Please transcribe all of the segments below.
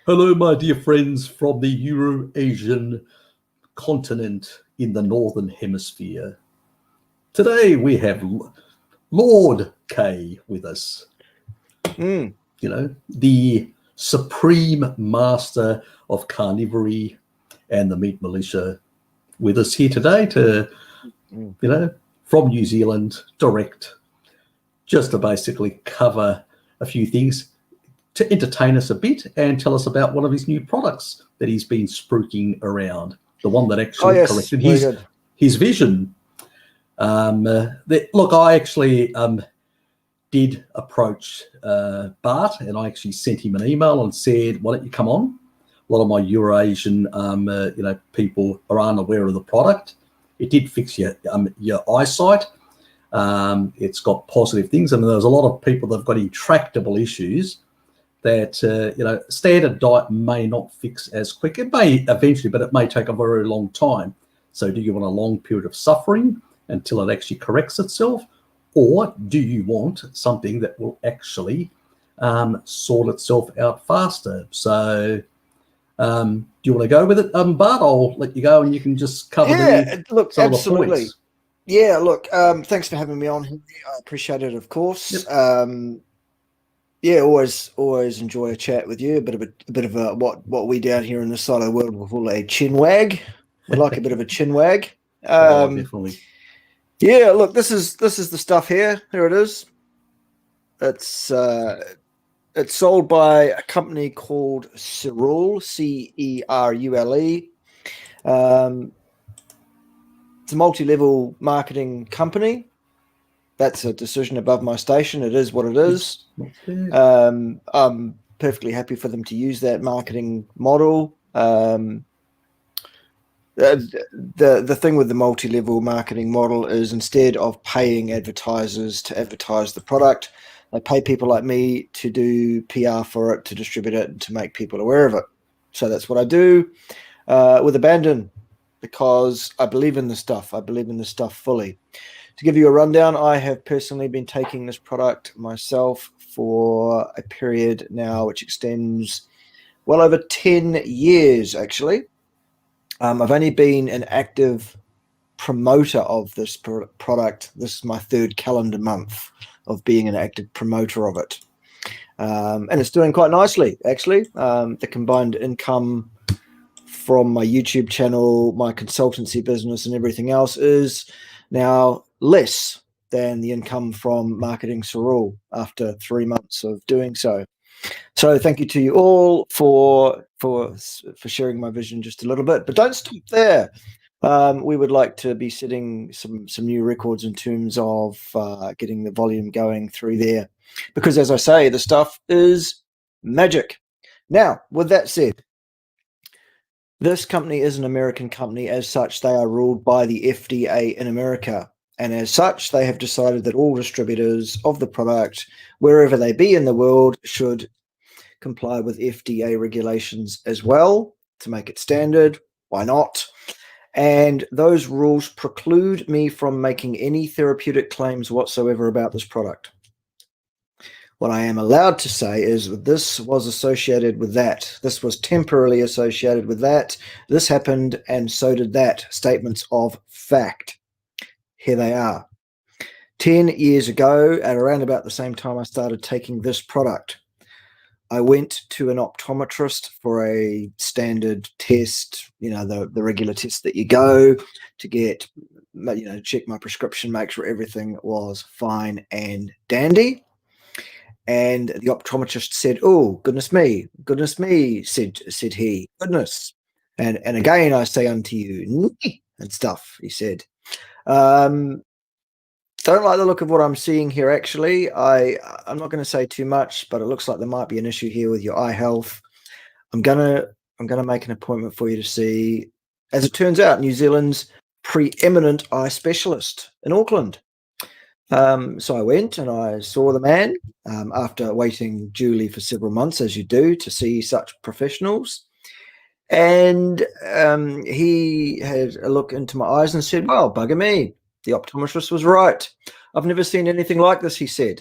Hello, my dear friends from the Eurasian continent in the Northern Hemisphere. Today we have Lord K with us. Mm. You know, the supreme master of carnivory and the meat militia with us here today to, from New Zealand, direct, just to basically cover a few things, to entertain us a bit and tell us about one of his new products that he's been spruiking around, the one that actually corrected his vision. Look, I actually did approach Bart, and I actually sent him an email and said, why don't you come on? A lot of my Eurasian people are unaware of the product. It did fix your eyesight. It's got positive things, and there's a lot of people that have got intractable issues that standard diet may not fix as quick. It may eventually, but it may take a very long time. So do you want a long period of suffering until it actually corrects itself, or do you want something that will actually sort itself out faster? So do you want to go with it, Bart? I'll let you go and you can just cover some of the points. Yeah, look, thanks for having me on. I appreciate it, of course. Yep. Yeah, always enjoy a chat with you. A bit of a what we down here in this side of the world will call a chin wag. We like a bit of a chin wag. Definitely. Yeah, look, this is the stuff here. Here it is. It's sold by a company called Cerule, Cerule. It's a multi-level marketing company. That's a decision above my station. It is what it is. I'm perfectly happy for them to use that marketing model. The thing with the multi-level marketing model is instead of paying advertisers to advertise the product, they pay people like me to do PR for it, to distribute it, and to make people aware of it. So that's what I do with abandon, because I believe in this stuff. I believe in this stuff fully. To give you a rundown, I have personally been taking this product myself for a period now which extends well over 10 years, actually. I've only been an active promoter of this product. This is my third calendar month of being an active promoter of it. And it's doing quite nicely, actually. The combined income from my YouTube channel, my consultancy business, and everything else is now less than the income from marketing Cerule after 3 months of doing so. So thank you to you all for sharing my vision just a little bit, but don't stop there. We would like to be setting some new records in terms of getting the volume going through there, because as I say, the stuff is magic. Now, with that said, this company is an American company. As such, they are ruled by the FDA in America. And as such, they have decided that all distributors of the product, wherever they be in the world, should comply with FDA regulations as well to make it standard. Why not? And those rules preclude me from making any therapeutic claims whatsoever about this product. What I am allowed to say is that this was associated with that. This was temporarily associated with that. This happened, and so did that. Statements of fact. Here they are. 10 years ago, at around about the same time I started taking this product, I went to an optometrist for a standard test, the regular test that you go to get, check my prescription, make sure everything was fine and dandy. And the optometrist said, "Oh, goodness me, said he, goodness." And again, I say unto you, and stuff, he said. Don't like the look of what I'm seeing here, actually. I'm not going to say too much, but it looks like there might be an issue here with your eye health. I'm gonna make an appointment for you to see, as it turns out, New Zealand's preeminent eye specialist in Auckland. So I went and I saw the man after waiting duly for several months, as you do, to see such professionals. And he had a look into my eyes and said, "Well, bugger me, the optometrist was right. I've never seen anything like this," he said.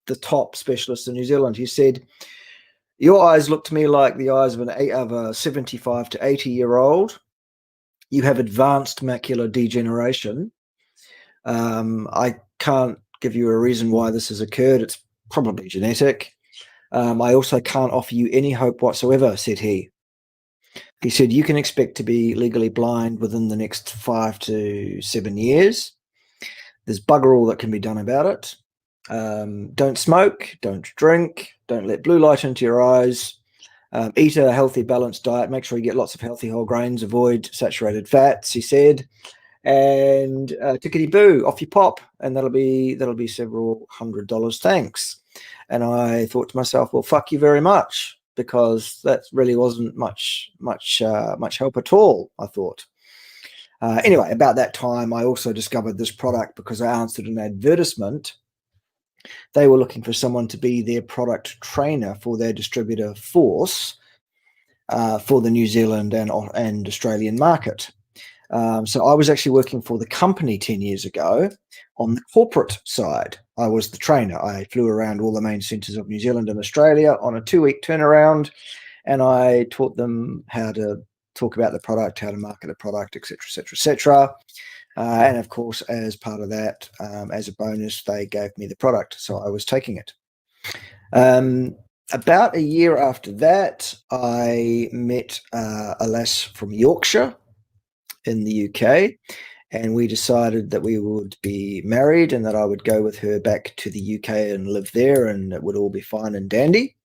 The top specialist in New Zealand. He said, Your eyes look to me like the eyes of a 75 to 80-year-old. You have advanced macular degeneration. I can't give you a reason why this has occurred. It's probably genetic. I also can't offer you any hope whatsoever, said he. He said, you can expect to be legally blind within the next 5 to 7 years. There's bugger all that can be done about it. Don't smoke, don't drink, don't let blue light into your eyes. Eat a healthy, balanced diet. Make sure you get lots of healthy whole grains. Avoid saturated fats, he said. And tickety-boo, off you pop. And that'll be several $100, thanks. And I thought to myself, well, fuck you very much, because that really wasn't much help at all, I thought. Anyway, about that time, I also discovered this product because I answered an advertisement. They were looking for someone to be their product trainer for their distributor force for the New Zealand and Australian market. So I was actually working for the company 10 years ago on the corporate side. I was the trainer. I flew around all the main centres of New Zealand and Australia on a 2-week turnaround, and I taught them how to talk about the product, how to market the product, etc., etc., etc. And of course, as part of that, as a bonus, they gave me the product, so I was taking it. About a year after that, I met a lass from Yorkshire in the UK, and we decided that we would be married and that I would go with her back to the UK and live there, and it would all be fine and dandy.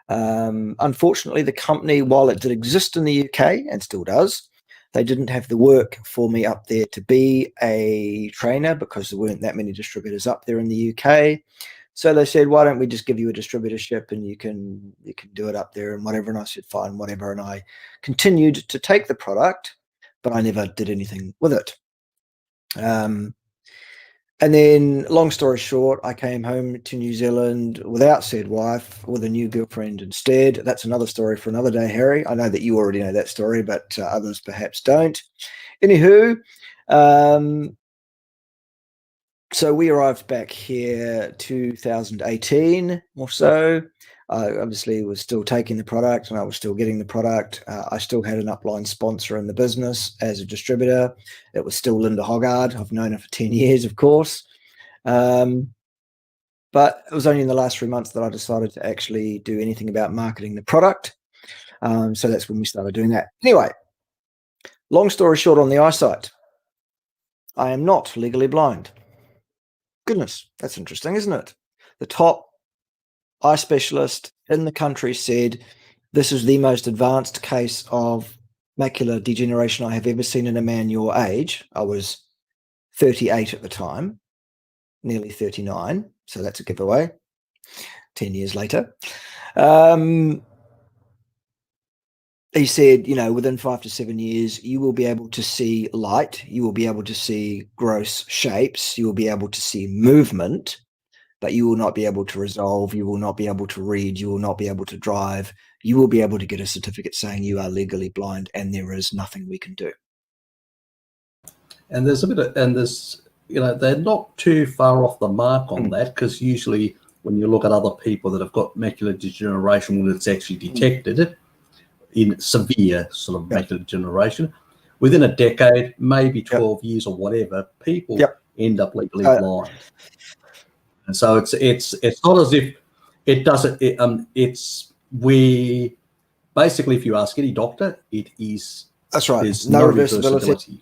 Unfortunately, the company, while it did exist in the UK and still does, they didn't have the work for me up there to be a trainer, because there weren't that many distributors up there in the UK. So they said, why don't we just give you a distributorship and you can do it up there and whatever. And I said, fine, whatever. And I continued to take the product, but I never did anything with it. And then, long story short, I came home to New Zealand without said wife, with a new girlfriend instead. That's another story for another day, Harry. I know that you already know that story, but others perhaps don't. Anywho, so we arrived back here 2018 or so. I obviously was still taking the product and I was still getting the product. I still had an upline sponsor in the business as a distributor. It was still Linda Hoggard. I've known her for 10 years, of course. But it was only in the last 3 months that I decided to actually do anything about marketing the product. So that's when we started doing that. Anyway, long story short on the eyesight, I am not legally blind. Goodness, that's interesting, isn't it? The top eye specialist in the country said this is the most advanced case of macular degeneration I have ever seen in a man your age. I was 38 at the time, nearly 39, so that's a giveaway 10 years later. He said, you know, within 5 to 7 years, you will be able to see light, you will be able to see gross shapes, you will be able to see movement, but you will not be able to resolve, you will not be able to read, you will not be able to drive, you will be able to get a certificate saying you are legally blind and there is nothing we can do. And there's a bit of, and there's, you know, they're not too far off the mark on that, because usually when you look at other people that have got macular degeneration, when it's actually detected in severe sort of macular degeneration, within a decade, maybe 12 years or whatever, people end up legally blind. And so it's not as if it doesn't. It's we basically, if you ask any doctor, it is. That's right. There's no reversibility.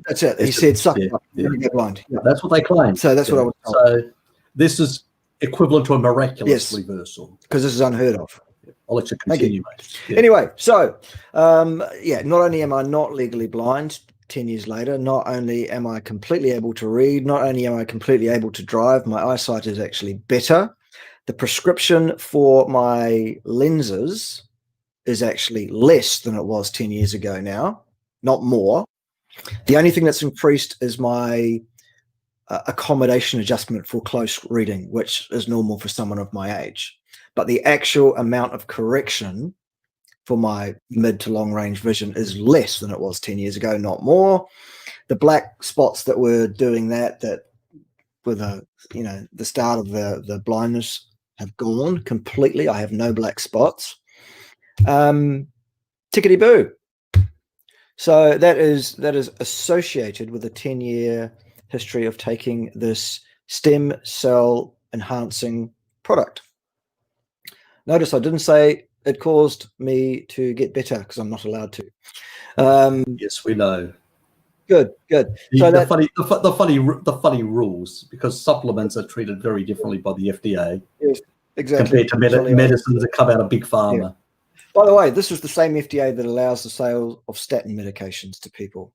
That's it. He said, "Suck it up. You're gonna get blind." Yeah. That's what they claim. So that's what I was told. So this is equivalent to a miraculous reversal, because this is unheard of. I'll let you continue, mate. Yeah. Anyway, so not only am I not legally blind 10 years later, not only am I completely able to read, not only am I completely able to drive, my eyesight is actually better. The prescription for my lenses is actually less than it was 10 years ago now, not more. The only thing that's increased is my accommodation adjustment for close reading, which is normal for someone of my age. But the actual amount of correction for my mid to long range vision is less than it was 10 years ago, not more. The black spots that were doing that were the start of the blindness have gone completely. I have no black spots. Tickety boo. So that is associated with a 10-year history of taking this stem cell enhancing product. Notice I didn't say it caused me to get better, because I'm not allowed to. Yes, we know. Good. So the funny rules, because supplements are treated very differently by the FDA. Yes, exactly. Compared to medicines that come out of Big Pharma. Yeah. By the way, this is the same FDA that allows the sale of statin medications to people,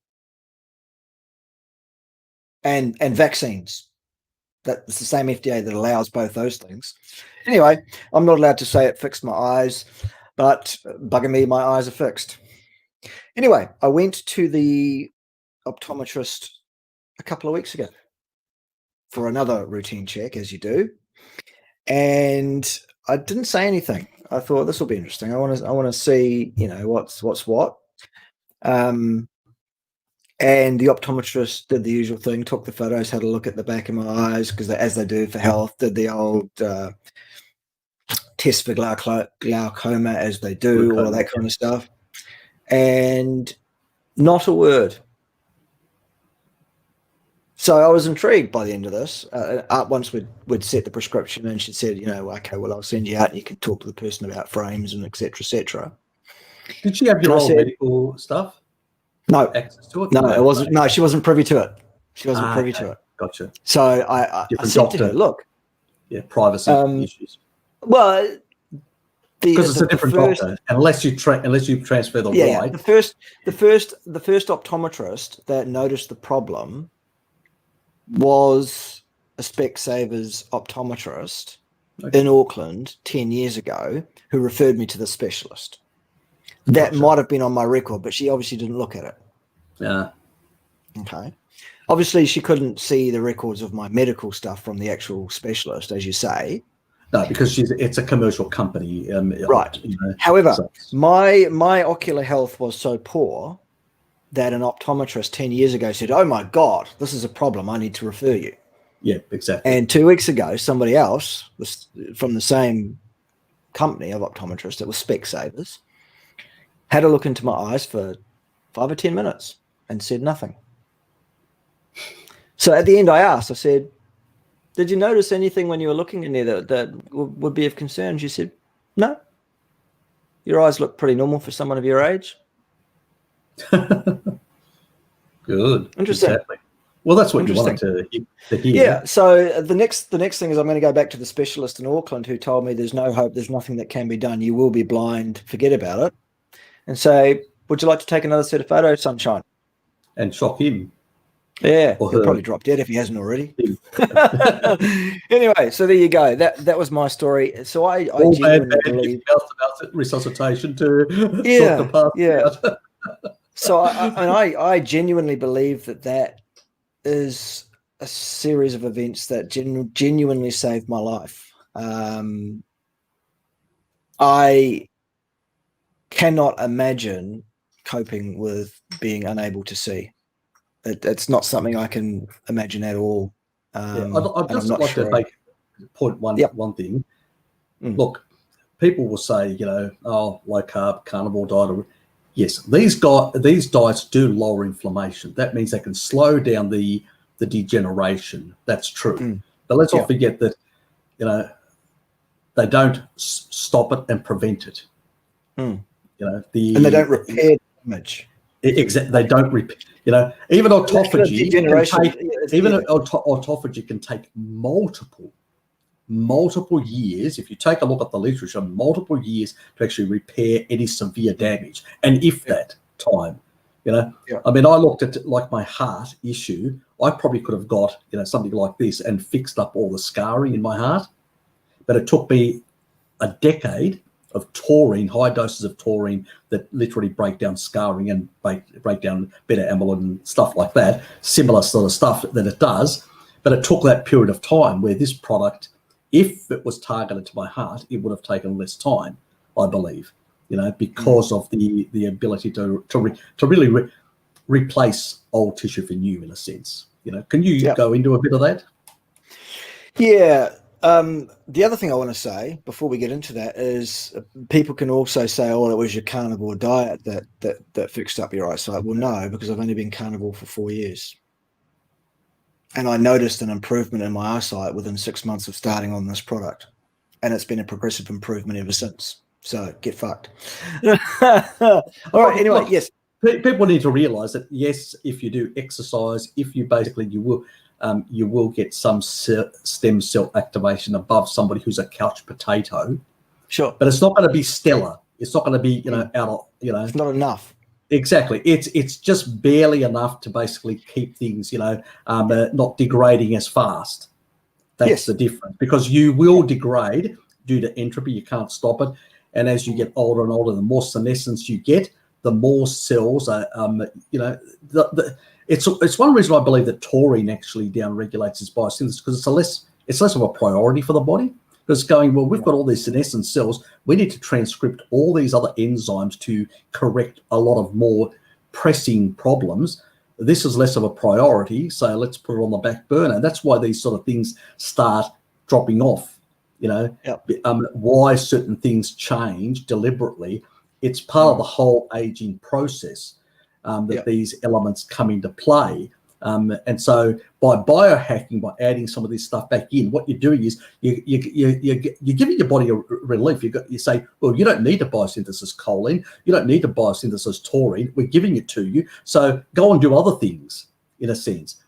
and vaccines. That's the same FDA that allows both those things. Anyway, I'm not allowed to say it fixed my eyes, but bugger me, my eyes are fixed. Anyway, I went to the optometrist a couple of weeks ago for another routine check, as you do, and I didn't say anything. I thought this will be interesting. I want to see, what's what. And the optometrist did the usual thing, took the photos, had a look at the back of my eyes, because as they do for health, did the old test for glaucoma, as they do, all of that kind of stuff. And not a word. So I was intrigued by the end of this. Once we'd set the prescription, and she said, okay, well, I'll send you out and you can talk to the person about frames and et cetera, et cetera. Did she have your old medical stuff? No. Access to it? No, it wasn't. No, she wasn't privy to it. She wasn't privy to it. Gotcha. So I said to her, look. Yeah, privacy issues. Well, because it's a different doctor, unless you transfer the right. The first optometrist that noticed the problem was a Specsavers optometrist in Auckland 10 years ago, who referred me to the specialist. That might have been on my record, but she obviously didn't look at it. Yeah. Okay. Obviously, she couldn't see the records of my medical stuff from the actual specialist, as you say. No, because it's a commercial company. Right. However, my ocular health was so poor that an optometrist 10 years ago said, oh, my God, this is a problem. I need to refer you. Yeah, exactly. And 2 weeks ago, somebody else was from the same company of optometrists, it was Specsavers, had a look into my eyes for 5 or 10 minutes and said nothing. So at the end, I asked, I said, did you notice anything when you were looking in there that would be of concern? She said, no. Your eyes look pretty normal for someone of your age. Good. Interesting. Exactly. Well, that's what you wanted to hear. Yeah. So the next thing is I'm going to go back to the specialist in Auckland who told me there's no hope, there's nothing that can be done. You will be blind. Forget about it. And say, would you like to take another set of photos, sunshine? And shock him. Yeah, he'll probably drop dead if he hasn't already. Anyway, so there you go. That was my story. So I genuinely believe about resuscitation to talk the past about. So I genuinely believe that is a series of events that genuinely saved my life. I cannot imagine coping with being unable to see. It's not something I can imagine at all. I'd just like to make point one thing. Look, people will say, low carb, carnivore diet. Yes, these diets do lower inflammation. That means they can slow down the degeneration. That's true. But let's not forget that, they don't stop it and prevent it. And they don't repair damage. Exactly, they don't repair. Even autophagy can take multiple years. If you take a look at the literature, multiple years to actually repair any severe damage, and if that time, I mean, I looked at like my heart issue. I probably could have got something like this and fixed up all the scarring in my heart, but it took me a decade of taurine, high doses of taurine that literally break down scarring and break down beta amyloid and stuff like that, similar sort of stuff that it does. But it took that period of time where this product, if it was targeted to my heart, it would have taken less time, I believe, because of the ability to really replace old tissue for new, in a sense. Can you go into a bit of that? Yeah. The other thing I want to say before we get into that is people can also say, "Oh, it was your carnivore diet that fixed up your eyesight." Well, no, because I've only been carnivore for 4 years, and I noticed an improvement in my eyesight within 6 months of starting on this product, and it's been a progressive improvement ever since. So get fucked. All right. Anyway, yes. People need to realise that yes, if you do exercise, if you basically you will get some stem cell activation above somebody who's a couch potato. Sure. But it's not going to be stellar. It's not going to be out of It's not enough. Exactly. It's just barely enough to basically keep things not degrading as fast. That's the difference, because you will degrade due to entropy. You can't stop it. And as you get older and older, the more senescence you get, the more cells are, it's one reason I believe that taurine actually down-regulates its biosynthesis, because it's less of a priority for the body. Because it's going, well, we've got all these senescent cells. We need to transcript all these other enzymes to correct a lot of more pressing problems. This is less of a priority, so let's put it on the back burner. That's why these sort of things start dropping off. Why certain things change deliberately. It's part of the whole aging process that these elements come into play. And so by biohacking, by adding some of this stuff back in, what you're doing is you're giving your body a relief. You say, well, you don't need to biosynthesis choline. You don't need to biosynthesis taurine. We're giving it to you. So go and do other things, in a sense.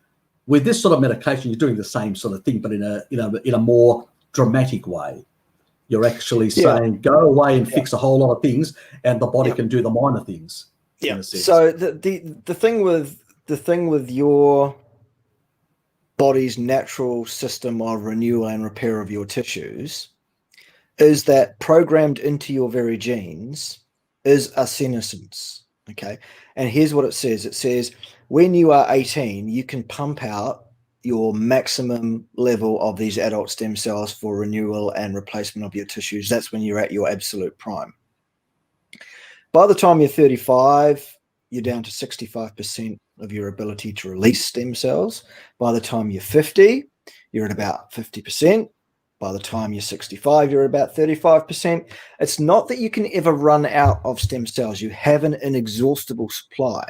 With this sort of medication, you're doing the same sort of thing, but in a more dramatic way. You're actually saying, go away and fix a whole lot of things, and the body can do the minor things. Yeah. So the thing with your body's natural system of renewal and repair of your tissues is that programmed into your very genes is a senescence. Okay. And here's what it says. It says when you are 18, you can pump out your maximum level of these adult stem cells for renewal and replacement of your tissues. That's when you're at your absolute prime. By the time you're 35, you're down to 65% of your ability to release stem cells. By the time you're 50, you're at about 50%. By the time you're 65, you're at about 35%. It's not that you can ever run out of stem cells. You have an inexhaustible supply.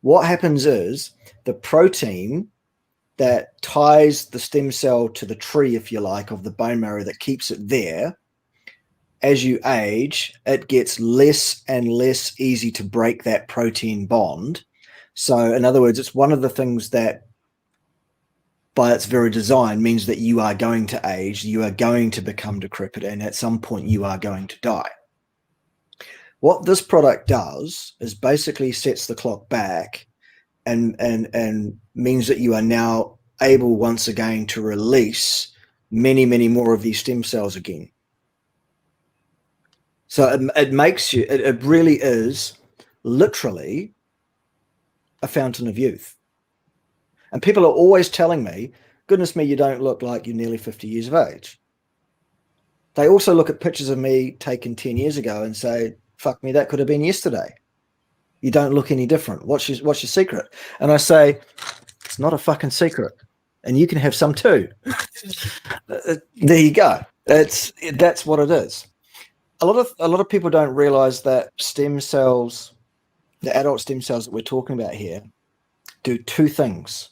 What happens is the protein that ties the stem cell to the tree, if you like, of the bone marrow that keeps it there, as you age, it gets less and less easy to break that protein bond. So in other words, it's one of the things that by its very design means that you are going to age, you are going to become decrepit, and at some point you are going to die. What this product does is basically sets the clock back and means that you are now able once again to release many, many more of these stem cells again. So it makes you, it really is literally a fountain of youth. And people are always telling me, goodness me, you don't look like you're nearly 50 years of age. They also look at pictures of me taken 10 years ago and say, fuck me, that could have been yesterday. You don't look any different. What's your secret? And I say, it's not a fucking secret. And you can have some too. There you go. That's what it is. A lot of people don't realize that stem cells, the adult stem cells that we're talking about here, do two things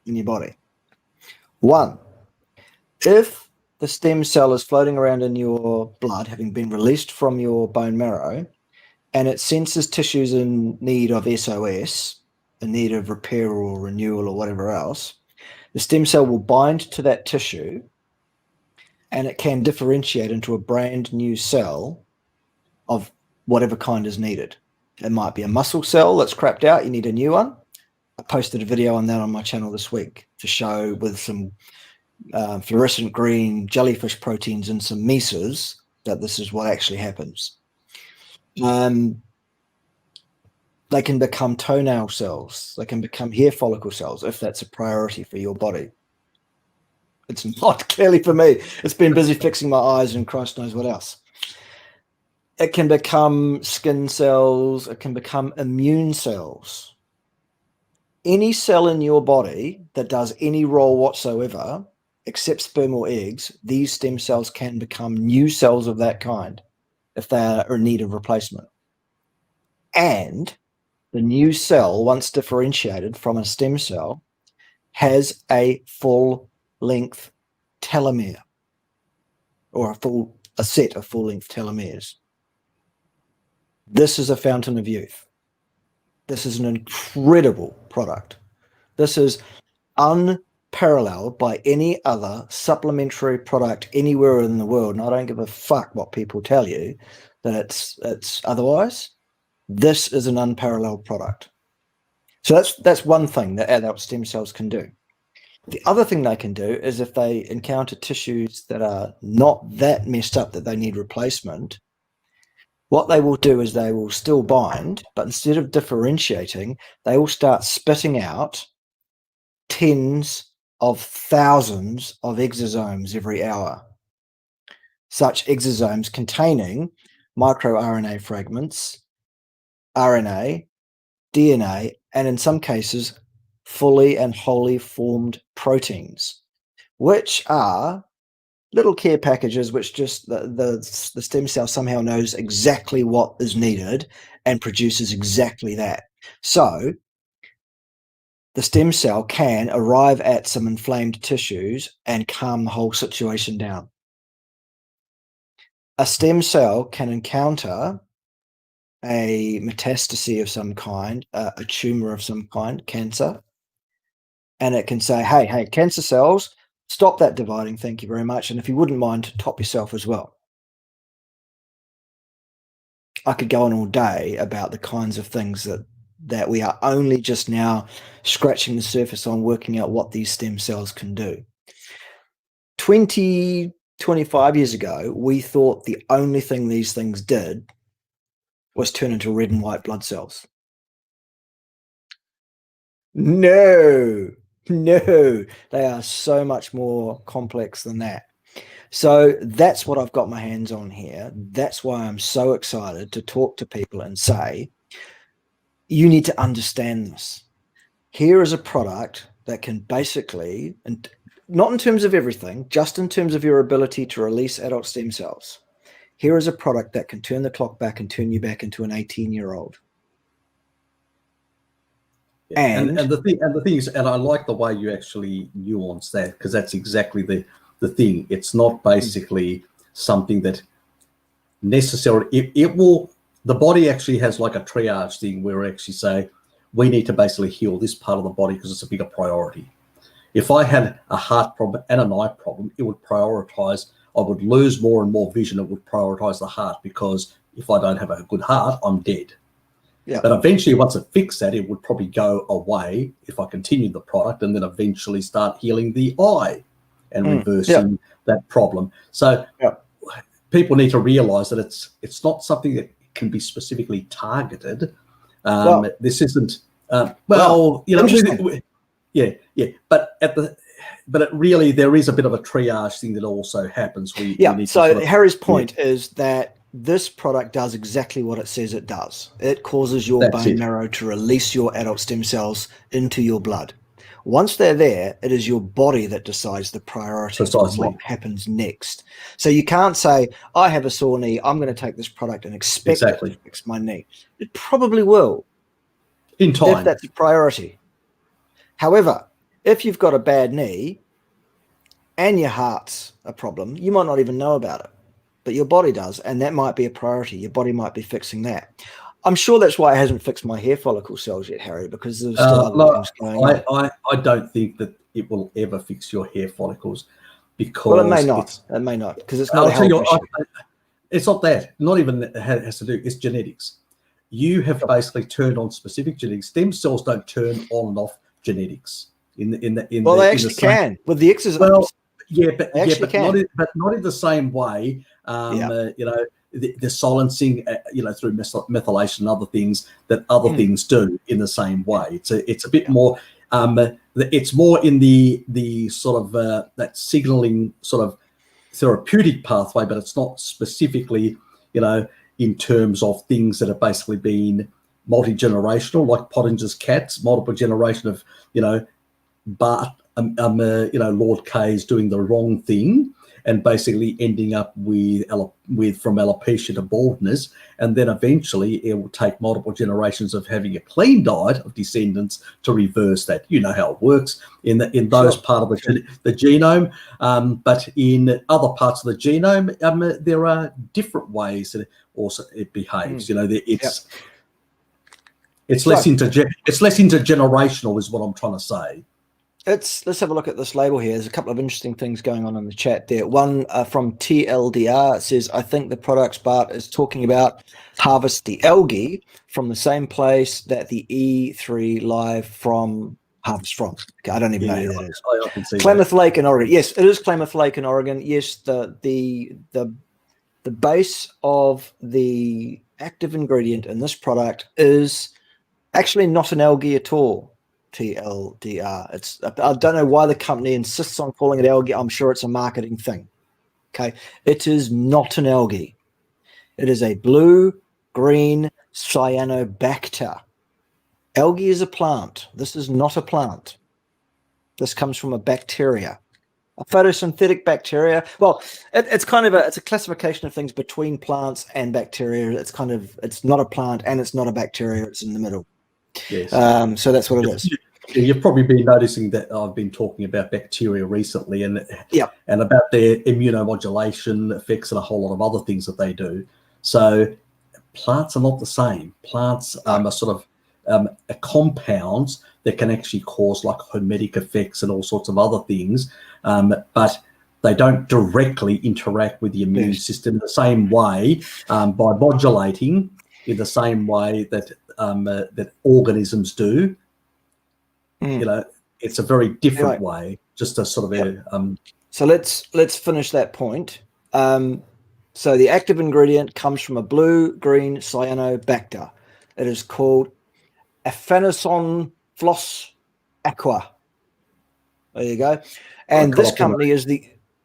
in your body. One, if the stem cell is floating around in your blood, having been released from your bone marrow, and it senses tissues in need of SOS, in need of repair or renewal or whatever else, the stem cell will bind to that tissue and it can differentiate into a brand new cell of whatever kind is needed. It might be a muscle cell that's crapped out, you need a new one. I posted a video on that on my channel this week to show with some fluorescent green jellyfish proteins and some mesas that this is what actually happens. They can become toenail cells. They can become hair follicle cells if that's a priority for your body. It's not clearly for me. It's been busy fixing my eyes and Christ knows what else. It can become skin cells. It can become immune cells. Any cell in your body that does any role whatsoever except sperm or eggs, these stem cells can become new cells of that kind if they are in need of replacement. And the new cell, once differentiated from a stem cell, has a full-length telomere, or a set of full-length telomeres. This is a fountain of youth. This is an incredible product. This is unparalleled by any other supplementary product anywhere in the world. And I don't give a fuck what people tell you that it's otherwise. This is an unparalleled product. So that's one thing that adult stem cells can do. The other thing they can do is if they encounter tissues that are not that messed up that they need replacement, what they will do is they will still bind, but instead of differentiating, they will start spitting out tens of thousands of exosomes every hour. Such exosomes containing microRNA fragments, RNA, DNA, and in some cases, fully and wholly formed proteins, which are little care packages which just the stem cell somehow knows exactly what is needed and produces exactly that. So the stem cell can arrive at some inflamed tissues and calm the whole situation down. A stem cell can encounter a metastasis of some kind, a tumor of some kind, cancer, and it can say, hey, cancer cells, stop that dividing, thank you very much, and if you wouldn't mind, top yourself as well. I could go on all day about the kinds of things that we are only just now scratching the surface on, working out what these stem cells can do. 25 years ago, we thought the only thing these things did was turn into red and white blood cells. No, they are so much more complex than that. So that's what I've got my hands on here. That's why I'm so excited to talk to people and say, you need to understand this. Here is a product that can basically, and not in terms of everything, just in terms of your ability to release adult stem cells. Here is a product that can turn the clock back and turn you back into an 18-year-old. Yeah. And the thing is, and I like the way you actually nuance that, because that's exactly the thing. It's not basically something that necessarily it will. The body actually has like a triage thing where we actually say we need to basically heal this part of the body because it's a bigger priority. If I had a heart problem and an eye problem, it would prioritize. I would lose more and more vision. It would prioritize the heart, because if I don't have a good heart, I'm dead. Yeah. But eventually, once it fixed that, it would probably go away if I continued the product, and then eventually start healing the eye and reversing that problem. So people need to realize that it's not something that can be specifically targeted. This isn't but it really, there is a bit of a triage thing that also happens. So Harry's point is that this product does exactly what it says it does. It causes your bone marrow to release your adult stem cells into your blood. Once they're there, it is your body that decides the priority of what happens next. So you can't say, I have a sore knee, I'm going to take this product and expect it to fix my knee. It probably will. In time. If that's a priority. However, if you've got a bad knee and your heart's a problem, you might not even know about it, but your body does, and that might be a priority. Your body might be fixing that. I'm sure that's why it hasn't fixed my hair follicle cells yet, Harry, because there's still other things going on. I don't think that it will ever fix your hair follicles, because it may not. It may not, because it's not a health issue. It's not that. Not even it has to do. It's genetics. You have basically turned on specific genetics. Stem cells don't turn on and off genetics. They actually can with the exosomes. Well, but not in the same way. The silencing, through methylation and other things that other things do in the same way. It's a bit more. It's more in the sort of that signaling sort of therapeutic pathway, but it's not specifically, in terms of things that have basically been multi-generational, like Pottinger's cats, multiple generation of, Lord K is doing the wrong thing and basically ending up with from alopecia to baldness, and then eventually it will take multiple generations of having a clean diet of descendants to reverse that. You know how it works in those part of the genome, but in other parts of the genome, there are different ways that it behaves. It's less intergenerational, is what I'm trying to say. Let's have a look at this label here. There's a couple of interesting things going on in the chat there. One from TLDR says, I think the products Bart is talking about harvest the algae from the same place that the E3 live from harvest from. Okay, I don't even know who that is. I can see Klamath that. Lake in Oregon. Yes, it is Klamath Lake in Oregon. Yes, the base of the active ingredient in this product is actually not an algae at all. TLDR. I don't know why the company insists on calling it algae. I'm sure it's a marketing thing. Okay, it is not an algae. It is a blue-green cyanobacter. Algae is a plant. This is not a plant. This comes from a bacteria, a photosynthetic bacteria. Well, it's kind of it's a classification of things between plants and bacteria. It's not a plant and it's not a bacteria. It's in the middle. Yes. So that's what it is. You've probably been noticing that I've been talking about bacteria recently, and about their immunomodulation effects and a whole lot of other things that they do. So plants are not the same. Plants are sort of compounds that can actually cause like hormetic effects and all sorts of other things, but they don't directly interact with the immune system the same way by modulating in the same way that that organisms do. It's a very different way, just a sort of So let's finish that point. So the active ingredient comes from a blue-green cyanobacter. It is called Aphanison floss aqua. There you go. And this company is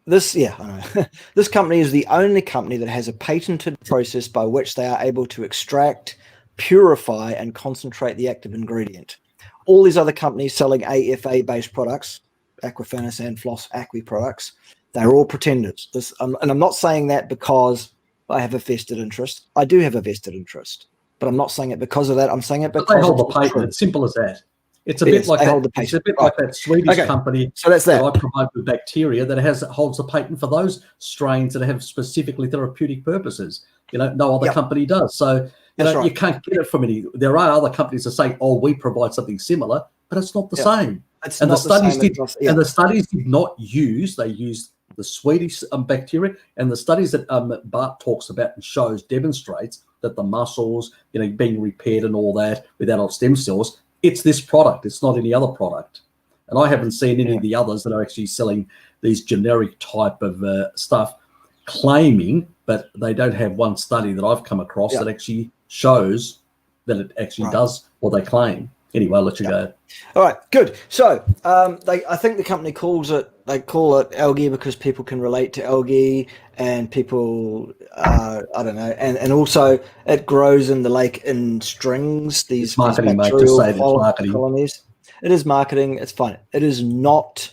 this company is the only company that has a patented process by which they are able to extract, purify, and concentrate the active ingredient. All these other companies selling AFA-based products, Aquafanis and Floss Aqua products, they're all pretenders. And I'm not saying that because I have a vested interest. I do have a vested interest, but I'm not saying it because of that. I'm saying it because they hold the patent. It's simple as that. It's a bit like that. It's a bit like that Swedish company that I promote with bacteria that holds the patent for those strains that have specifically therapeutic purposes. No other company does. So you can't get it from any. There are other companies that say, "Oh, we provide something similar," but it's not the same. And the studies did not use. They used the Swedish bacteria, and the studies that Bart talks about and demonstrates that the muscles, being repaired and all that with adult stem cells. It's this product. It's not any other product. And I haven't seen any of the others that are actually selling these generic type of stuff, claiming, but they don't have one study that I've come across that actually shows that it actually does what they claim. Anyway, I'll let you go. All right, good. So I think the company call it algae because people can relate to algae, and people, I don't know, and also it grows in the lake in strings. These marketing, these mate. Just say it's marketing. Colonies. It is marketing. It's fine. It is not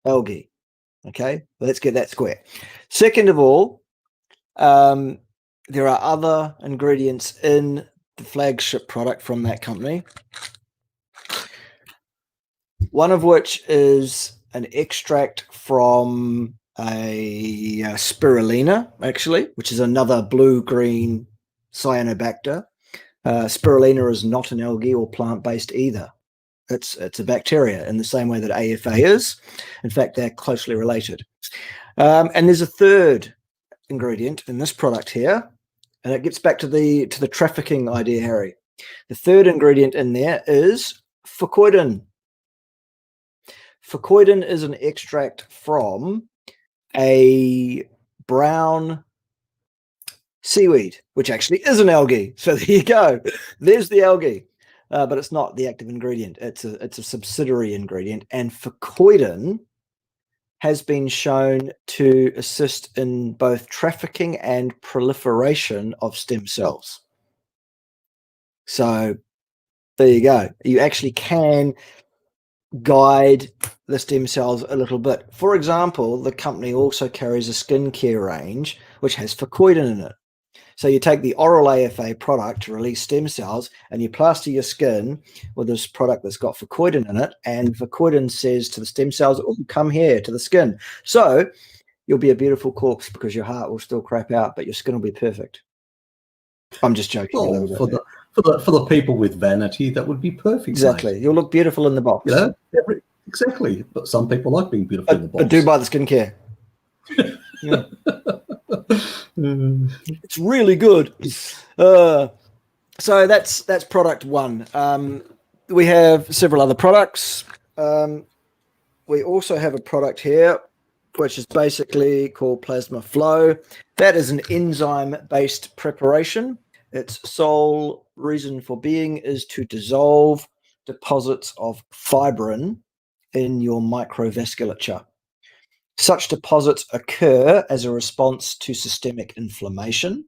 algae. Okay, let's get that square. Second of all, there are other ingredients in the flagship product from that company, one of which is an extract from a spirulina, actually, which is another blue-green cyanobacter. Spirulina is not an algae or plant-based either. It's a bacteria in the same way that AFA is. In fact, they're closely related. And there's a third ingredient in this product here, and it gets back to the trafficking idea, Harry. The third ingredient in there is fucoidin. Fucoidin is an extract from a brown seaweed, which actually is an algae. So there you go. There's the algae, but it's not the active ingredient. It's a subsidiary ingredient, and fucoidin has been shown to assist in both trafficking and proliferation of stem cells. So there you go. You actually can guide the stem cells a little bit. For example, the company also carries a skincare range which has fucoidan in it. So you take the oral AFA product to release stem cells and you plaster your skin with this product that's got fucoidan in it, and fucoidan says to the stem cells, oh, come here to the skin. So you'll be a beautiful corpse because your heart will still crap out, but your skin will be perfect. I'm just joking a little bit. For the people with vanity, that would be perfect. Exactly. Mate. You'll look beautiful in the box. You know, exactly. But some people like being beautiful in the box. But do buy the skincare. Yeah. It's really good. So that's product one. We have several other products. We also have a product here which is basically called Plasma Flow. That is an enzyme-based preparation. Its sole reason for being is to dissolve deposits of fibrin in your microvasculature. Such deposits occur as a response to systemic inflammation.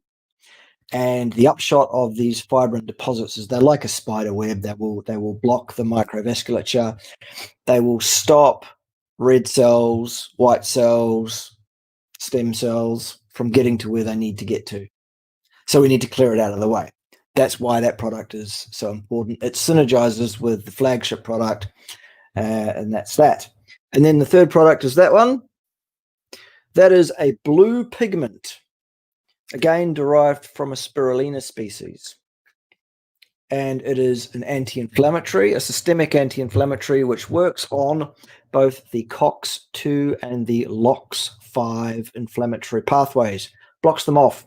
And the upshot of these fibrin deposits is they're like a spider web. They will block the microvasculature. They will stop red cells, white cells, stem cells from getting to where they need to get to. So we need to clear it out of the way. That's why that product is so important. It synergizes with the flagship product, and that's that. And then the third product is that one. That is a blue pigment, again derived from a spirulina species. And it is an anti-inflammatory, a systemic anti-inflammatory, which works on both the COX-2 and the LOX-5 inflammatory pathways, blocks them off.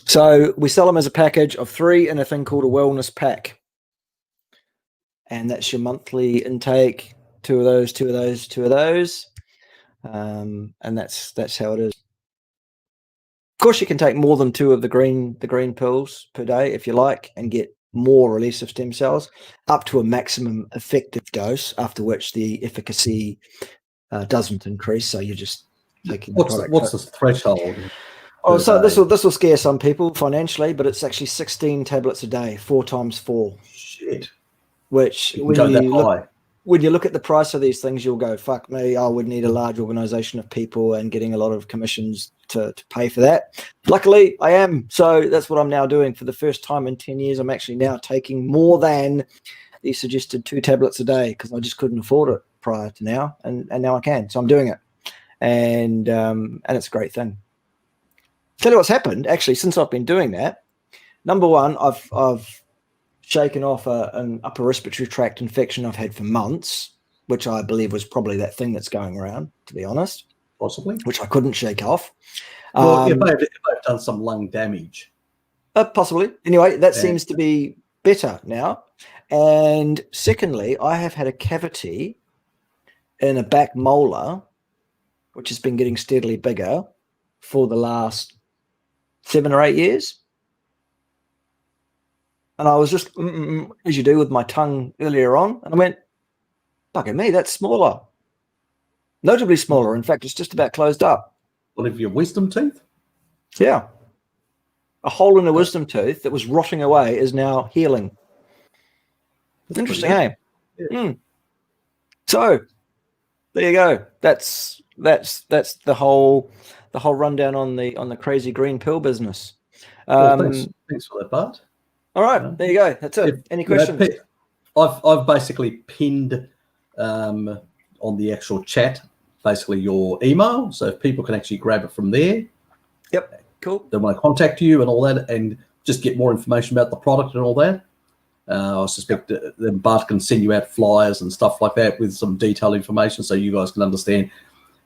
So we sell them as a package of 3 in a thing called a wellness pack. And that's your monthly intake, 2 of those, 2 of those, 2 of those. And that's how it is. Of course, you can take more than 2 of the green pills per day if you like, and get more release of stem cells, up to a maximum effective dose, after which the efficacy doesn't increase. So you're just taking the product. What's the threshold? Oh, so this will scare some people financially, but it's actually 16 tablets a day, 4 times 4. Shit. Which when you look at the price of these things, you'll go, fuck me, I would need a large organization of people and getting a lot of commissions to pay for that. Luckily, I am. So that's what I'm now doing. For the first time in 10 years, I'm actually now taking more than the suggested 2 tablets a day, because I just couldn't afford it prior to now. And now I can. So I'm doing it. And it's a great thing. Tell you what's happened, actually, since I've been doing that. Number one, I've shaken off an upper respiratory tract infection I've had for months, which I believe was probably that thing that's going around, to be honest. Possibly. Which I couldn't shake off. Well, it may have done some lung damage. Possibly. Anyway, that seems to be better now. And secondly, I have had a cavity in a back molar, which has been getting steadily bigger for the last 7 or 8 years. And I was just, as you do with my tongue earlier on, and I went, fuck me, that's smaller. Notably smaller. In fact, it's just about closed up. What have your wisdom teeth? Yeah. A hole in a wisdom tooth that was rotting away is now healing. It's interesting, eh? Yeah. So there you go. That's the whole rundown on the crazy green pill business. Thanks for that, Bart. All right, there you go. That's it. Any questions? I've basically pinned on the actual chat basically your email, so if people can actually grab it from there. Yep, cool. They want to contact you and all that, and just get more information about the product and all that. I suspect that Bart can send you out flyers and stuff like that with some detailed information, so you guys can understand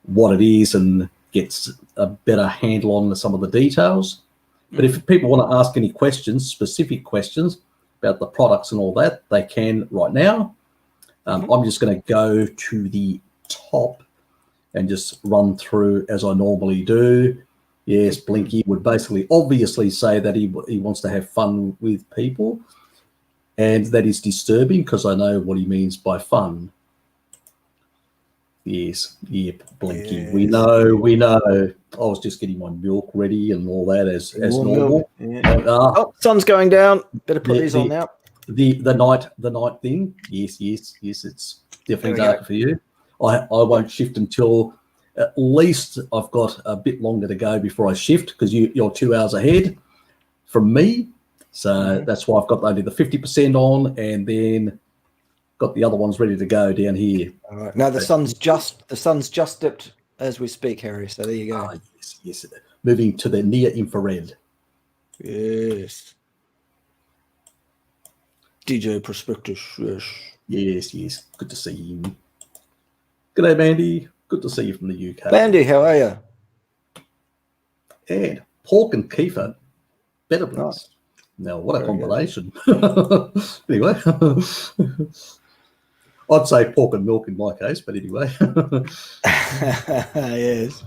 what it is and get a better handle on some of the details. But if people want to ask any questions, specific questions about the products and all that, they can right now. I'm just going to go to the top and just run through as I normally do. Yes, Blinky would basically obviously say that he wants to have fun with people. And that is disturbing because I know what he means by fun. Yes, yep, Blinky. Yes. We know. I was just getting my milk ready and all that as normal. Yeah. Oh, sun's going down. Better put these on now. The night thing. Yes. It's definitely darker for you. I won't shift until at least I've got a bit longer to go before I shift, because you're 2 hours ahead from me. So that's why I've got only the 50% on, and then got the other ones ready to go down here. All right. Now the sun's just dipped as we speak, Harry. So there you go. Yes. Moving to the near infrared. Yes. DJ Prospectus. Yes. Yes. Good to see you. G'day, Mandy. Good to see you from the UK. Mandy, how are you? And pork and kefir. Better please. Nice. Now, what a Very combination. Anyway, I'd say pork and milk in my case, but anyway. Yes.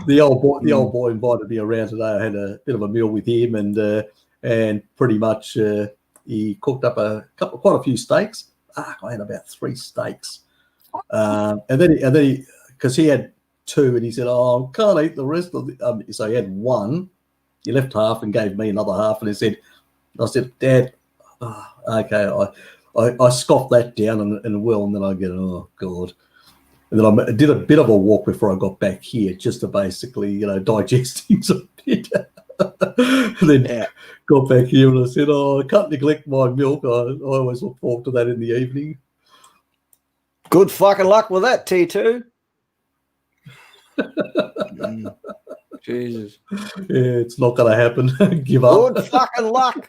The old boy invited me around today. I had a bit of a meal with him, and pretty much he cooked up quite a few steaks. I had about 3 steaks, and then he because he had 2, and he said, "Oh, I can't eat the rest of the." So he had 1. He left half and gave me another half, and I said, "Dad, okay." I scoffed that down and then I get, oh God. And then I did a bit of a walk before I got back here, just to basically, digest things a bit. And then got back here and I said, I can't neglect my milk. I always look forward to that in the evening. Good fucking luck with that, T2. Jesus. Yeah, it's not going to happen. Give up. Good fucking luck.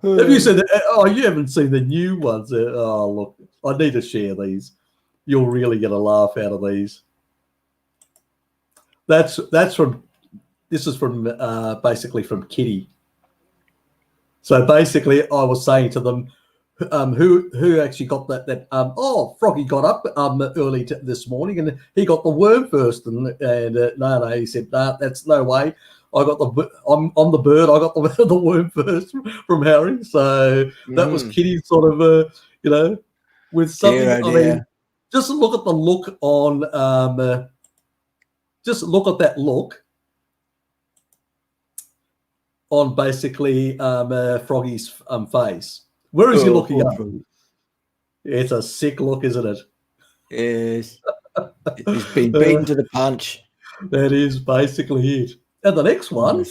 Have you seen that? Oh, you haven't seen the new ones. Oh, look, I need to share these. You'll really get a laugh out of these. This is from basically from Kitty. So basically, I was saying to them, who actually got that? Froggy got up early this morning and he got the worm first, and no, he said, no, that's no way. I'm the bird. I got the worm first from Harry. So that was Kitty sort of, with something. I mean, just look at the look on. Just look at that look on basically Froggy's face. Where is he looking up? It's a sick look, isn't it? Yes. He's been beaten to the punch. That is basically it. And the next one,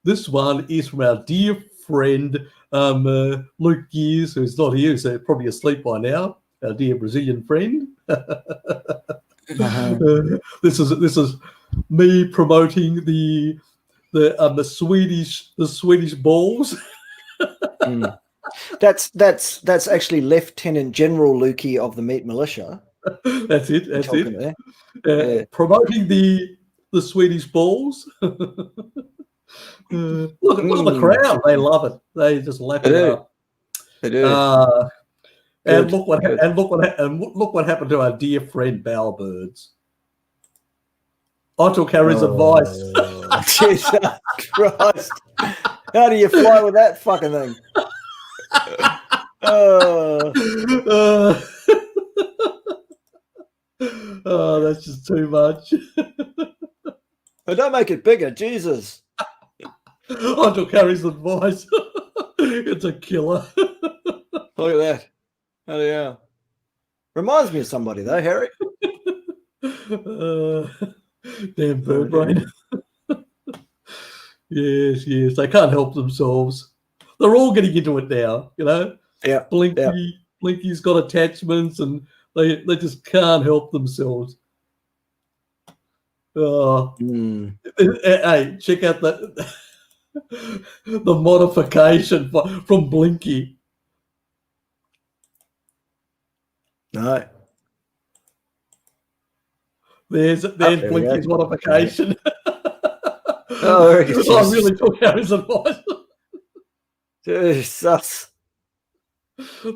this one is from our dear friend Luke Gears, who's not here, so probably asleep by now. Our dear Brazilian friend. This is me promoting the Swedish balls. That's actually Lieutenant General Lukey of the Meat Militia. That's it. Promoting the Swedish balls. Look at the crowd. They love it. They just lap it up. They do. And look what happened to our dear friend Bowbirds. I took Harry's advice. Jesus Christ. How do you fly with that fucking thing? Oh, that's just too much. But don't make it bigger, Jesus. I took Harry's advice. It's a killer. Look at that. Oh yeah. Reminds me of somebody though, Harry. Damn bird brain. Yes. They can't help themselves. They're all getting into it now, Yeah. Blinky's got attachments and they just can't help themselves. Hey, check out the modification from Blinky. No. There's Blinky's modification. Oh, I really took Harry's advice. Jesus.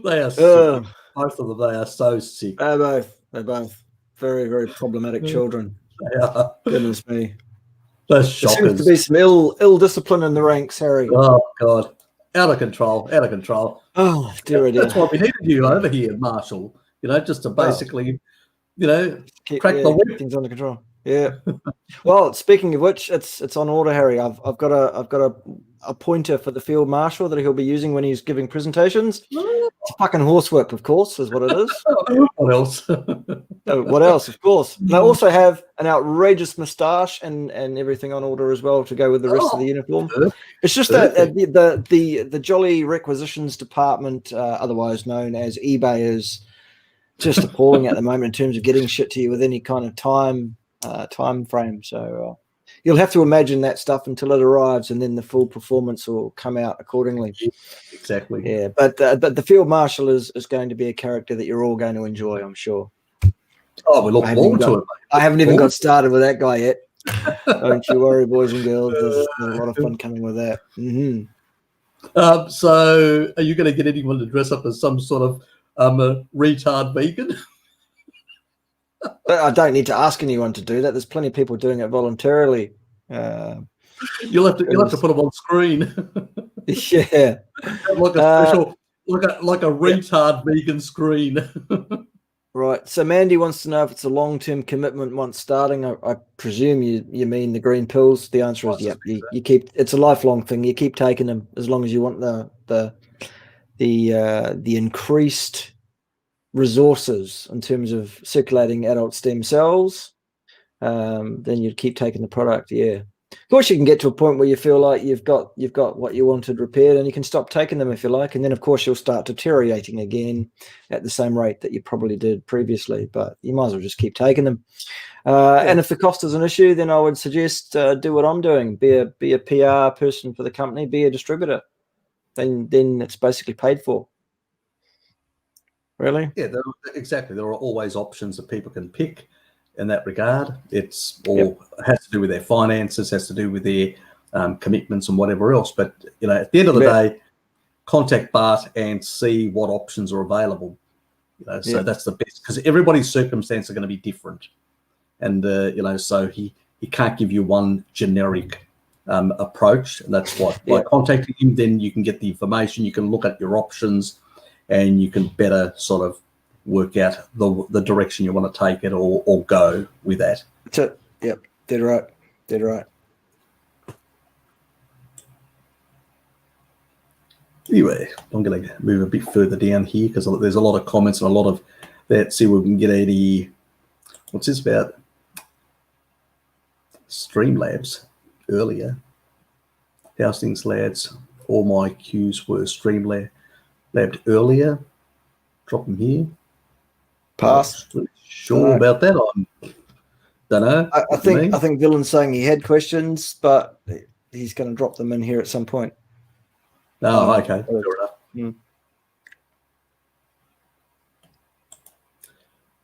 They are sick. Both of them, they are so sick. They're both very, very problematic children. They are. Goodness me. Those There shockers. seems to be some ill discipline in the ranks, Harry. Oh, God. Out of control. Oh, dear. That's why we needed you over here, Marshal. Just to basically, crack the whip. Things under control. Yeah. Well, speaking of which, it's on order, Harry. I've got a pointer for the field marshal that he'll be using when he's giving presentations. It's a fucking horsewhip, of course, is what it is. What else? What else? Of course. And I also have an outrageous moustache and everything on order as well to go with the rest of the uniform. It's just that the Jolly Requisitions Department, otherwise known as eBay, is just appalling at the moment in terms of getting shit to you with any kind of time frame. So you'll have to imagine that stuff until it arrives, and then the full performance will come out accordingly. Exactly. Yeah, but the field marshal is going to be a character that you're all going to enjoy, I'm sure. Oh, we look forward to it, mate. I haven't even got started with that guy yet. Don't you worry, boys and girls. There's a lot of fun coming with that. Mm-hmm. So are you going to get anyone to dress up as some sort of a retard vegan? I don't need to ask anyone to do that. There's plenty of people doing it voluntarily. You'll have to put them on screen. Yeah, like a special, like a retard vegan screen. Right. So Mandy wants to know if it's a long-term commitment once starting. I presume you mean the green pills. The answer is yeah. You keep, it's a lifelong thing. You keep taking them as long as you want the increased resources in terms of circulating adult stem cells. Then you'd keep taking the product. Yeah. Of course, you can get to a point where you feel like you've got what you wanted repaired, and you can stop taking them if you like, and then of course you'll start deteriorating again at the same rate that you probably did previously. But you might as well just keep taking them. And if the cost is an issue, then I would suggest do what I'm doing: be a PR person for the company, be a distributor. Then it's basically paid for. Really? Yeah, exactly. There are always options that people can pick. In that regard, it's all has to do with their finances, has to do with their commitments and whatever else. But at the end of the day, contact Bart and see what options are available. So that's the best, because everybody's circumstances are going to be different, and so he can't give you one generic approach. And that's what by contacting him, then you can get the information, you can look at your options, and you can better sort of work out the direction you want to take it or go with that. That's it. Yep. Dead right. Anyway, I'm going to move a bit further down here because there's a lot of comments and a lot of that. See if we can get any. What's this about? Streamlabs earlier. How's things, lads? All my cues were Streamlabbed earlier. Drop them here. Pass. Really sure about that. I don't know. I think Dylan's saying he had questions, but he's going to drop them in here at some point. Oh, okay. Fair enough.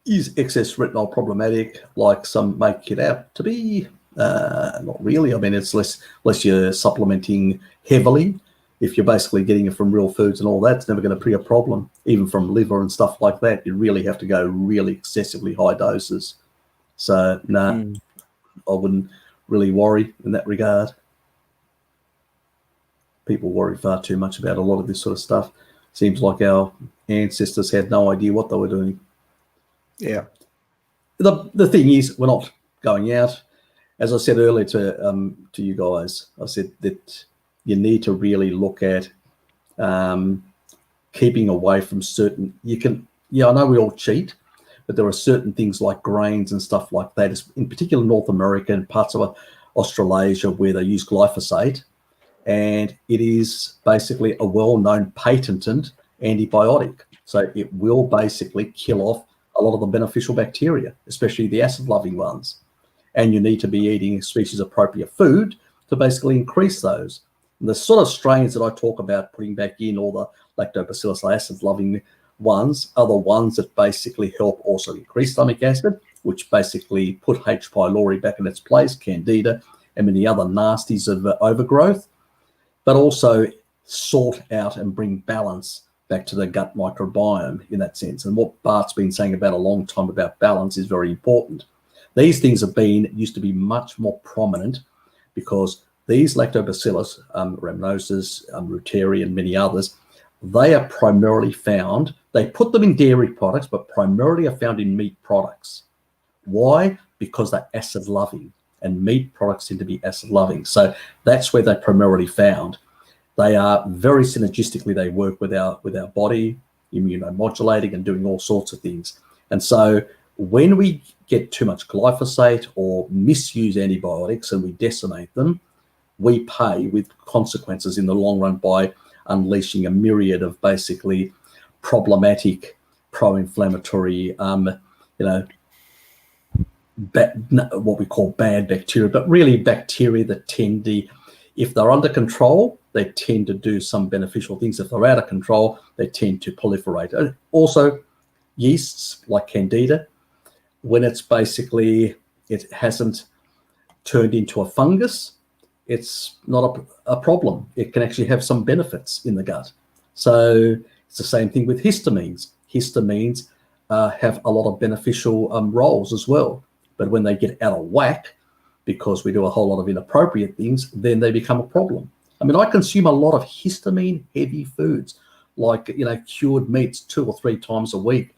Is excess retinol problematic, like some make it out to be? Not really. I mean, it's less you're supplementing heavily. If you're basically getting it from real foods and all that, it's never going to be a problem. Even from liver and stuff like that, you really have to go really excessively high doses. So, no, I wouldn't really worry in that regard. People worry far too much about a lot of this sort of stuff. Seems like our ancestors had no idea what they were doing. Yeah. The thing is, we're not going out. As I said earlier to you guys, I said that you need to really look at keeping away from certain. I know we all cheat, but there are certain things like grains and stuff like that, in particular North America and parts of Australasia, where they use glyphosate, and it is basically a well-known patented antibiotic. So it will basically kill off a lot of the beneficial bacteria, especially the acid-loving ones. And you need to be eating species-appropriate food to basically increase those. And the sort of strains that I talk about putting back in, all the lactobacillus acid-loving ones, are the ones that basically help also increase stomach acid, which basically put H. pylori back in its place, candida, and many other nasties of overgrowth, but also sort out and bring balance back to the gut microbiome in that sense. And what Bart's been saying about a long time about balance is very important. These things used to be much more prominent because these lactobacillus, rhamnosus, reuteri, and many others, they are primarily found, they put them in dairy products, but primarily are found in meat products. Why? because they're acid loving, and meat products tend to be acid loving. So that's where they're primarily found. They are very synergistically, they work with our body, immunomodulating and doing all sorts of things. And so when we get too much glyphosate or misuse antibiotics and we decimate them, we pay with consequences in the long run by unleashing a myriad of basically problematic pro-inflammatory, what we call bad bacteria, but really bacteria that tend to, if they're under control, they tend to do some beneficial things. If they're out of control, they tend to proliferate. And also, yeasts like Candida, when it's basically, it hasn't turned into a fungus, it's not a problem. It can actually have some benefits in the gut. So it's the same thing with histamines. Histamines have a lot of beneficial roles as well. But when they get out of whack, because we do a whole lot of inappropriate things, then they become a problem. I mean, I consume a lot of histamine-heavy foods, like, cured meats 2 or 3 times a week,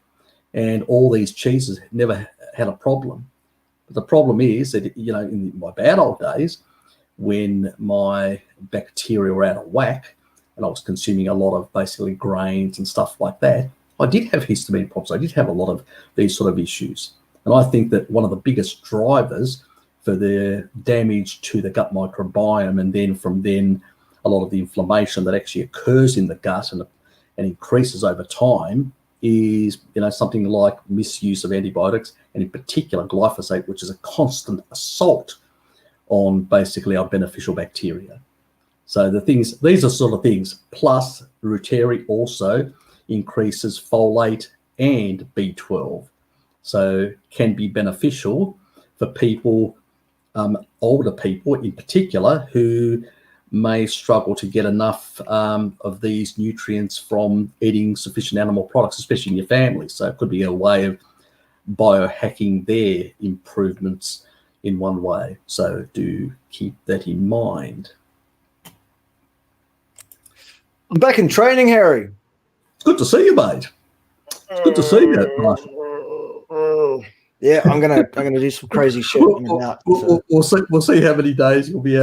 and all these cheeses never had a problem. But the problem is that, in my bad old days, when my bacteria were out of whack and I was consuming a lot of basically grains and stuff like that, I did have histamine problems. I did have a lot of these sort of issues. And I think that one of the biggest drivers for the damage to the gut microbiome, and then from then a lot of the inflammation that actually occurs in the gut and increases over time, is something like misuse of antibiotics, and in particular glyphosate, which is a constant assault on basically our beneficial bacteria. So these are sort of things. Plus, Ruteri also increases folate and B12, so can be beneficial for people, older people in particular, who may struggle to get enough of these nutrients from eating sufficient animal products, especially in your family. So it could be a way of biohacking their improvements in one way. So do keep that in mind. I'm back in training, Harry. It's good to see you, mate. It's good to see you, Marshal. Yeah, I'm gonna do some crazy shit. We'll see how many days you'll be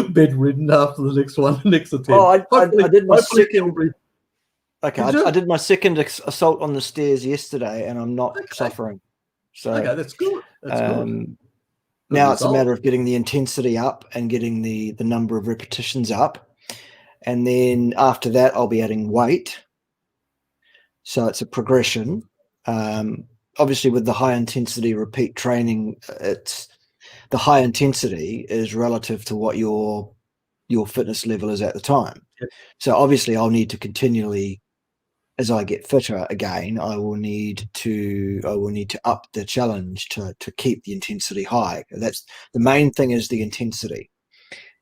bedridden after the next attempt. Oh, I did my second. Okay, I did my second assault on the stairs yesterday, and I'm not suffering. So okay, that's good. That's good. Now it's a matter of getting the intensity up and getting the number of repetitions up, and then after that I'll be adding weight. So it's a progression. Obviously, with the high intensity repeat training, the high intensity is relative to what your fitness level is at the time. Yep. So obviously, I'll need to continually, as I get fitter again, I will need to up the challenge to keep the intensity high. That's the main thing, is the intensity,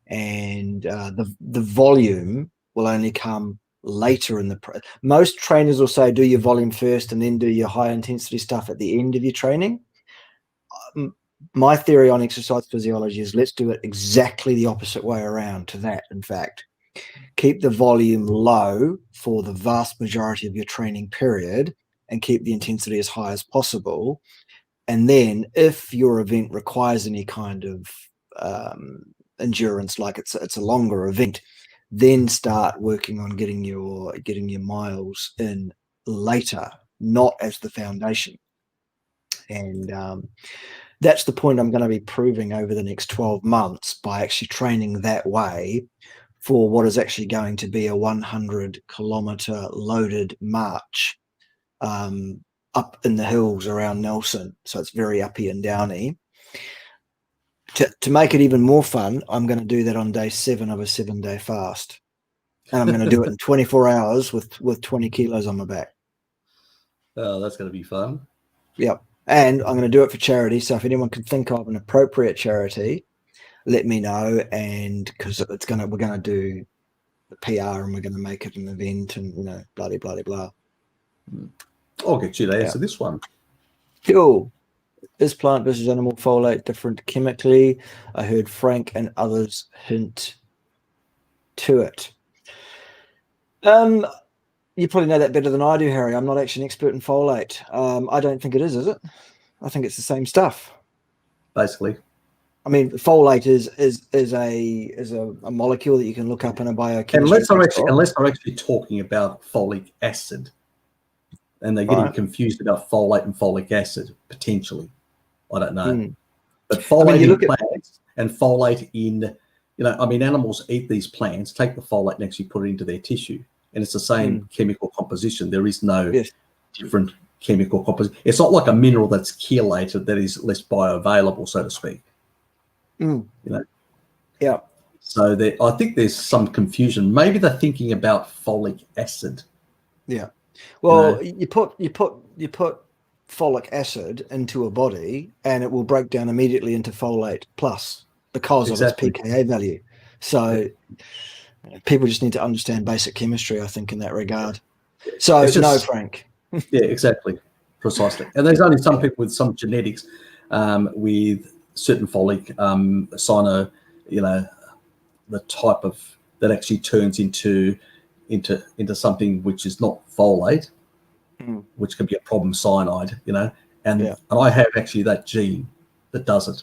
and the volume will only come later in most trainers will say do your volume first and then do your high intensity stuff at the end of your training. My theory on exercise physiology is let's do it exactly the opposite way around to that. In fact, keep the volume low for the vast majority of your training period and keep the intensity as high as possible. And then if your event requires any kind of endurance, like it's a longer event, then start working on getting your miles in later, not as the foundation. And that's the point I'm going to be proving over the next 12 months by actually training that way for what is actually going to be a 100-kilometer loaded march up in the hills around Nelson. So it's very uppy and downy. To make it even more fun, I'm going to do that on day 7 of a 7-day fast. And I'm going to do it in 24 hours with 20 kilos on my back. Oh, that's going to be fun. Yep. And I'm going to do it for charity. So if anyone can think of an appropriate charity, let me know. And because we're going to do the PR and we're going to make it an event and, blah, blah, blah, blah. I'll get you to answer this one. Cool. Is plant versus animal folate different chemically? I heard Frank and others hint to it. You probably know that better than I do, Harry. I'm not actually an expert in folate. I don't think it is it? I think it's the same stuff. basically. I mean, folate is a molecule that you can look up in a biochemistry. Unless they're actually talking about folic acid, and they're getting confused about folate and folic acid potentially. I don't know, but folate in plants and folate in, animals eat these plants, take the folate and actually put it into their tissue, and it's the same chemical composition. There is no different chemical composition. It's not like a mineral that's chelated that is less bioavailable, so to speak. Yeah. So I think there's some confusion. Maybe they're thinking about folic acid. Yeah. Well, you put folic acid into a body, and it will break down immediately into folate plus because of its pKa value. So people just need to understand basic chemistry, I think, in that regard. So no, Frank. Yeah, exactly, precisely. And there's only some people with some genetics with certain folic cyno, the type of that actually turns into something which is not folate, which can be a problem cyanide, and I have actually that gene that does it.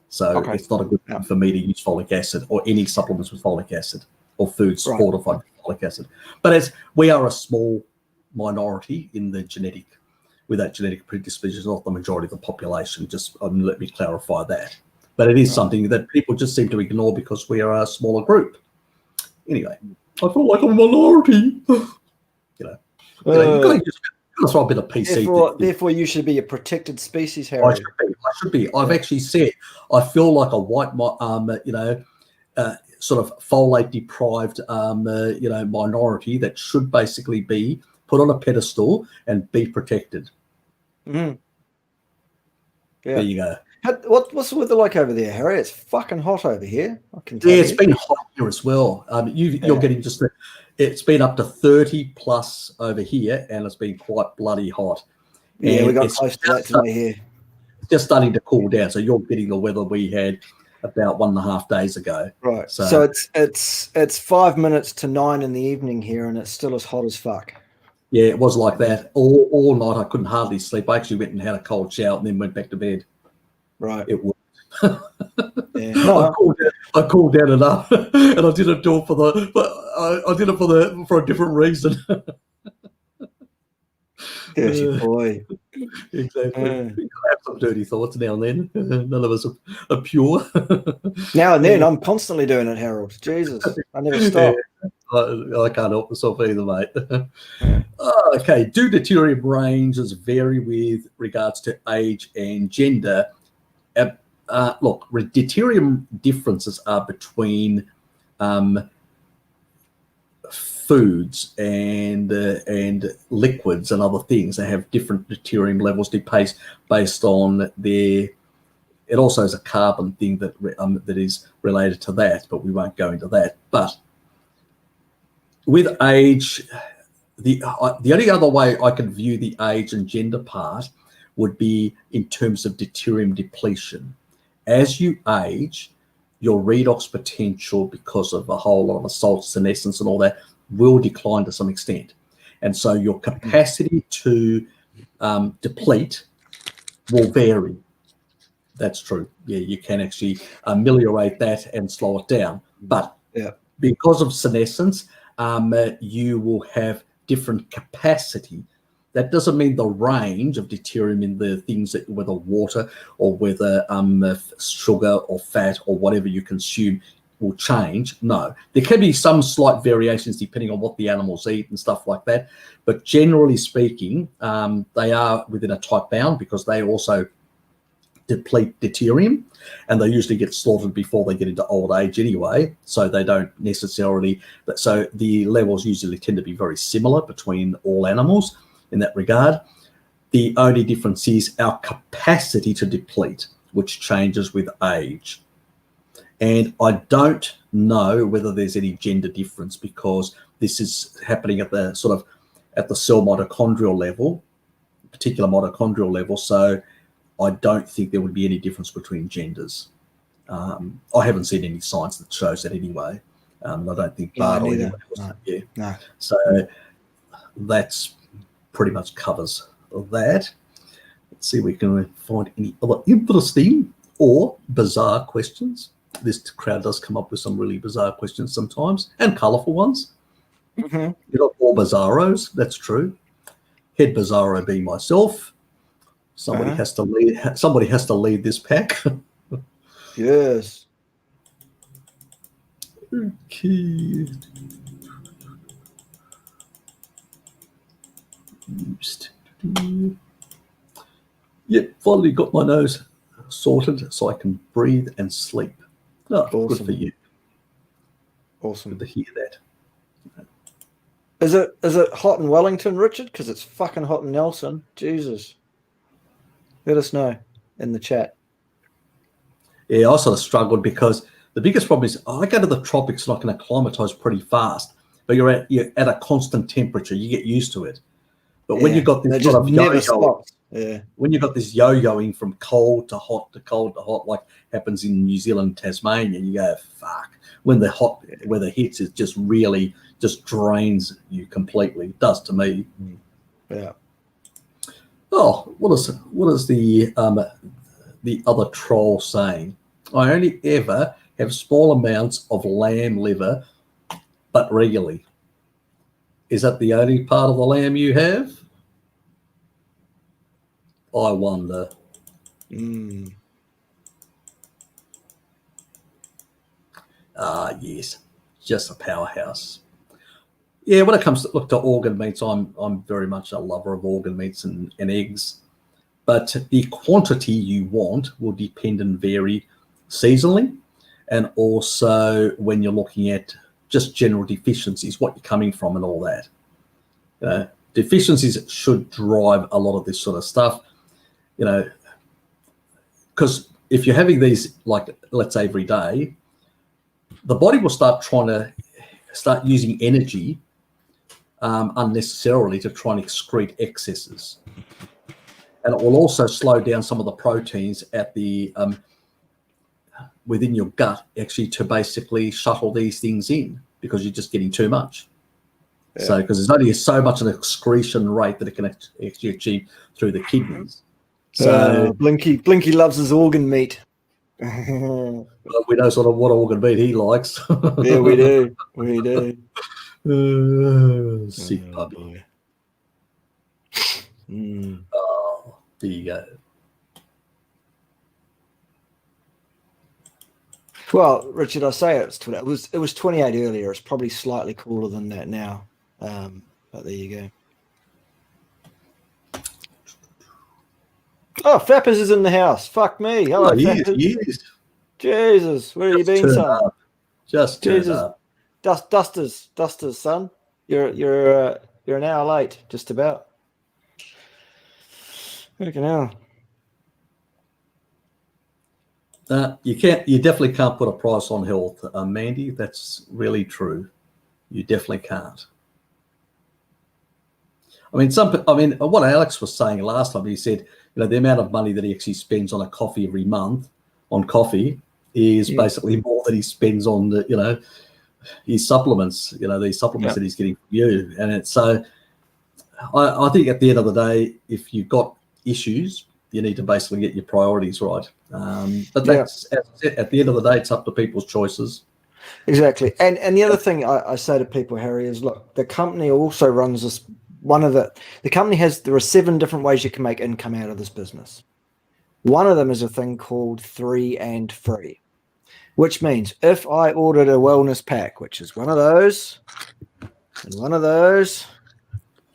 So it's not a good thing for me to use folic acid or any supplements with folic acid or foods fortified with folic acid. But we are a small minority in the with that genetic predisposition, not the majority of the population. Just let me clarify that. But it is something that people just seem to ignore because we are a smaller group. Anyway, I feel like I'm a minority. You've got to just throw a bit of PC. Therefore, you should be a protected species, Harry. I should be. I've actually said I feel like a white, sort of folate deprived, minority that should basically be put on a pedestal and be protected. Yeah. There you go. What's the weather like over there, Harry? It's fucking hot over here. I can tell it's been hot here as well. You're getting it's been up to 30 plus over here, and it's been quite bloody hot. Yeah, we got close to that today here. It's just starting to cool down, so you're getting the weather we had about 1.5 days ago. Right. So it's 5 minutes to 9 in the evening here, and it's still as hot as fuck. Yeah, it was like that all night. I couldn't hardly sleep. I actually went and had a cold shower and then went back to bed. Right. It worked. No. I cooled down enough, and I didn't do it I did it for a different reason. Dirty boy. Exactly. I have some dirty thoughts now and then. None of us are pure. Now and then, I'm constantly doing it, Harold. Jesus, I never stop. I can't help myself either, mate. Okay. Do deuterium ranges vary with regards to age and gender? Look, deuterium differences are between foods and liquids and other things. They have different deuterium levels based on their. It also is a carbon thing that is related to that, but we won't go into that. But with age, the only other way I could view the age and gender part would be in terms of deuterium depletion. As you age, your redox potential, because of a whole lot of assault, senescence, and all that, will decline to some extent. And so your capacity to deplete will vary. That's true. Yeah, you can actually ameliorate that and slow it down. But because of senescence, you will have different capacity. That doesn't mean the range of deuterium in the things that, whether water or whether sugar or fat or whatever you consume, will change. No, there can be some slight variations depending on what the animals eat and stuff like that. But generally speaking, they are within a tight bound because they also deplete deuterium, and they usually get slaughtered before they get into old age anyway. So they don't necessarily. So the levels usually tend to be very similar between all animals in that regard. The only difference is our capacity to deplete, which changes with age. And I don't know whether there's any gender difference because this is happening at the cell mitochondrial level, particular mitochondrial level. So I don't think there would be any difference between genders. I haven't seen any science that shows that anyway. I don't think Bart or anyone else. No. So that's pretty much covers that. Let's see if we can find any other interesting or bizarre questions. This crowd does come up with some really bizarre questions sometimes, and colourful ones. Mm-hmm. You're not all bizarros, that's true. Head bizarro being myself. Somebody has to lead. Somebody has to lead this pack. Yes. Okay. Yep, finally got my nose sorted so I can breathe and sleep. Oh, Awesome. Good for you. Awesome. Good to hear that. Is it hot in Wellington, Richard? Because it's fucking hot in Nelson. Jesus. Let us know in the chat. Yeah, I sort of struggled because the biggest problem is I go to the tropics and I can acclimatise pretty fast, but you're at a constant temperature. You get used to it. But when you've got this sort of yo-yo, when you've got this yo-yoing from cold to hot to cold to hot, like happens in New Zealand, Tasmania, you go, fuck. When the hot weather hits, it just really just drains you completely. It does to me. Yeah. Oh, what is the other troll saying? I only ever have small amounts of lamb liver, but regularly. Is that the only part of the lamb you have? I wonder. Yes, just a powerhouse. Yeah, when it comes to organ meats, I'm very much a lover of organ meats and eggs. But the quantity you want will depend and vary seasonally, and also when you're looking at just general deficiencies, what you're coming from and all that. Deficiencies should drive a lot of this sort of stuff, because if you're having these, like, let's say every day, the body will start using energy unnecessarily to try and excrete excesses. And it will also slow down some of the proteins at the within your gut, actually, to basically shuttle these things in, because you're just getting too much. Yeah. So, because there's only so much an excretion rate that it can actually achieve through the kidneys. So Blinky loves his organ meat. Well, we know sort of what organ meat he likes. Yeah, we do. We do. Sick puppy. Mm. Oh, there you go. Well, Richard, I say it was 28 earlier. It's probably slightly cooler than that now. But there you go. Oh, Fappers is in the house. Fuck me. Hello, Fappers. He is. Jesus, where have you been, son? Just turned up. Dusters, son. You're an hour late, just about. Fucking hell. You definitely can't put a price on health, Mandy. That's really true. You definitely can't. I mean, what Alex was saying last time, he said, the amount of money that he actually spends on a coffee every month on coffee is basically more than he spends on the, his supplements, these supplements that he's getting from you. And it's so, I think at the end of the day, if you've got issues, you need to basically get your priorities right. But that's, at the end of the day, it's up to people's choices. Exactly. And the other thing I say to people, Harry, is look, the company also runs this. There are 7 different ways you can make income out of this business. One of them is a thing called 3 and free, which means if I ordered a wellness pack, which is one of those, and one of those,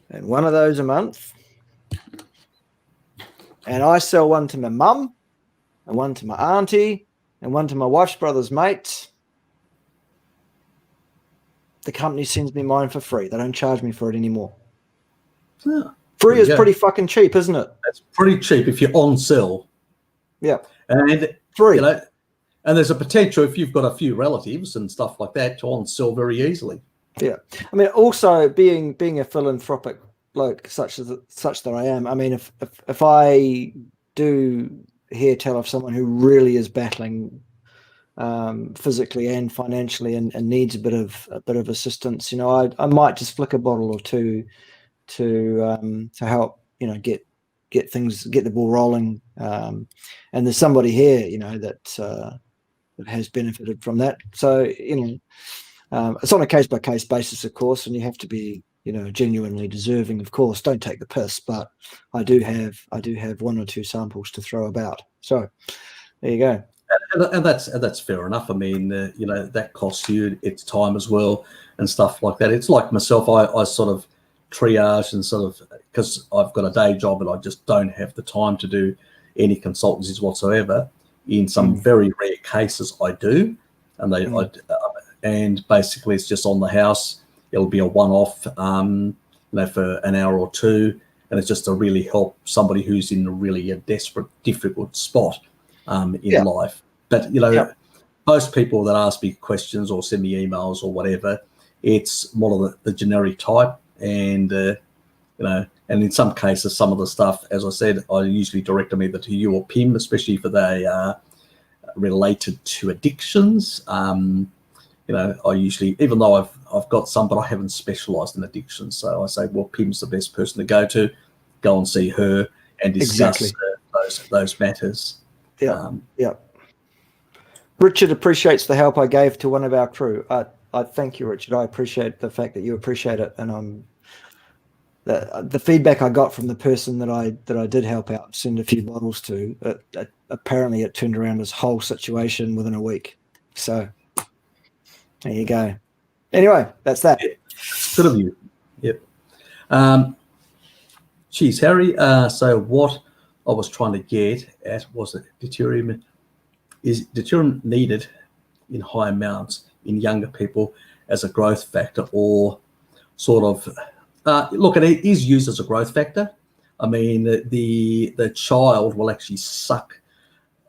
and one of those a month, and I sell one to my mum, and one to my auntie, and one to my wife's brother's mates, the company sends me mine for free. They don't charge me for it anymore. Yeah. Free is pretty fucking cheap, isn't it? That's pretty cheap if you're on sell. Yeah. And free. And there's a potential, if you've got a few relatives and stuff like that, to on sell very easily. Yeah. I mean, also being a philanthropic bloke such that I am, I mean, if I do hear tell of someone who really is battling physically and financially and needs a bit of assistance, I might just flick a bottle or two to help, get get the ball rolling. And there's somebody here, that has benefited from that. So, it's on a case-by-case basis, of course, and you have to be, genuinely deserving, of course. Don't take the piss, but I do have 1 or 2 samples to throw about. So there you go. And that's fair enough. I mean, that costs you its time as well and stuff like that. It's like myself, I sort of triage and sort of, because I've got a day job and I just don't have the time to do any consultancies whatsoever. In some very rare cases, I do, and and basically it's just on the house. It'll be a one-off, for an hour or two, and it's just to really help somebody who's in a desperate, difficult spot in life. But most people that ask me questions or send me emails or whatever, it's more of the generic type, and and in some cases, some of the stuff, as I said, I usually direct them either to you or Pim, especially if they are related to addictions. I usually, even though I've got some, but I haven't specialised in addictions, so I say, well, Pim's the best person to go to. Go and see her and discuss those matters. Yeah. Richard appreciates the help I gave to one of our crew. I thank you, Richard. I appreciate the fact that you appreciate it, and the feedback I got from the person that I did help out, send a few bottles to. Apparently, it turned around his whole situation within a week. So there you go. Anyway, that's that. Good of you. Yep. Geez, Harry. So what I was trying to get at was that deuterium needed in high amounts in younger people as a growth factor, or sort of look, it is used as a growth factor. I mean, the child will actually suck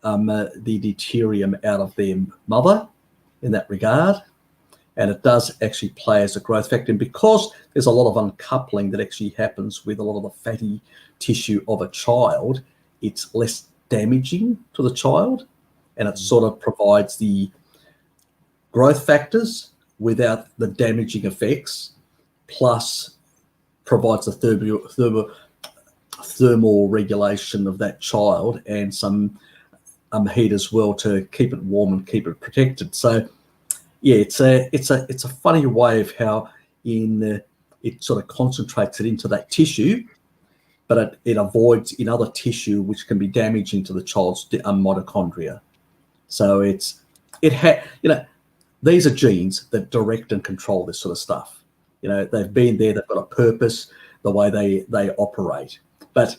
the deuterium out of their mother in that regard, and it does actually play as a growth factor. And because there's a lot of uncoupling that actually happens with a lot of the fatty tissue of a child, it's less damaging to the child, and it sort of provides the growth factors without the damaging effects, plus provides the thermal regulation of that child and some heat as well to keep it warm and keep it protected. So yeah, it's a funny way of how it sort of concentrates it into that tissue, but it avoids in other tissue which can be damaging to the child's mitochondria. So these are genes that direct and control this sort of stuff. They've been there, they've got a purpose, the way they operate. But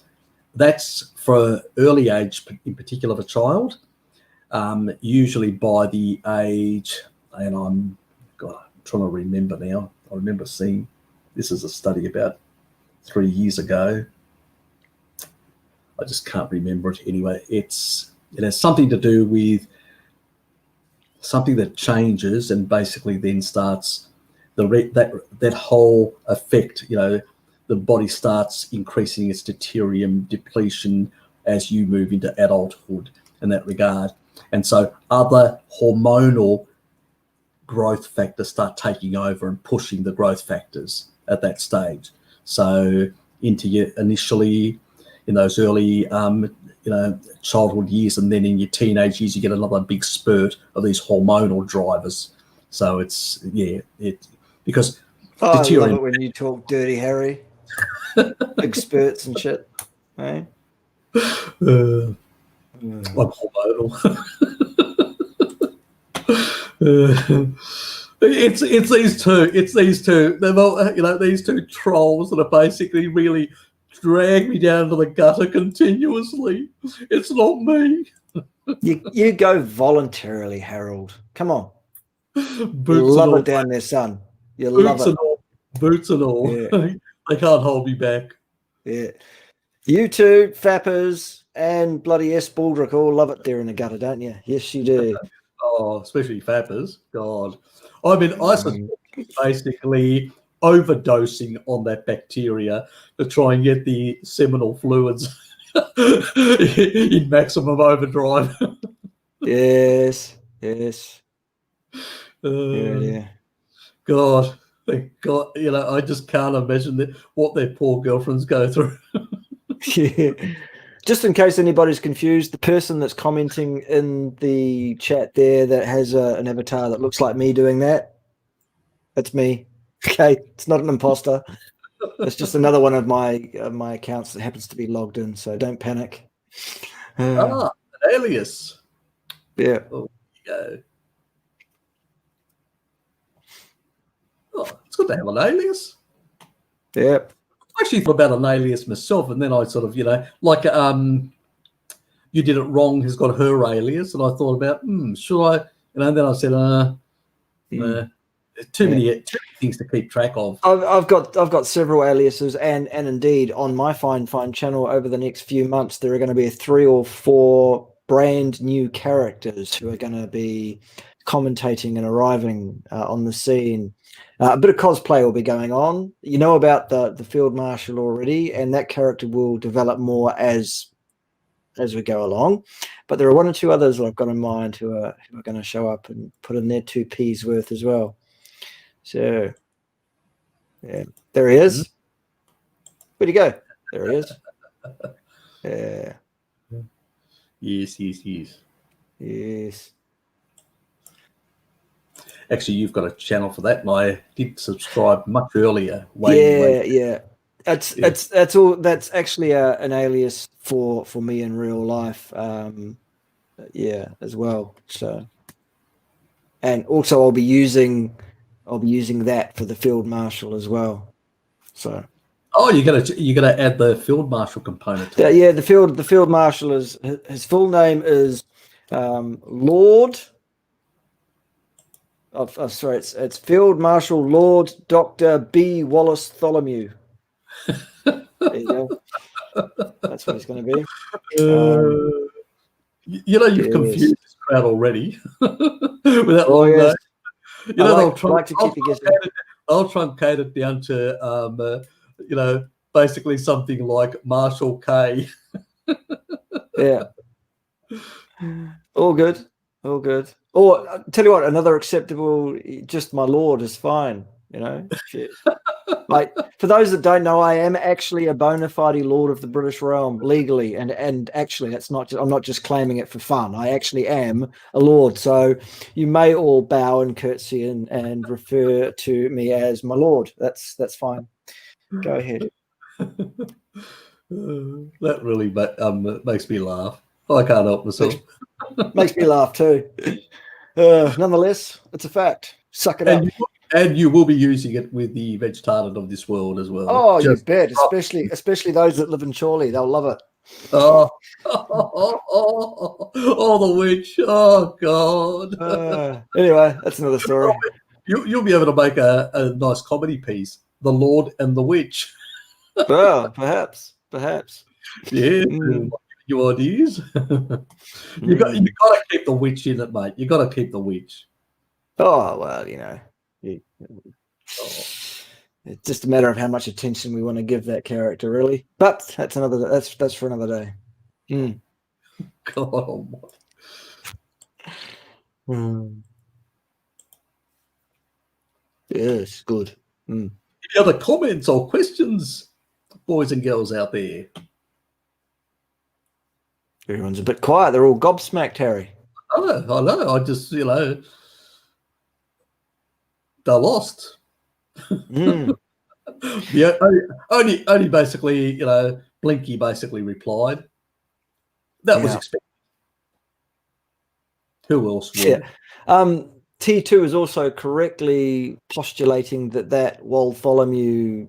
that's for early age, in particular of a child, usually by the age, and I'm trying to remember now. I remember seeing, this is a study about 3 years ago. I just can't remember it anyway. It has something to do with something that changes and basically then starts that whole effect. The body starts increasing its deuterium depletion as you move into adulthood in that regard, and so other hormonal growth factors start taking over and pushing the growth factors at that stage. So into your initially in those early childhood years, and then in your teenage years you get another big spurt of these hormonal drivers. So because I love it when you talk dirty, Harry. Big spurts and shit. Hey? I'm hormonal. It's these two. They've all, these two trolls that are basically really drag me down to the gutter continuously. It's not me. You go voluntarily, Harold. Come on. Boots you love and it down there, son. You boots love it. Boots and all. Yeah. They can't hold me back. Yeah. You two, Fappers, and bloody S. Baldrick all love it there in the gutter, don't you? Yes, you do. Oh, especially Fappers. God. I mean, I basically overdosing on that bacteria to try and get the seminal fluids in maximum overdrive. Yes. Yeah. God, thank God. I just can't imagine what their poor girlfriends go through. Yeah. Just in case anybody's confused, the person that's commenting in the chat there that has an avatar that looks like me doing that, that's me. Okay, it's not an imposter. It's just another one of my accounts that happens to be logged in, so don't panic. An alias. Yeah. Oh, there you go. Oh, it's good to have an alias. Yeah. I actually thought about an alias myself, and then I sort of, like You Did It Wrong has got her alias, and I thought about, should I? And then I said, too many things to keep track of. I've got several aliases, and indeed on my Fine channel over the next few months there are going to be 3 or 4 brand new characters who are going to be commentating and arriving on the scene. A bit of cosplay will be going on. You know about the Field Marshal already, and that character will develop more as we go along. But there are 1 or 2 others that I've got in mind who are going to show up and put in their 2p's worth as well. So, yeah, there he is. Where'd he go? There he is. Yeah. Yes. Actually, you've got a channel for that, and I did subscribe much earlier. Yeah. That's all. That's actually an alias for me in real life. As well. So, and also I'll be using that for the Field Marshal as well. So. Oh, you're gonna add the Field Marshal component to Yeah, the Field Marshal is his full name is Lord. Sorry, it's Field Marshal Lord Dr. B. Wallace Bartholomew. There you go. That's what he's going to be. You've confused this crowd already. With that long name. They'll truncate it down to basically something like Marshal K. Yeah. All good. Or tell you what, another acceptable, just my lord is fine. Like, for those that don't know, I am actually a bona fide lord of the British realm legally, and actually that's not I'm not just claiming it for fun. I actually am a lord, so you may all bow and curtsy and refer to me as my lord. That's fine. Go ahead. That really makes me laugh. I can't help myself. Makes me laugh too. Nonetheless, it's a fact. Suck it up. And you will be using it with the vegetarian of this world as well. Oh, you bet. Especially those that live in Chorley. They'll love it. Oh, the witch. Oh, God. Anyway, that's another story. You'll be able to make a nice comedy piece, The Lord and the Witch. Well, perhaps. Yeah. Your ideas. You got to keep the witch in it, mate. You got to keep the witch. Oh, well, it's just a matter of how much attention we want to give that character, really. But that's for another day. God almighty. Yes, good. Any other comments or questions, boys and girls out there? Everyone's a bit quiet. They're all gobsmacked, Harry. I know. I just, they're lost. Yeah, only basically, Blinky basically replied. That was expected. Who else would? Yeah. T2 is also correctly postulating that Bartholomew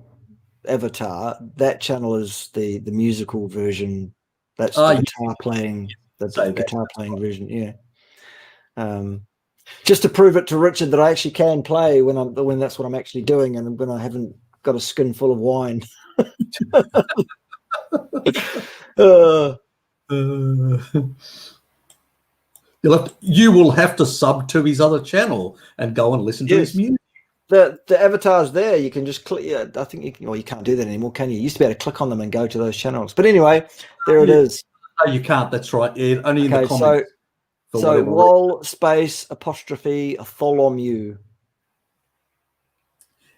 avatar, that channel is the musical version. That's the guitar playing, version. Yeah. Just to prove it to Richard that I actually can play when that's what I'm actually doing, and when I haven't got a skin full of wine. You will have to sub to his other channel and go and listen to his music. The avatars there, you can just click. Yeah, I think you can't do that anymore, can you? You used to be able to click on them and go to those channels. But anyway, there it is. No, you can't. That's right. Yeah, only in the comments. So Wal space apostrophe Bartholomew.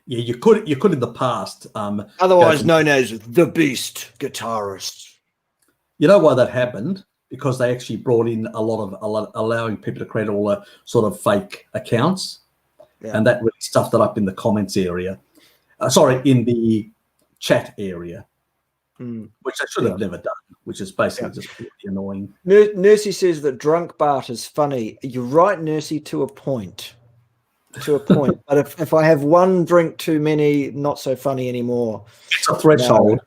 Yeah, you could in the past. Otherwise known as the Beast guitarist. You know why that happened? Because they actually brought in a lot of allowing people to create all the sort of fake accounts, and that really stuffed it up in the comments area. Sorry, in the chat area, which I should have never done, which is basically just really annoying. Nursey says that drunk Bart is funny. You're right, Nursey, to a point. To a point. But if I have one drink too many, not so funny anymore. It's a threshold.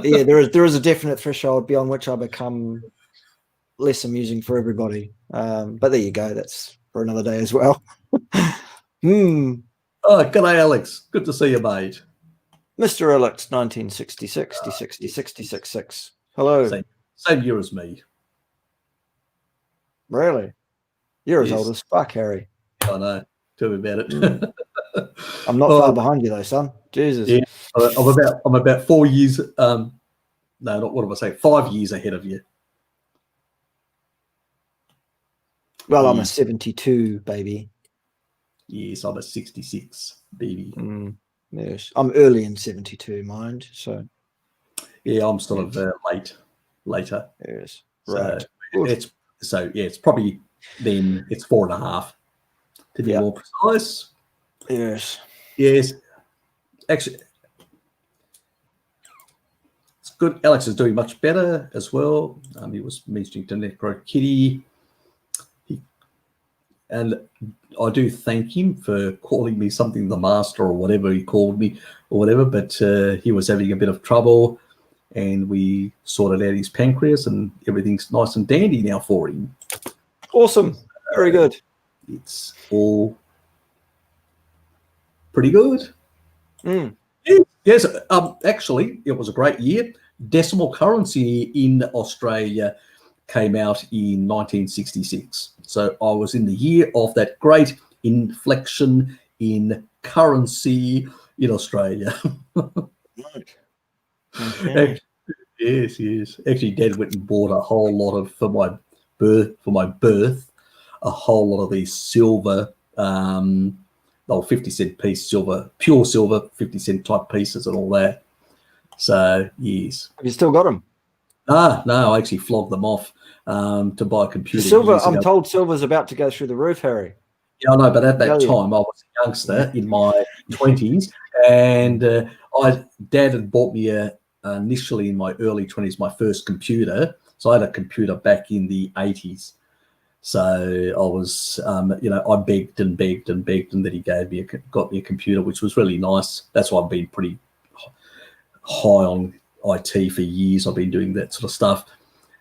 Yeah, there is a definite threshold beyond which I become less amusing for everybody. But there you go. That's for another day as well. Oh, g'day, Alex. Good to see you, mate. Mr. Alex, 1966, 66. Hello. Same year as me. Really? You're as old as fuck, Harry. I know. Tell me about it. I'm not far behind you though, son. Jesus. Yeah, I'm about 4 years. No, not what am I saying? 5 years ahead of you. Well, I'm a 72 baby. Yes, I'm a 66 baby. Yes, I'm early in 72, mind. So yeah, I'm sort of later. Yes, right. So, it's probably then it's 4.5 to be more precise. Yes. Actually, it's good. Alex is doing much better as well. He was mentioning to Necro Kitty. And I do thank him for calling me something, the master or whatever he called me or whatever, but he was having a bit of trouble and we sorted out his pancreas and everything's nice and dandy now for him. Awesome. Very good. It's all pretty good. Yes, actually, it was a great year. Decimal currency in Australia came out in 1966. So I was in the year of that great inflection in currency in Australia. Okay. Yes. Actually, Dad went and bought a whole lot of for my birth, a whole lot of these silver, 50-cent piece silver, pure silver, 50-cent type pieces and all that. So yes. Have you still got them? No, I actually flogged them off to buy a computer. Silver, I'm told silver's about to go through the roof, Harry. Yeah, I know, but at that time I was a youngster in my 20s, and Dad had bought me initially in my early 20s my first computer. So I had a computer back in the 80s. So I was, I begged and then he got me a computer, which was really nice. That's why I've been pretty high on IT for years. I've been doing that sort of stuff.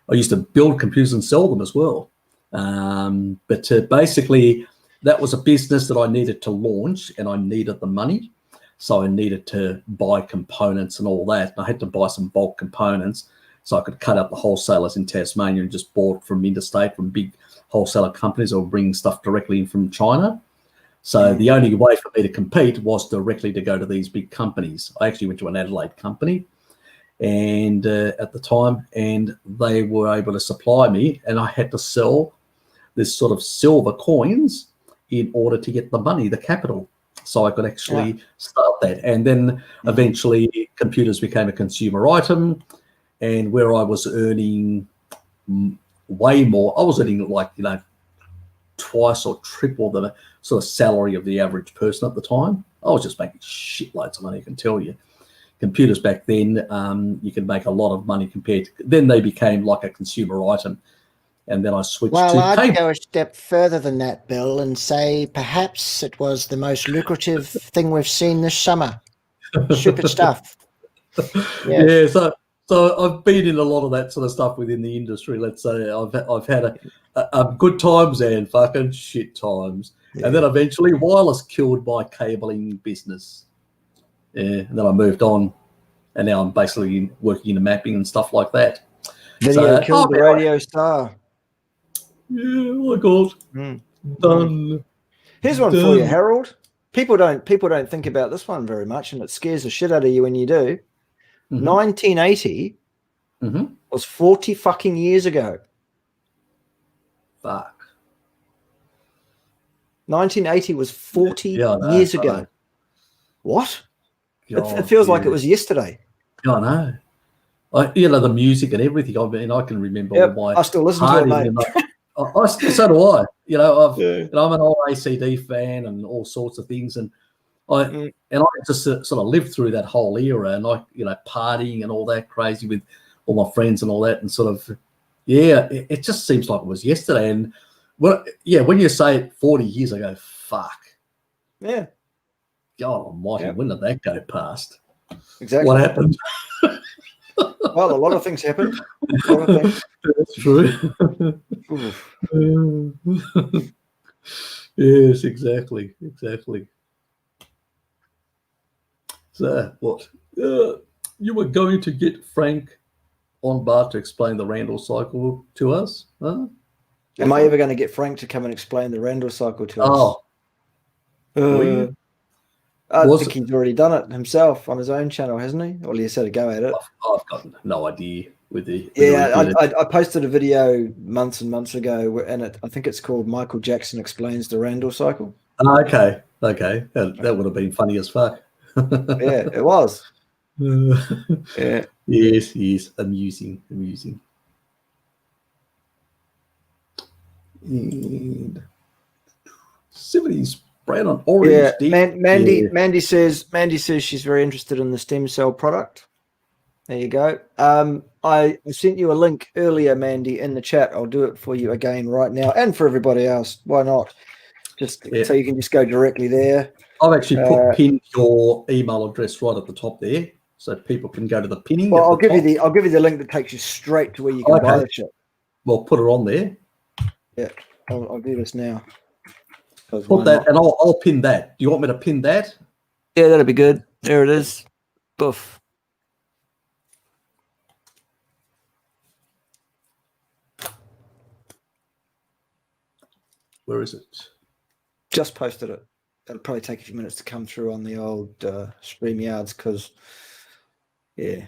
I used to build computers and sell them as well. But basically, that was a business that I needed to launch, and I needed the money. So I needed to buy components and all that. And I had to buy some bulk components so I could cut out the wholesalers in Tasmania and just bought from interstate, from big wholesaler companies, or bring stuff directly in from China. So the only way for me to compete was directly to go to these big companies. I actually went to an Adelaide company and at the time, and they were able to supply me, and I had to sell this sort of silver coins in order to get the money, the capital, so I could actually start that. And then eventually computers became a consumer item, and where I was earning way more, I was earning like, twice or triple the sort of salary of the average person at the time. I was just making shitloads of money, I can tell you. Computers back then, you could make a lot of money compared to, then they became like a consumer item. And then I switched to I'd go a step further than that, Bill, and say perhaps it was the most lucrative thing we've seen this summer. Stupid stuff. Yeah, so I've been in a lot of that sort of stuff within the industry. Let's say I've had a good times and fucking shit times. And then eventually wireless killed my cabling business. Yeah, and then I moved on, and now I'm basically working in the mapping and stuff like that. Video killed the radio star. Yeah, oh my God. Done. Here's one for you, Harold. People don't think about this one very much, and it scares the shit out of you when you do. 1980 was 40 fucking years ago. Fuck. 1980 was 40 years ago. What? God, it feels like it was yesterday. Yeah, I know. The music and everything. I mean, I can remember all my I still listen to it, mate. So do I. Yeah. I'm an old ACD fan and all sorts of things, and I just sort of lived through that whole era, and partying and all that crazy with all my friends and all that, and sort of, it just seems like it was yesterday. And when you say it 40 years ago, fuck. Yeah. God almighty, when did that go past? Exactly. What happened? Well, a lot of things happened. A lot of things. That's true. Yes, exactly. So, what? You were going to get Frank on Bart to explain the Randall cycle to us? Huh? Am I ever going to get Frank to come and explain the Randall cycle to us? I think he's already done it himself on his own channel, hasn't he? Or he's had a go at it. I've got no idea with the. I posted a video months and months ago, and I think it's called Michael Jackson Explains the Randall Cycle. Okay. That would have been funny as fuck. Yeah, it was. Yeah. Yes, amusing. And 70s brown on orange. Yeah, Mandy says she's very interested in the stem cell product. There you go. I sent you a link earlier, Mandy, in the chat. I'll do it for you again right now, and for everybody else. Why not? So you can just go directly there. I've actually pinned your email address right at the top there, so people can go to the pinning. Well, I'll give you the link that takes you straight to where you can buy the shit. Well, put it on there. Yeah, I'll do this now. Put that, and I'll pin that. Do you want me to pin that? Yeah, that'd be good. There it is. Boof. Where is it? Just posted it. It'll probably take a few minutes to come through on the old StreamYards because, because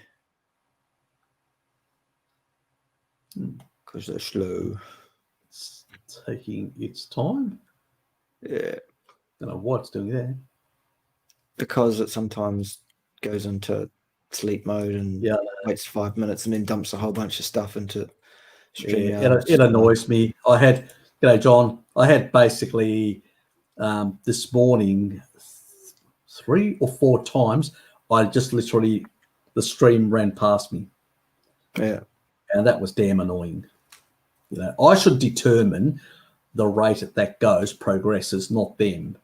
they're slow. It's taking its time. Yeah. I don't know why it's doing that. Because it sometimes goes into sleep mode and waits 5 minutes and then dumps a whole bunch of stuff into StreamYards. It annoys me. John, I had basically this morning 3 or 4 times, I just literally, the stream ran past me. Yeah. And that was damn annoying. I should determine the rate that goes, progresses, not them.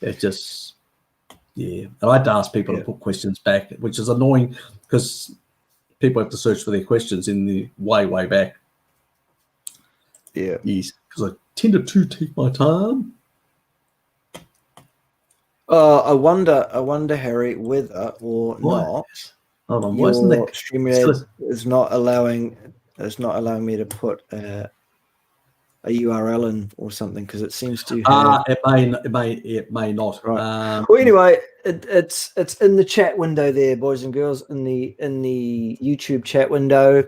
It's just, and I had to ask people to put questions back, which is annoying because people have to search for their questions in the way back. Yeah. Yes, because I tended to take my time. I wonder, Harry, whether or not Hold on, why isn't that StreamYard is not allowing me to put a URL in or something, because it seems to have... it may not. Right. Well, anyway, it's in the chat window there, boys and girls, in the YouTube chat window.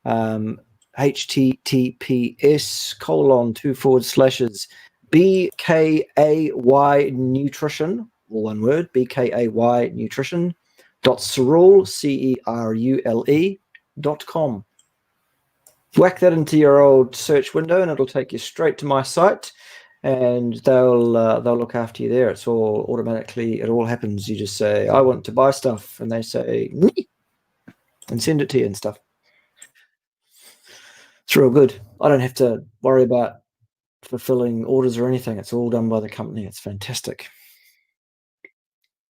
https://BKAY Nutrition, all one word, BKAY Nutrition .cerule.com. Whack that into your old search window and it'll take you straight to my site, and they'll look after you there. It's all automatically, it all happens. You just say, I want to buy stuff, and they say, nee, and send it to you and stuff. It's real good. I don't have to worry about fulfilling orders or anything. It's all done by the company. It's fantastic.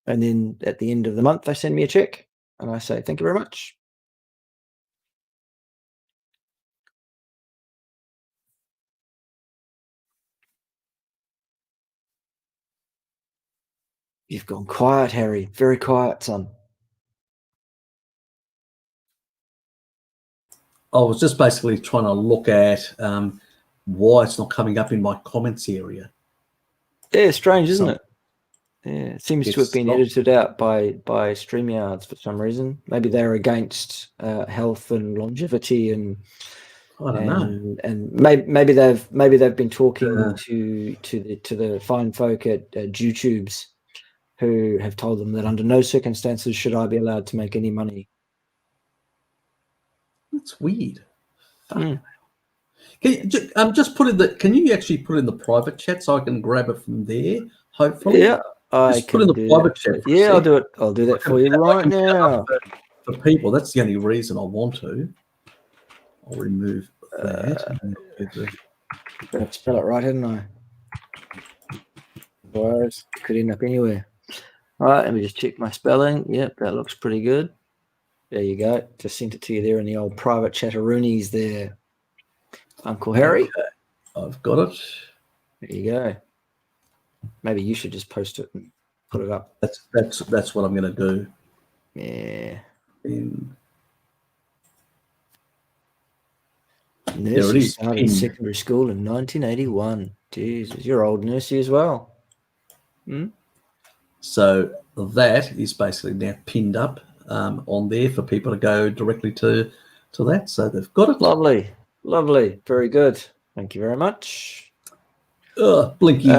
And then at the end of the month, they send me a check and I say, thank you very much. You've gone quiet, Harry. Very quiet, son. I was just basically trying to look at why it's not coming up in my comments area. Yeah, strange, isn't it? Yeah, it seems to have been edited out by StreamYards for some reason. Maybe they're against health and longevity, and I don't know. And maybe they've been talking to the fine folk at YouTubes, who have told them that under no circumstances should I be allowed to make any money That's weird. Mm. Can you just put in the? Can you actually put in the private chat so I can grab it from there? Hopefully, Yeah, I just can put in the do private that. chat. Yeah, I'll do it. I'll do that for you right now. For people, that's the only reason I want to. I'll remove that. Better spell it right, hadn't I? Otherwise, it could end up anywhere. All right, let me just check my spelling. Yep, that looks pretty good. There you go. Just sent it to you there in the old private chatteroonies there. Uncle Harry. Okay, I've got it. There you go. Maybe you should just post it and put it up. That's what I'm going to do. Yeah. There it is. Started secondary school in 1981. Jesus, you're old, Nursey, as well. Hmm? So that is basically now pinned up on there for people to go directly to that. So they've got it. Lovely. Lovely. Very good. Thank you very much. Blinky.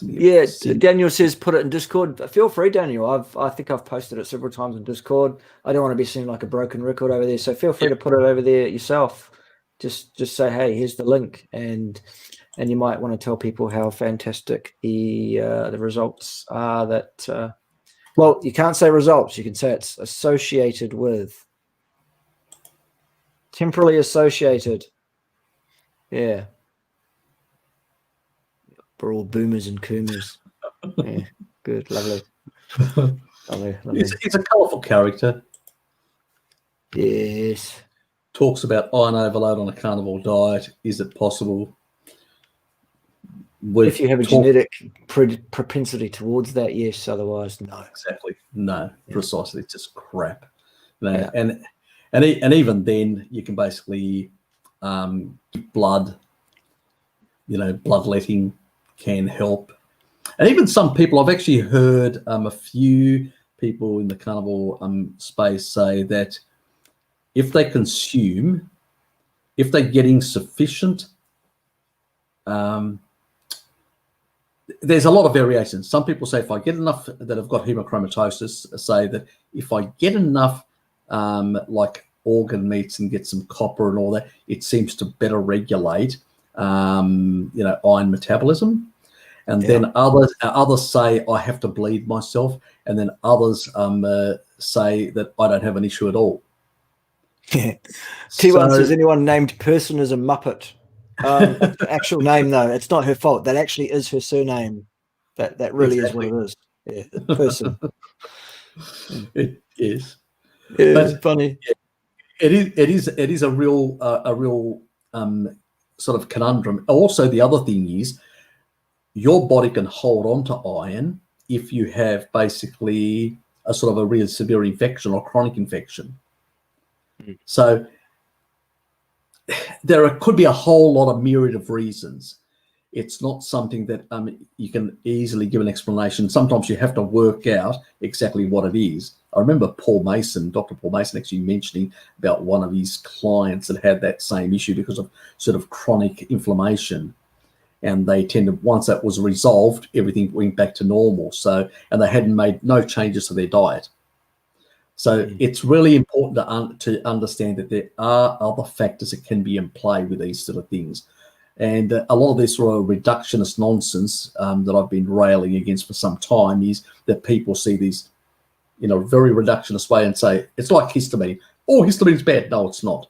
Yeah, Daniel says put it in Discord. Feel free, Daniel. I think I've posted it several times in Discord. I don't want to be seen like a broken record over there, so feel free to put it over there yourself. Just say, hey, here's the link, and you might want to tell people how fantastic the results are. That well, you can't say results. You can say it's associated with, temporally associated. Yeah. We're all boomers and coomers. Yeah, good, lovely. Lovely. It's a colourful character. Yes. Talks about iron overload on a carnivore diet. Is it possible? If you have a genetic propensity towards that, yes. Otherwise, no. Exactly. No, precisely. It's just crap. No. And even then, you can basically blood. Bloodletting can help. And even some people, I've actually heard a few people in the carnivore space say that if they're getting sufficient, there's a lot of variations. Some people say if I get enough that have got hemochromatosis, say that if I get enough like organ meats and get some copper and all that, it seems to better regulate iron metabolism. And then others say I have to bleed myself, and then others say that I don't have an issue at all. T1 says anyone named Person is a Muppet. It's the actual name though. It's not her fault. That actually is her surname. That really is what it is. Yeah, Person. It is. Yeah, but it's funny. It is a real sort of conundrum. Also, the other thing is, your body can hold on to iron if you have basically a sort of a real severe infection or chronic infection. So there could be a whole lot of myriad of reasons. It's not something that you can easily give an explanation. Sometimes you have to work out exactly what it is. I remember Dr. Paul Mason actually mentioning about one of his clients that had that same issue because of sort of chronic inflammation. And they tended, once that was resolved, everything went back to normal. So, and they hadn't made no changes to their diet. So it's really important to understand that there are other factors that can be in play with these sort of things. And a lot of this sort of reductionist nonsense that I've been railing against for some time is that people see these, very reductionist way and say, it's like histamine. Oh, histamine's bad. No, it's not.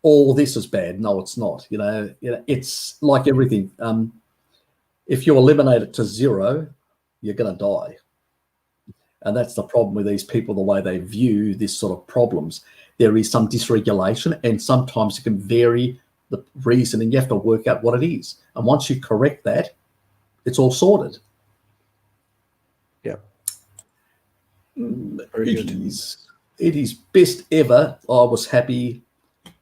All this is bad. No, it's not. It's like everything. If you eliminate it to zero, you're going to die. And that's the problem with these people, the way they view this sort of problems. There is some dysregulation, and sometimes it can vary the reason, and you have to work out what it is. And once you correct that, it's all sorted. Yeah. It is best ever. I was happy.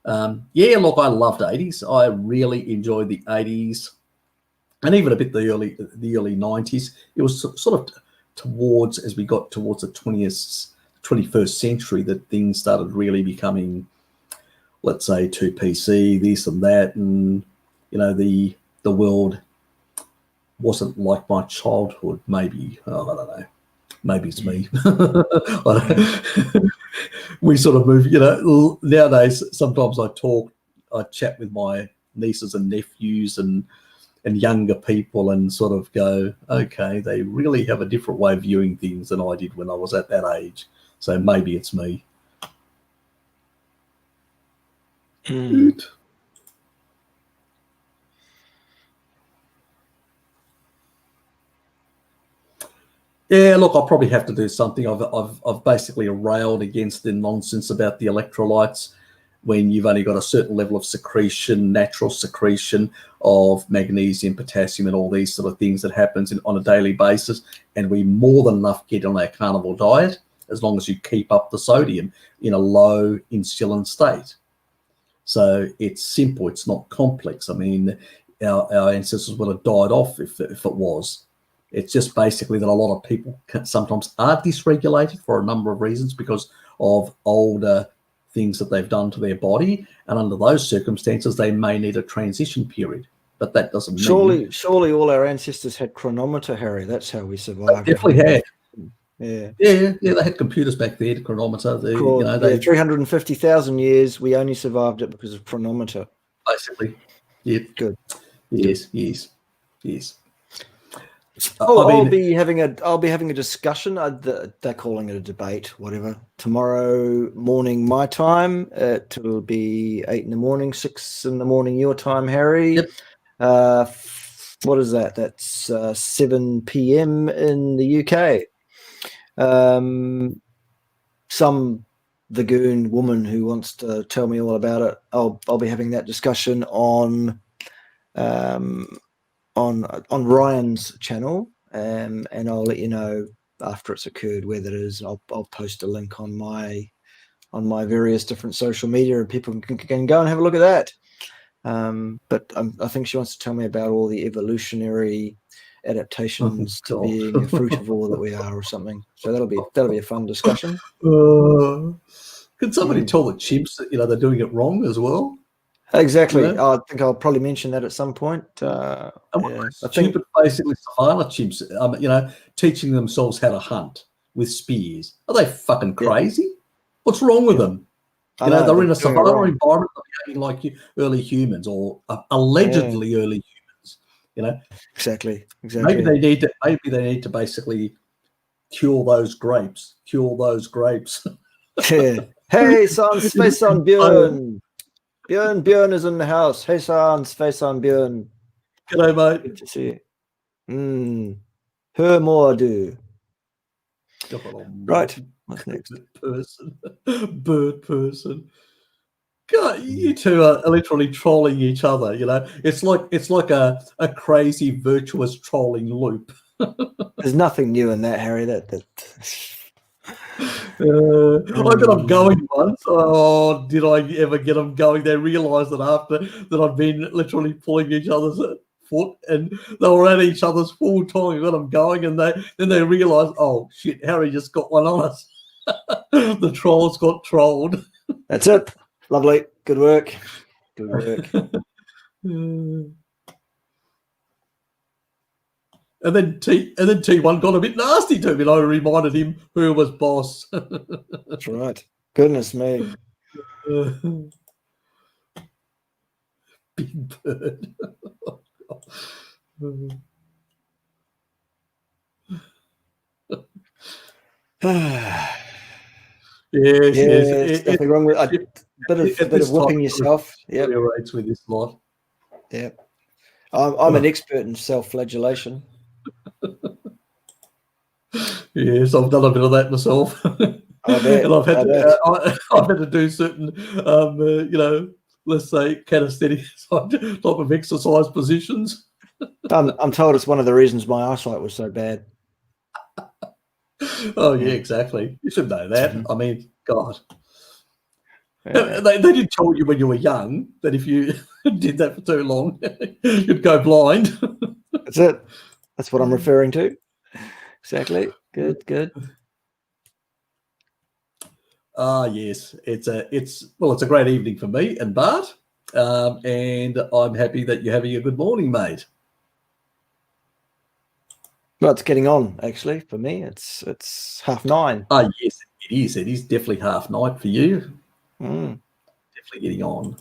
Look, I loved 80s. I really enjoyed the 80s, and even a bit the early 90s. It was sort of towards, as we got towards the 21st century, that things started really becoming, let's say, too PC, this and that, and the world wasn't like my childhood. Maybe I don't know. Maybe it's me. We sort of move, nowadays, sometimes I chat with my nieces and nephews and younger people and sort of go, okay, they really have a different way of viewing things than I did when I was at that age. So maybe it's me. Good. Yeah, look, I'll probably have to do something. I've basically railed against the nonsense about the electrolytes when you've only got a certain level of secretion, natural secretion of magnesium, potassium, and all these sort of things that happens on a daily basis. And we more than enough get on our carnivore diet as long as you keep up the sodium in a low insulin state. So it's simple. It's not complex. I mean, our ancestors would have died off if it was. It's just basically that a lot of people sometimes are dysregulated for a number of reasons because of older things that they've done to their body, and under those circumstances they may need a transition period, but that doesn't mean surely all our ancestors had chronometer, Harry. That's how we survived. They definitely had. Yeah, they had computers back there, the chronometer. 350,000 years we only survived it because of chronometer, basically. Yeah, good. Yes. I'll be having a discussion. They're calling it a debate, whatever. Tomorrow morning, my time. It'll be 8 in the morning, 6 in the morning your time, Harry. Yep. What is that? That's 7 p.m. in the UK. Some Vagoon woman who wants to tell me all about it. I'll be having that discussion on Ryan's channel, and I'll let you know after it's occurred where that is. I'll post a link on my various different social media, and people can go and have a look at that. But I think she wants to tell me about all the evolutionary adaptations to being a frutivore that we are, or something. So that'll be a fun discussion. Can somebody tell the chimps that they're doing it wrong as well? Exactly. I think I'll probably mention that at some point. I think basically savannah chimps, teaching themselves how to hunt with spears. Are they fucking crazy? Yeah. What's wrong with them? They're in a savannah environment, behaving like early humans or allegedly early humans. Exactly. Maybe they need to basically cure those grapes. Yeah. Hey, sans face on Björn. Björn is in the house. Hey, sans face on Björn. G'day, mate. Good to see you. Hur mår du? Right. What's next? Bird person. God, you two are literally trolling each other. It's like a crazy virtuous trolling loop. There's nothing new in that, Harry. That. I got them going once. Oh, did I ever get them going? They realised that after that I'd been literally pulling each other's foot, and they were at each other's full time. I got them going, and then they realised, oh shit, Harry just got one on us. The trolls got trolled. That's it. Lovely. Good work. And then T1 got a bit nasty to me, and I reminded him who was boss. That's right. Goodness me. Big bird. Yes. Nothing wrong with a bit of whooping yourself. Yeah, rates with this lot. Yeah, I'm an expert in self-flagellation. Yes, I've done a bit of that myself. And I've had to do certain, let's say calisthenic type of exercise positions. I'm told it's one of the reasons my eyesight was so bad. Oh yeah, exactly. You should know that. I mean, God. Yeah. They did tell you when you were young that if you did that for too long, you'd go blind. That's it. That's what I'm referring to. Exactly. Good. Yes. It's a great evening for me and Bart. And I'm happy that you're having a good morning, mate. Well, it's getting on, actually, for me. It's 9:30. Oh, yes, it is. It is definitely 9:30 for you. Mm. Definitely getting on.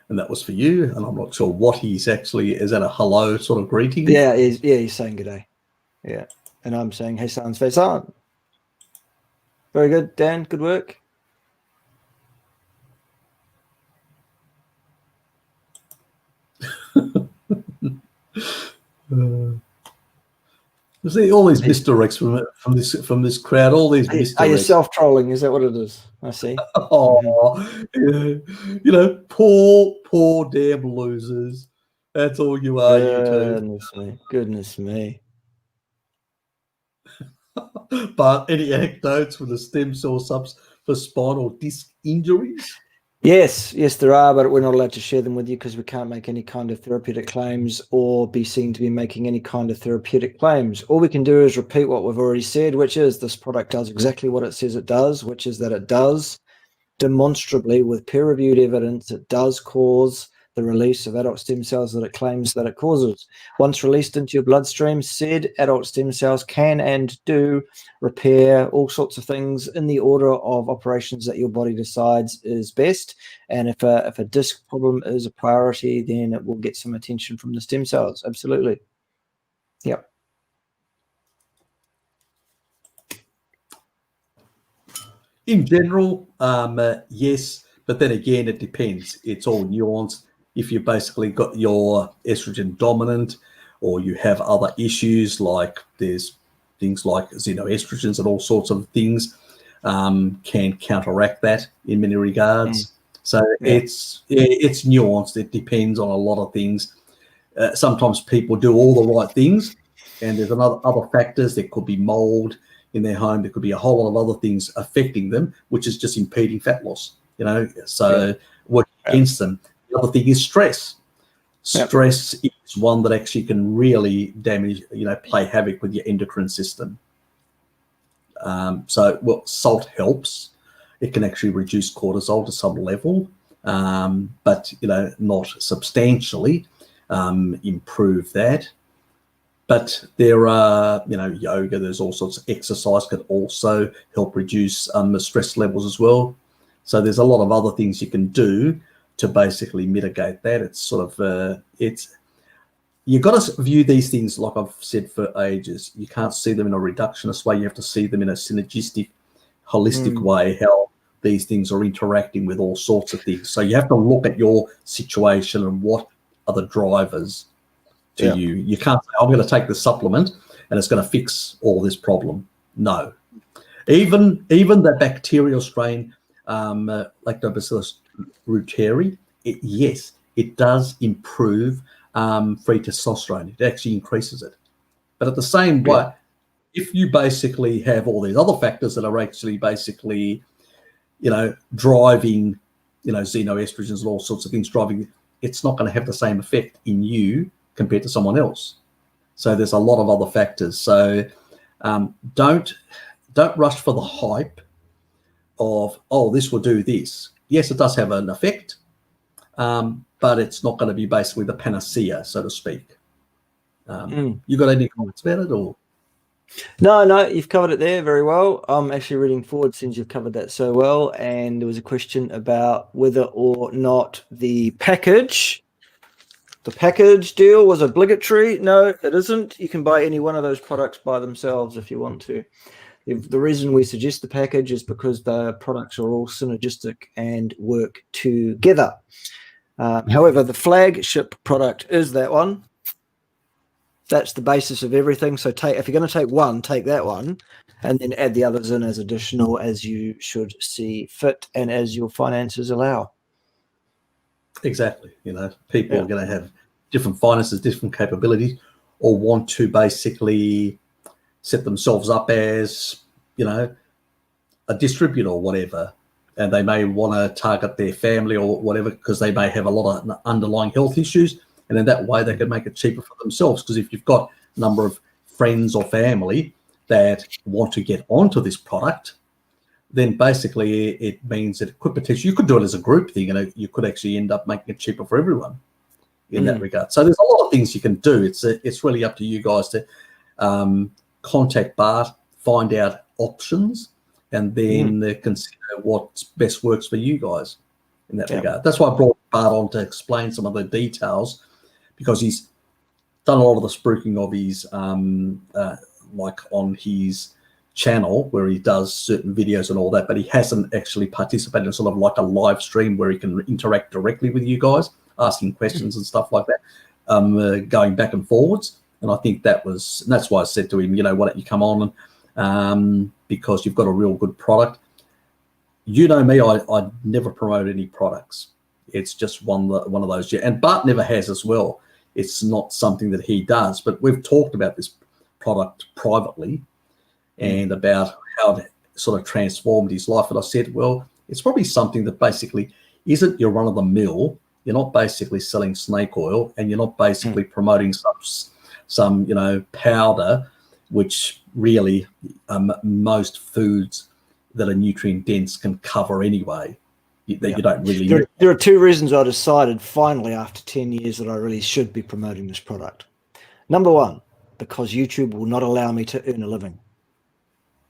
And that was for you. And I'm not sure what he's actually, is that a hello sort of greeting? Yeah, he's saying good day. Yeah. And I'm saying, hey, sans face on. Very good, Dan. Good work. See all these misdirects from this crowd, all these misdirects. Are you self-trolling? Is that what it is? I see. Oh, yeah. Poor damn losers. That's all you are, you two. Goodness me. But any anecdotes with the stem cell subs for spinal disc injuries? Yes, there are, but we're not allowed to share them with you because we can't make any kind of therapeutic claims or be seen to be making any kind of therapeutic claims. All we can do is repeat what we've already said, which is this product does exactly what it says it does, which is that it does demonstrably, with peer-reviewed evidence, it does cause the release of adult stem cells that it claims that it causes. Once released into your bloodstream, said adult stem cells can and do repair all sorts of things in the order of operations that your body decides is best. And if a disc problem is a priority, then it will get some attention from the stem cells. Absolutely. Yep. In general, yes, but then again, it depends. It's all nuanced. If you basically got your estrogen dominant, or you have other issues like there's things like xenoestrogens and all sorts of things can counteract that in many regards. So it's nuanced. It depends on a lot of things. Sometimes people do all the right things, and there's other factors. There could be mold in their home. There could be a whole lot of other things affecting them, which is just impeding fat loss. So working against them. The other thing is stress. Stress is one that actually can really damage, play havoc with your endocrine system. Salt helps. It can actually reduce cortisol to some level, but not substantially improve that. But there are, yoga, there's all sorts of exercise can also help reduce the stress levels as well. So there's a lot of other things you can do to basically mitigate that. It's sort of, you've got to view these things, like I've said for ages. You can't see them in a reductionist way. You have to see them in a synergistic, holistic way, how these things are interacting with all sorts of things. So you have to look at your situation and what are the drivers to you. You can't say, I'm going to take this supplement and it's going to fix all this problem. No. Even the bacterial strain, Lactobacillus reuteri, it does improve free testosterone. It actually increases it. But at the same way, if you basically have all these other factors that are actually basically, driving, xenoestrogens and all sorts of things driving, it's not going to have the same effect in you compared to someone else. So there's a lot of other factors. So don't rush for the hype of, this will do this. Yes, it does have an effect, but it's not going to be basically the panacea, so to speak. You got any comments about it, or? No, you've covered it there very well. I'm actually reading forward since you've covered that so well. And there was a question about whether or not the package deal was obligatory. No, it isn't. You can buy any one of those products by themselves if you want to. The reason we suggest the package is because the products are all synergistic and work together. However, the flagship product is that one. That's the basis of everything. So if you're going to take one, take that one, and then add the others in as additional as you should see fit and as your finances allow. Exactly. People are going to have different finances, different capabilities, or want to basically set themselves up as, a distributor or whatever. And they may want to target their family or whatever because they may have a lot of underlying health issues. And in that way, they can make it cheaper for themselves. Because if you've got a number of friends or family that want to get onto this product, then basically it means that it could potentially, you could do it as a group thing, and you could actually end up making it cheaper for everyone. in that regard. So there's a lot of things you can do. It's really up to you guys to contact Bart, find out options, and then consider what best works for you guys in that regard. That's why I brought Bart on to explain some of the details, because he's done a lot of the spruiking of his like on his channel where he does certain videos and all that, but he hasn't actually participated in sort of like a live stream where he can interact directly with you guys, asking questions and stuff like that, going back and forwards. And I think that's why I said to him, why don't you come on, and because you've got a real good product. You know me, I never promote any products. It's just one of those. And Bart never has as well. It's not something that he does, but we've talked about this product privately and about how it sort of transformed his life. And I said, well, it's probably something that basically isn't your run-of-the-mill. You're not basically selling snake oil, and you're not basically promoting some powder, which really most foods that are nutrient dense can cover anyway. That you don't really. There are two reasons I decided finally after 10 years that I really should be promoting this product. Number one, because YouTube will not allow me to earn a living.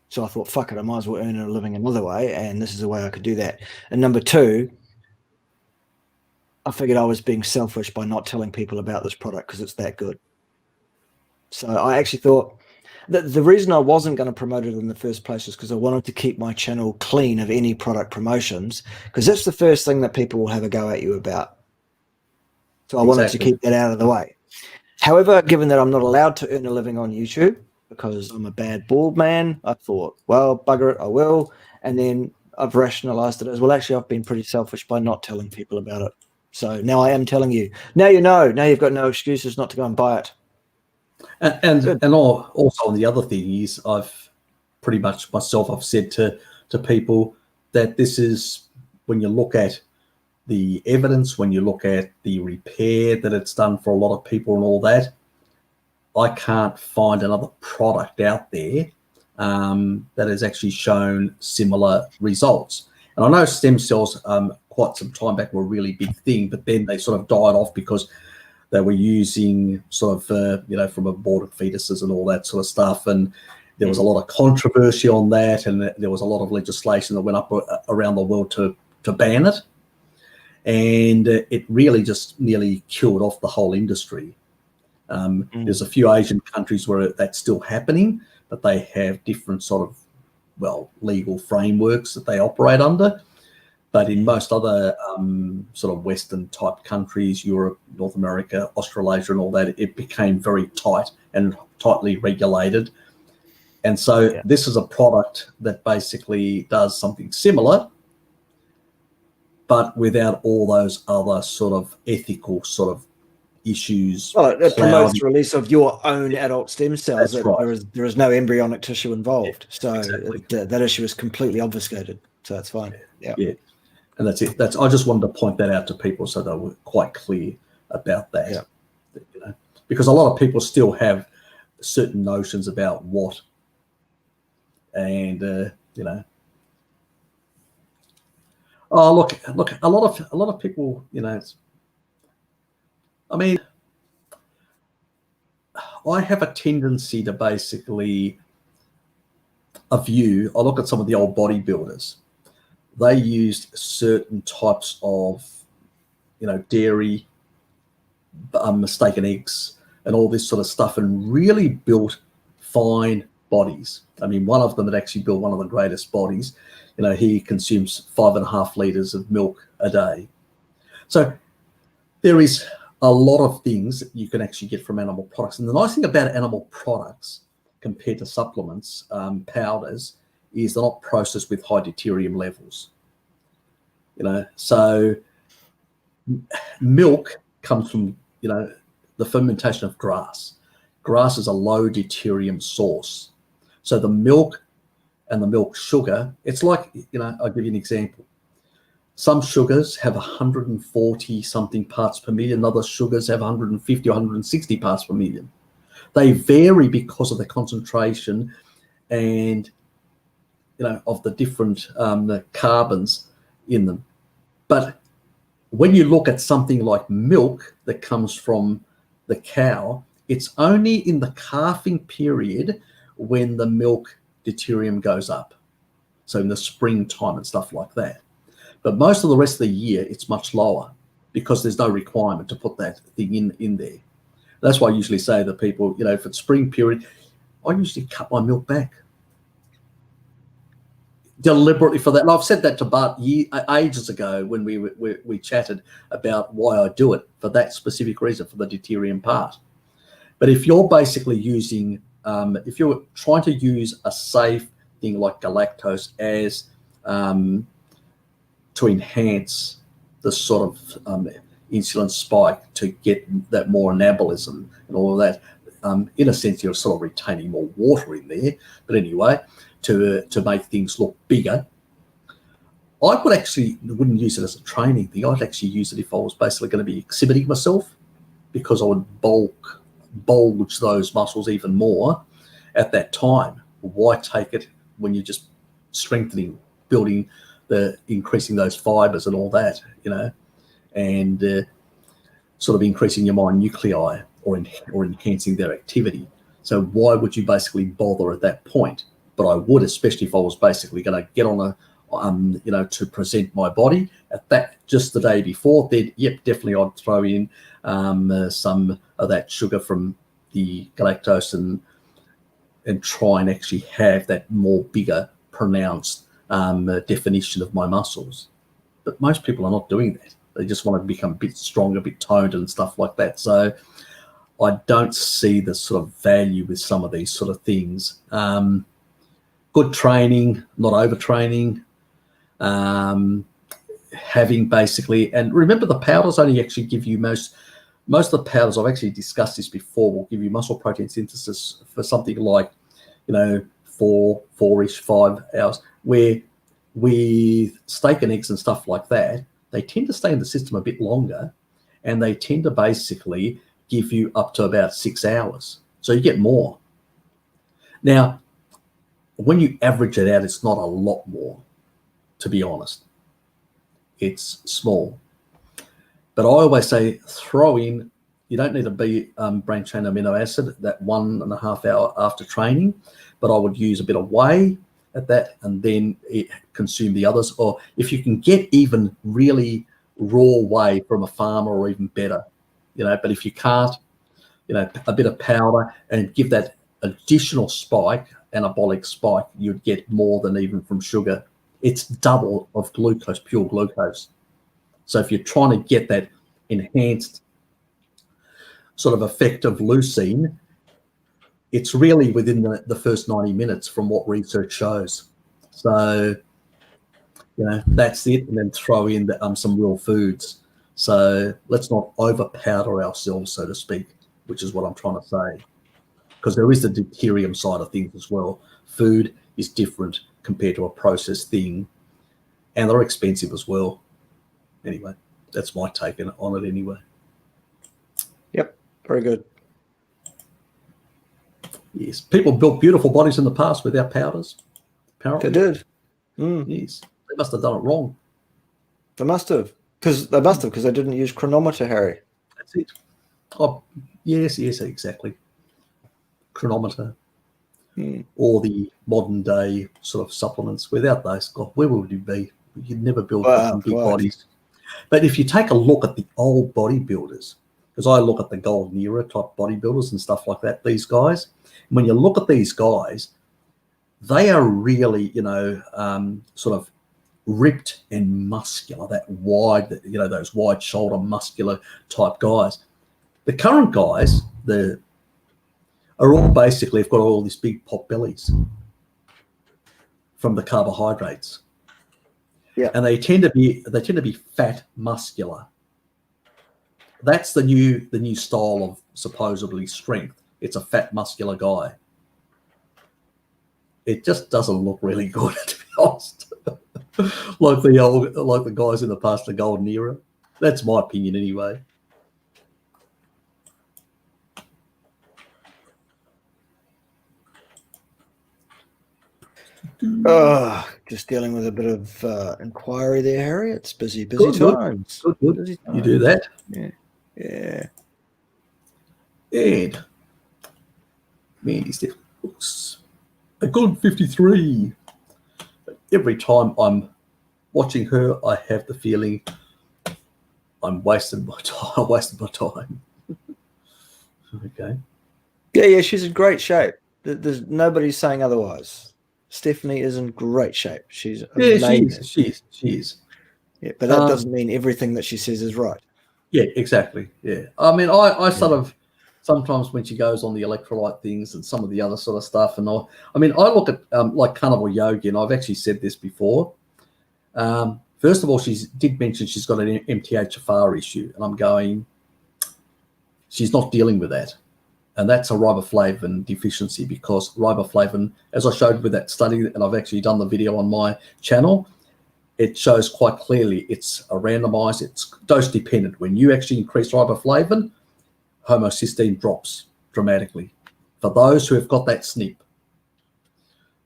So I thought, fuck it, I might as well earn a living another way, and this is a way I could do that. And number two, I figured I was being selfish by not telling people about this product because it's that good. So I actually thought that the reason I wasn't going to promote it in the first place is because I wanted to keep my channel clean of any product promotions, because that's the first thing that people will have a go at you about. So I wanted to keep that out of the way. However, given that I'm not allowed to earn a living on YouTube because I'm a bad bald man, I thought, well, bugger it, I will. And then I've rationalized it as, well, actually, I've been pretty selfish by not telling people about it. So now I am telling you. Now you know. Now you've got no excuses not to go and buy it. And also on the other thing is, I've pretty much myself, I've said to people that this is, when you look at the evidence, when you look at the repair that it's done for a lot of people and all that, I can't find another product out there that has actually shown similar results. And I know stem cells quite some time back were a really big thing, but then they sort of died off because they were using sort of, from aborted fetuses and all that sort of stuff. And there was a lot of controversy on that. And there was a lot of legislation that went up around the world to ban it. And it really just nearly killed off the whole industry. There's a few Asian countries where that's still happening, but they have different sort of, legal frameworks that they operate under. But in most other sort of Western type countries, Europe, North America, Australasia and all that, it became very tight and tightly regulated. And so this is a product that basically does something similar, but without all those other sort of ethical sort of issues. Well, it promotes the release of your own adult stem cells. That's right. There is no embryonic tissue involved. So exactly. that issue is completely obfuscated. So that's fine. Yeah. And that's it. I just wanted to point that out to people so they were quite clear about that. Yeah. Because a lot of people still have certain notions about what, and oh look, a lot of people, I mean, I have a tendency to basically I look at some of the old bodybuilders. They used certain types of, dairy, mistaken eggs, and all this sort of stuff, and really built fine bodies. I mean, one of them had actually built one of the greatest bodies. He consumes 5.5 liters of milk a day. So there is a lot of things that you can actually get from animal products. And the nice thing about animal products compared to supplements, powders, is they're not processed with high deuterium levels. So milk comes from, the fermentation of grass. Grass is a low deuterium source. So the milk and the milk sugar, it's like, I'll give you an example. Some sugars have 140 something parts per million. Other sugars have 150 or 160 parts per million. They vary because of the concentration and, of the different the carbons in them. But when you look at something like milk that comes from the cow, it's only in the calving period when the milk deuterium goes up. So in the springtime and stuff like that. But most of the rest of the year, it's much lower because there's no requirement to put that thing in there. That's why I usually say to people, you know, if it's spring period, I usually cut my milk back deliberately for that. And I've said that to Bart ages ago when we chatted about why I do it, for that specific reason, for the deuterium part. But if you're basically using, if you're trying to use a safe thing like galactose as to enhance the sort of insulin spike to get that more anabolism and all of that, in a sense, you're sort of retaining more water in there. But anyway, to make things look bigger, I wouldn't use it as a training thing. I'd actually use it if I was basically going to be exhibiting myself, because I would bulge those muscles even more at that time. Why take it when you're just strengthening, building, increasing those fibers and all that, you know, and sort of increasing your mind nuclei or enhancing their activity. So why would you basically bother at that point? But I would, especially if I was basically going to get on a, you know, to present my body at that just the day before. Then, yep, definitely I'd throw in some of that sugar from the galactose and try and actually have that more bigger, pronounced definition of my muscles. But most people are not doing that. They just want to become a bit stronger, a bit toned and stuff like that. So I don't see the sort of value with some of these sort of things. Good training, not overtraining, having basically, and remember the powders only actually give you most of the powders, I've actually discussed this before, will give you muscle protein synthesis for something like, you know, 4-ish, 5 hours, where with steak and eggs and stuff like that, they tend to stay in the system a bit longer, and they tend to basically give you up to about 6 hours. So you get more. Now, when you average it out, it's not a lot more, to be honest. It's small. But I always say throw in, you don't need to be branched chain amino acid that 1.5 hour after training, but I would use a bit of whey at that and then consume the others. Or if you can get even really raw whey from a farmer, or even better, you know, but if you can't, you know, a bit of powder and give that additional spike, anabolic spike, you'd get more than even from sugar. It's double of glucose, pure glucose. So if you're trying to get that enhanced sort of effect of leucine, it's really within the first 90 minutes from what research shows. So, you know, that's it. And then throw in some real foods. So let's not over powder ourselves, so to speak, which is what I'm trying to say. Because there is the deuterium side of things as well. Food is different compared to a processed thing, and they're expensive as well. Anyway, that's my take on it anyway. Yep, very good. Yes, people built beautiful bodies in the past without powders, apparently. They did. Yes, they must have done it wrong. They must have, because they didn't use chronometer, Harry. That's it. Oh, yes, exactly. Chronometer. Or the modern day sort of supplements. Without those, God, where would you be? You'd never build big bodies. But if you take a look at the old bodybuilders, because I look at the golden era type bodybuilders and stuff like that, these guys, when you look at these guys, they are really, you know, sort of ripped and muscular, that wide, you know, those wide shoulder muscular type guys. The current guys, are all basically have got all these big pot bellies from the carbohydrates. Yeah. And they tend to be fat muscular. That's the new style of supposedly strength. It's a fat muscular guy. It just doesn't look really good, to be honest. like the guys in the past, the golden era. That's my opinion anyway. Just dealing with a bit of inquiry there, Harry. It's busy Good. times. Good. Busy times. You do that. Yeah. And Mandy Steph looks a good 53. Every time I'm watching her, I have the feeling I'm wasting my time. Okay. Yeah, she's in great shape. There's nobody's saying otherwise. Stephanie is in great shape. She's amazing. She is. Yeah, but that doesn't mean everything that she says is right. Yeah, exactly. Yeah. I mean, I sort of sometimes when she goes on the electrolyte things and some of the other sort of stuff, and I look at like Carnival Yogi, and I've actually said this before. First of all, she did mention she's got an MTHFR issue, and I'm going, she's not dealing with that. And that's a riboflavin deficiency, because riboflavin, as I showed with that study, and I've actually done the video on my channel, it shows quite clearly it's a randomized, it's dose dependent. When you actually increase riboflavin, homocysteine drops dramatically for those who have got that SNP.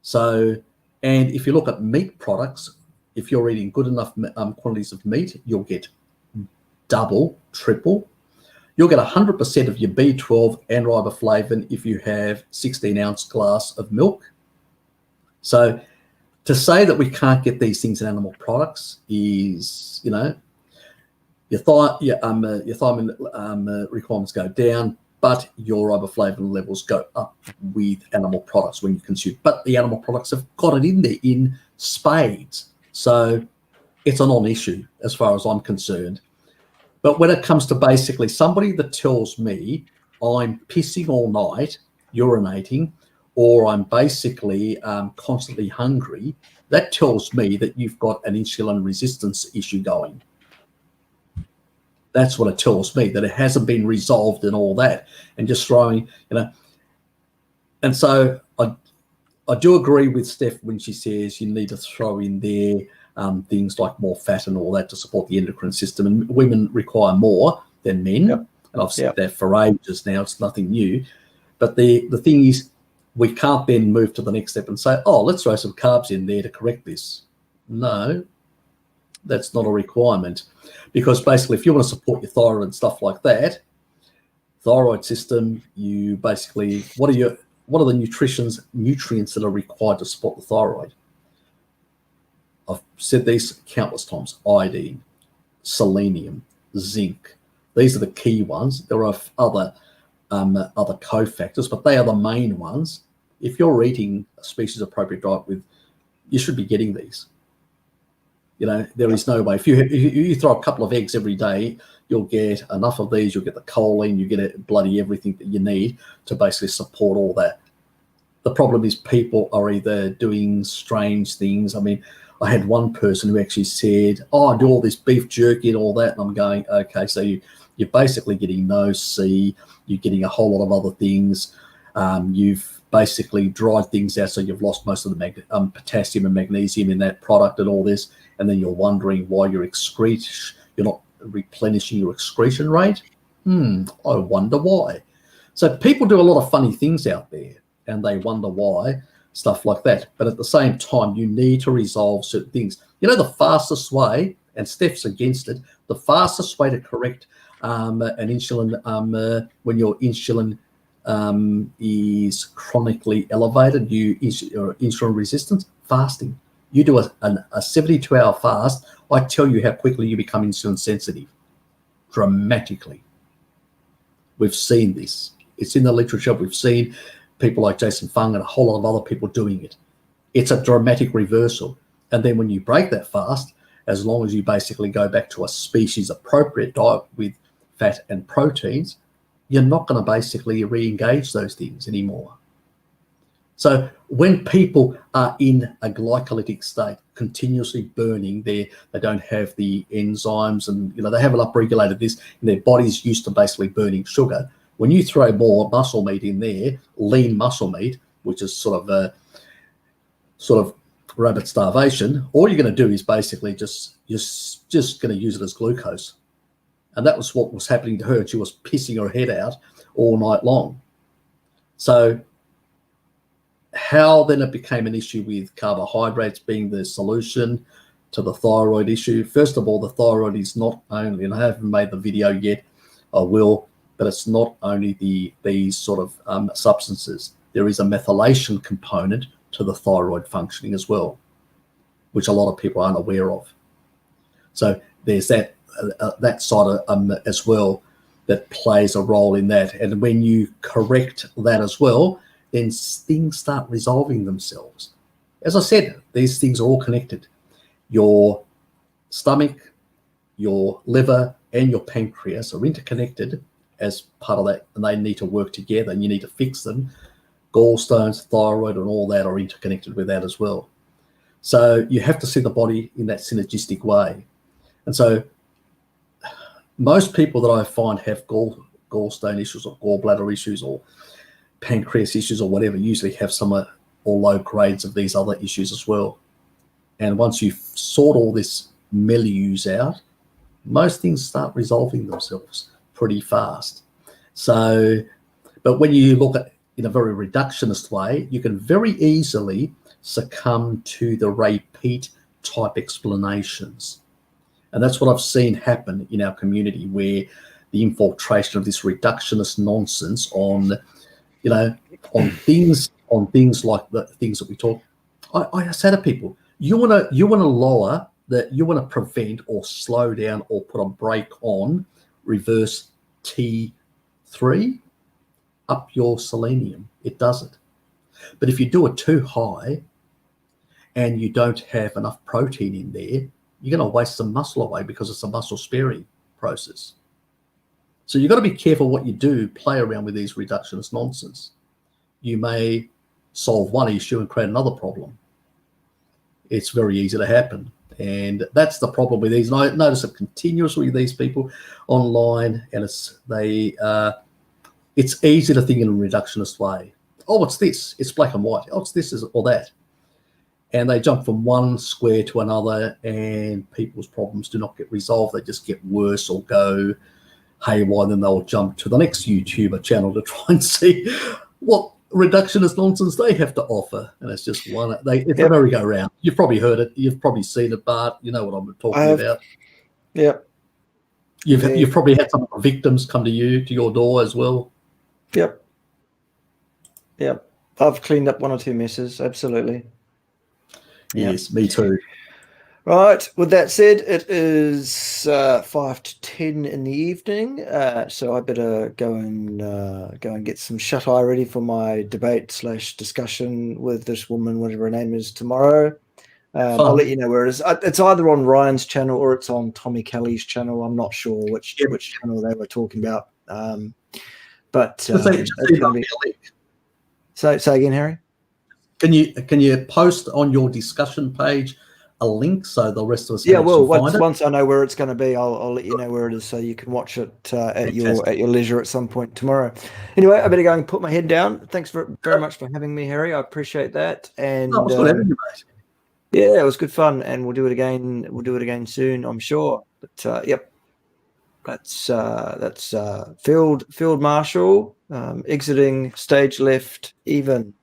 So, and if you look at meat products, if you're eating good enough quantities of meat, you'll get double, triple. You'll get 100% of your B12 and riboflavin if you have 16-ounce glass of milk. So to say that we can't get these things in animal products is, your thiamine requirements go down, but your riboflavin levels go up with animal products when you consume. But the animal products have got it in there in spades. So it's a non-issue as far as I'm concerned. But when it comes to basically somebody that tells me I'm pissing all night, urinating, or I'm basically constantly hungry, that tells me that you've got an insulin resistance issue going. That's what it tells me, that it hasn't been resolved and all that, and just throwing, And so I do agree with Steph when she says you need to throw in there things like more fat and all that to support the endocrine system, and women require more than men. Yep. And I've said that for ages now. It's nothing new. But the thing is, we can't then move to the next step and say, oh, let's throw some carbs in there to correct this. No, that's not a requirement, because basically if you want to support your thyroid and stuff like that, thyroid system, you basically, what are the nutrients that are required to support the thyroid? I've said these countless times: iodine, selenium, zinc. These are the key ones. There are other cofactors, but they are the main ones. If you're eating a species-appropriate diet you should be getting these. There is no way. If you throw a couple of eggs every day, you'll get enough of these. You'll get the choline. You get bloody everything that you need to basically support all that. The problem is people are either doing strange things. I mean, I had one person who actually said, oh, I do all this beef jerky and all that. And I'm going, okay, so you're basically getting no C. You're getting a whole lot of other things. You've basically dried things out, so you've lost most of the potassium and magnesium in that product and all this. And then you're wondering why you're not replenishing your excretion rate. I wonder why. So people do a lot of funny things out there, and they wonder why, stuff like that. But at the same time, you need to resolve certain things. The fastest way, and Steph's against it, the fastest way to correct an insulin, when your insulin is chronically elevated, insulin resistance, fasting. You do a 72-hour fast, I tell you how quickly you become insulin sensitive, dramatically. We've seen this. It's in the literature. We've seen people like Jason Fung and a whole lot of other people doing it. It's a dramatic reversal. And then when you break that fast, as long as you basically go back to a species-appropriate diet with fat and proteins, you're not going to basically re-engage those things anymore. So when people are in a glycolytic state, continuously burning, they don't have the enzymes, and they haven't upregulated this, and their body's used to basically burning sugar. When you throw more muscle meat in there, lean muscle meat, which is sort of rabbit starvation, all you're going to do is basically just going to use it as glucose. And that was what was happening to her. She was pissing her head out all night long. So how then it became an issue with carbohydrates being the solution to the thyroid issue. First of all, the thyroid is not only, and I haven't made the video yet, I will, but it's not only these sort of substances. There is a methylation component to the thyroid functioning as well, which a lot of people aren't aware of. So there's that side of, as well, that plays a role in that. And when you correct that as well, then things start resolving themselves. As I said, these things are all connected. Your stomach, your liver, and your pancreas are interconnected as part of that, and they need to work together, and you need to fix them. Gallstones, thyroid, and all that are interconnected with that as well. So you have to see the body in that synergistic way. And so most people that I find have gallstone issues or gallbladder issues or pancreas issues or whatever usually have some or low grades of these other issues as well. And once you sort all this milieux out, most things start resolving themselves pretty fast. So, but when you look at in a very reductionist way, you can very easily succumb to the repeat type explanations. And that's what I've seen happen in our community, where the infiltration of this reductionist nonsense on, on things like the things that we talk. I say to people, you want to lower that, you want to prevent or slow down or put a brake on reverse T3, up your selenium. It does it. But if you do it too high and you don't have enough protein in there, you're going to waste some muscle away because it's a muscle sparing process. So you've got to be careful what you do, play around with these reductionist nonsense. You may solve one issue and create another problem. It's very easy to happen. And that's the problem with these. And I notice it continuously with these people online, and it's easy to think in a reductionist way. Oh, it's this, it's black and white. Oh, it's this or that. And they jump from one square to another, and people's problems do not get resolved. They just get worse or go haywire. Then they'll jump to the next YouTuber channel to try and see what reductionist nonsense they have to offer. And it's just it's a merry-go-round. You've probably heard it. You've probably seen it, Bart. You know what I'm talking about. Yep. You've probably had some victims come to your door as well. Yep. I've cleaned up one or two messes. Absolutely. Yes, me too. Right. With that said, it is 5 to 10 in the evening, so I better go and get some shut eye ready for my debate/discussion with this woman, whatever her name is, tomorrow. I'll let you know where it is. It's either on Ryan's channel or it's on Tommy Kelly's channel. I'm not sure which channel they were talking about. Say again, Harry. Can you post on your discussion page a link so the rest of us can once I know where it's going to be, I'll let you know where it is so you can watch it at your leisure at some point tomorrow. Anyway, I better go and put my head down. Thanks very much for having me, Harry. I appreciate that. And it was good having you, mate. Yeah, it was good fun, and we'll do it again. We'll do it again soon, I'm sure. But yep, that's Field Marshal exiting stage left even.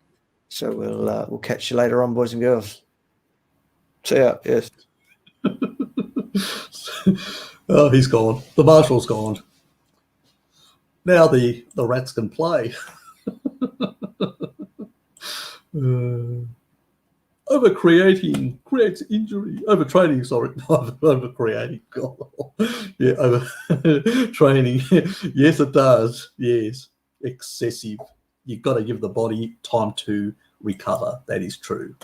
So we'll catch you later on, boys and girls. See ya. Yes. Oh, he's gone. The Marshal's gone. Now the rats can play. Overcreating creates injury. Overtraining, sorry. Overcreating. Yeah, overtraining. Yes, it does. Yes. Excessive. You've got to give the body time to recover. That is true.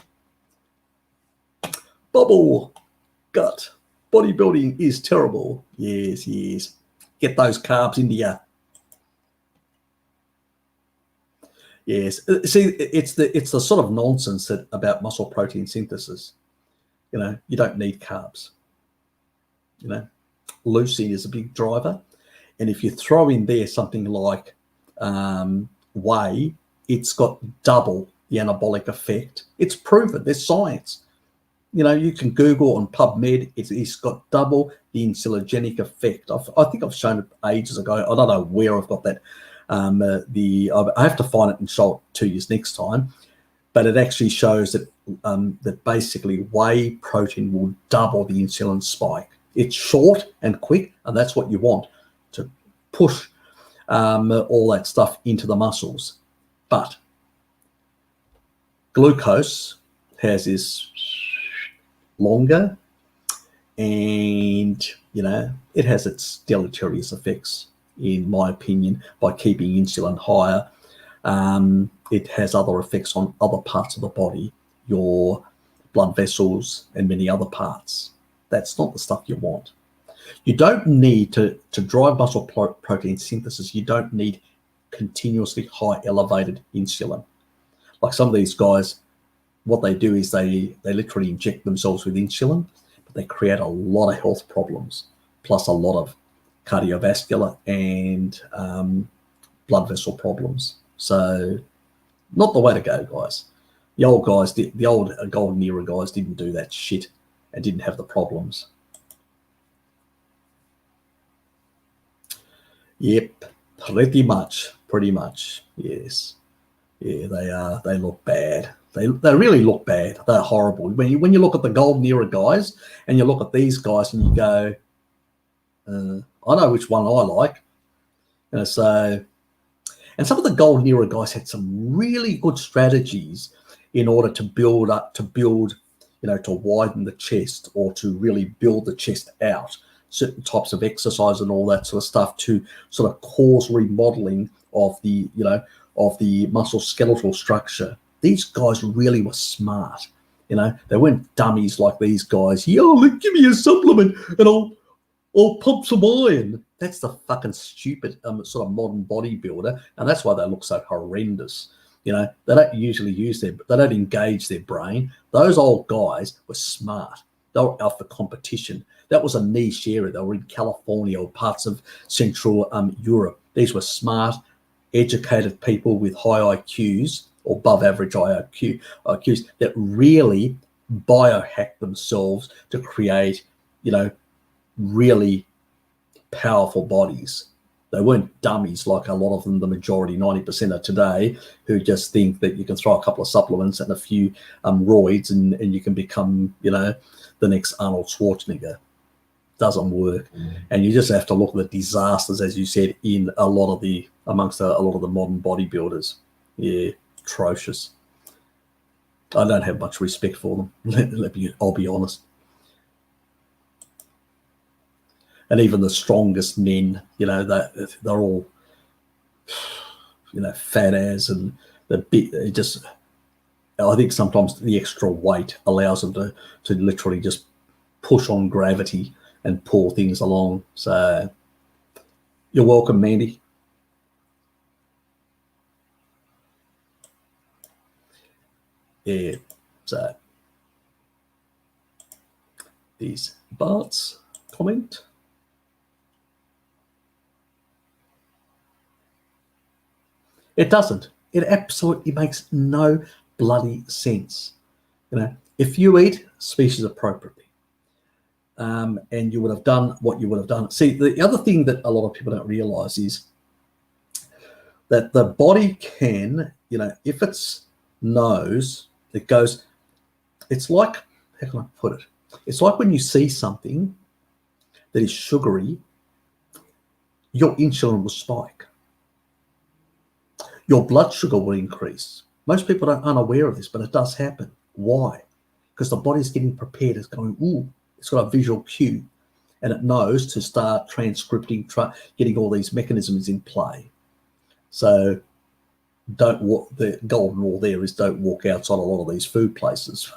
Bubble gut. Bodybuilding is terrible. Yes. Get those carbs into you. Yes. See, it's the sort of nonsense about muscle protein synthesis. You don't need carbs. Leucine is a big driver. And if you throw in there something like whey, it's got double the anabolic effect. It's proven. There's science. You can Google on PubMed. It's got double the insulinogenic effect. I think I've shown it ages ago. I don't know where I've got that. I have to find it and show it to you next time. but it actually shows that that basically whey protein will double the insulin spike. It's short and quick, and that's what you want, to push all that stuff into the muscles. But glucose has this longer, and it has its deleterious effects, in my opinion, by keeping insulin higher. It has other effects on other parts of the body, your blood vessels and many other parts. That's not the stuff you want. You don't need to drive muscle protein synthesis. You don't need continuously high elevated insulin. Like some of these guys, what they do is they literally inject themselves with insulin, but they create a lot of health problems, plus a lot of cardiovascular and blood vessel problems. So not the way to go, guys. The old golden era guys didn't do that shit and didn't have the problems. Yep, pretty much, yes. Yeah, they look bad. They really look bad. They're horrible. When you look at the golden era guys and you look at these guys and you go, I know which one I like. So, and some of the golden era guys had some really good strategies in order to build, to widen the chest, or to really build the chest out. Certain types of exercise and all that sort of stuff to sort of cause remodeling of the, of the muscle skeletal structure. These guys really were smart. They weren't dummies like these guys. Look, give me a supplement and I'll pump some iron. That's the fucking stupid sort of modern bodybuilder, and that's why they look so horrendous. They don't usually they don't engage their brain. Those old guys were smart. They were out for competition. That was a niche area. They were in California or parts of Central Europe. These were smart, educated people with high IQs or above average IQs that really biohacked themselves to create, really powerful bodies. They weren't dummies like a lot of them, the majority, 90% of today, who just think that you can throw a couple of supplements and a few roids and you can become, the next Arnold Schwarzenegger. Doesn't work. And you just have to look at the disasters, as you said, in amongst a lot of the modern bodybuilders. Yeah, atrocious. I don't have much respect for them. I'll be honest. And even the strongest men, they're all, fat ass, and the big. I think sometimes the extra weight allows them to literally just push on gravity and pull things along. So you're welcome, Mandy. Yeah, so these Bart's comment. It doesn't. It absolutely makes no bloody sense. If you eat species appropriately, and you would have done what you would have done. See, the other thing that a lot of people don't realize is that the body can, if it knows, it goes, it's like, how can I put it? It's like when you see something that is sugary, your insulin will spike. Your blood sugar will increase. Most people are unaware of this, but it does happen. Why? Because the body's getting prepared. It's going, ooh, it's got a visual cue, and it knows to start transcripting, getting all these mechanisms in play. So the golden rule there is don't walk outside a lot of these food places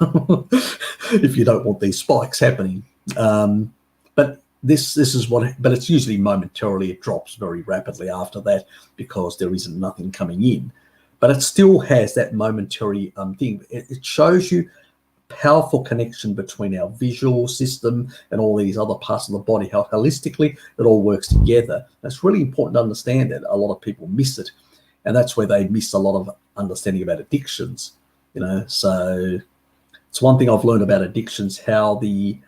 if you don't want these spikes happening. But this is but it's usually momentarily. It drops very rapidly after that because there isn't nothing coming in. But it still has that momentary thing. It shows you powerful connection between our visual system and all these other parts of the body, how holistically it all works together. It's really important to understand that. A lot of people miss it, and that's where they miss a lot of understanding about addictions. So it's one thing I've learned about addictions, how the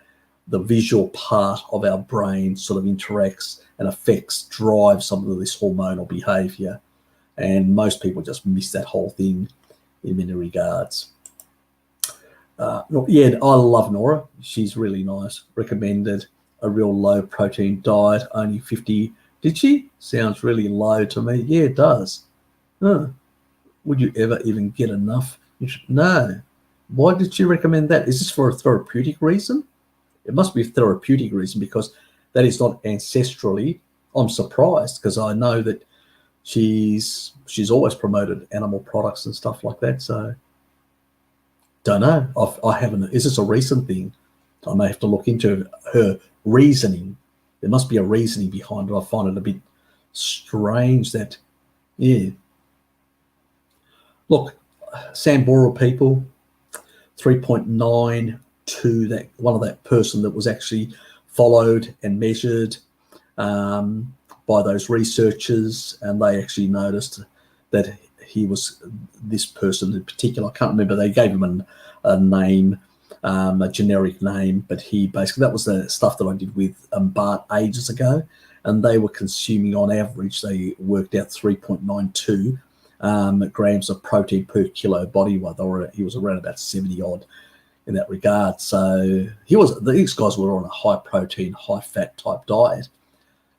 visual part of our brain sort of interacts and drives some of this hormonal behavior, and most people just miss that whole thing. in many regards. Yeah, I love Nora. She's really nice. Recommended a real low protein diet, only 50. Did she? Sounds really low to me. Yeah, it does. Huh. Would you ever even get enough? No. Why did she recommend that? Is this for a therapeutic reason? It must be a therapeutic reason, because that is not ancestrally. I'm surprised, because I know that she's always promoted animal products and stuff like that. So don't know. I haven't. Is this a recent thing? I may have to look into her reasoning. There must be a reasoning behind it. I find it a bit strange that, yeah. Look, Sambora people, 3.92. That one of that person that was actually followed and measured by those researchers, and they actually noticed that he was, this person in particular, I can't remember, they gave him a name, a generic name, but he basically, that was the stuff that I did with Bart ages ago, and they were consuming on average, they worked out 3.92 grams of protein per kilo body weight. He was around about 70 odd in that regard. So these guys were on a high protein, high fat type diet.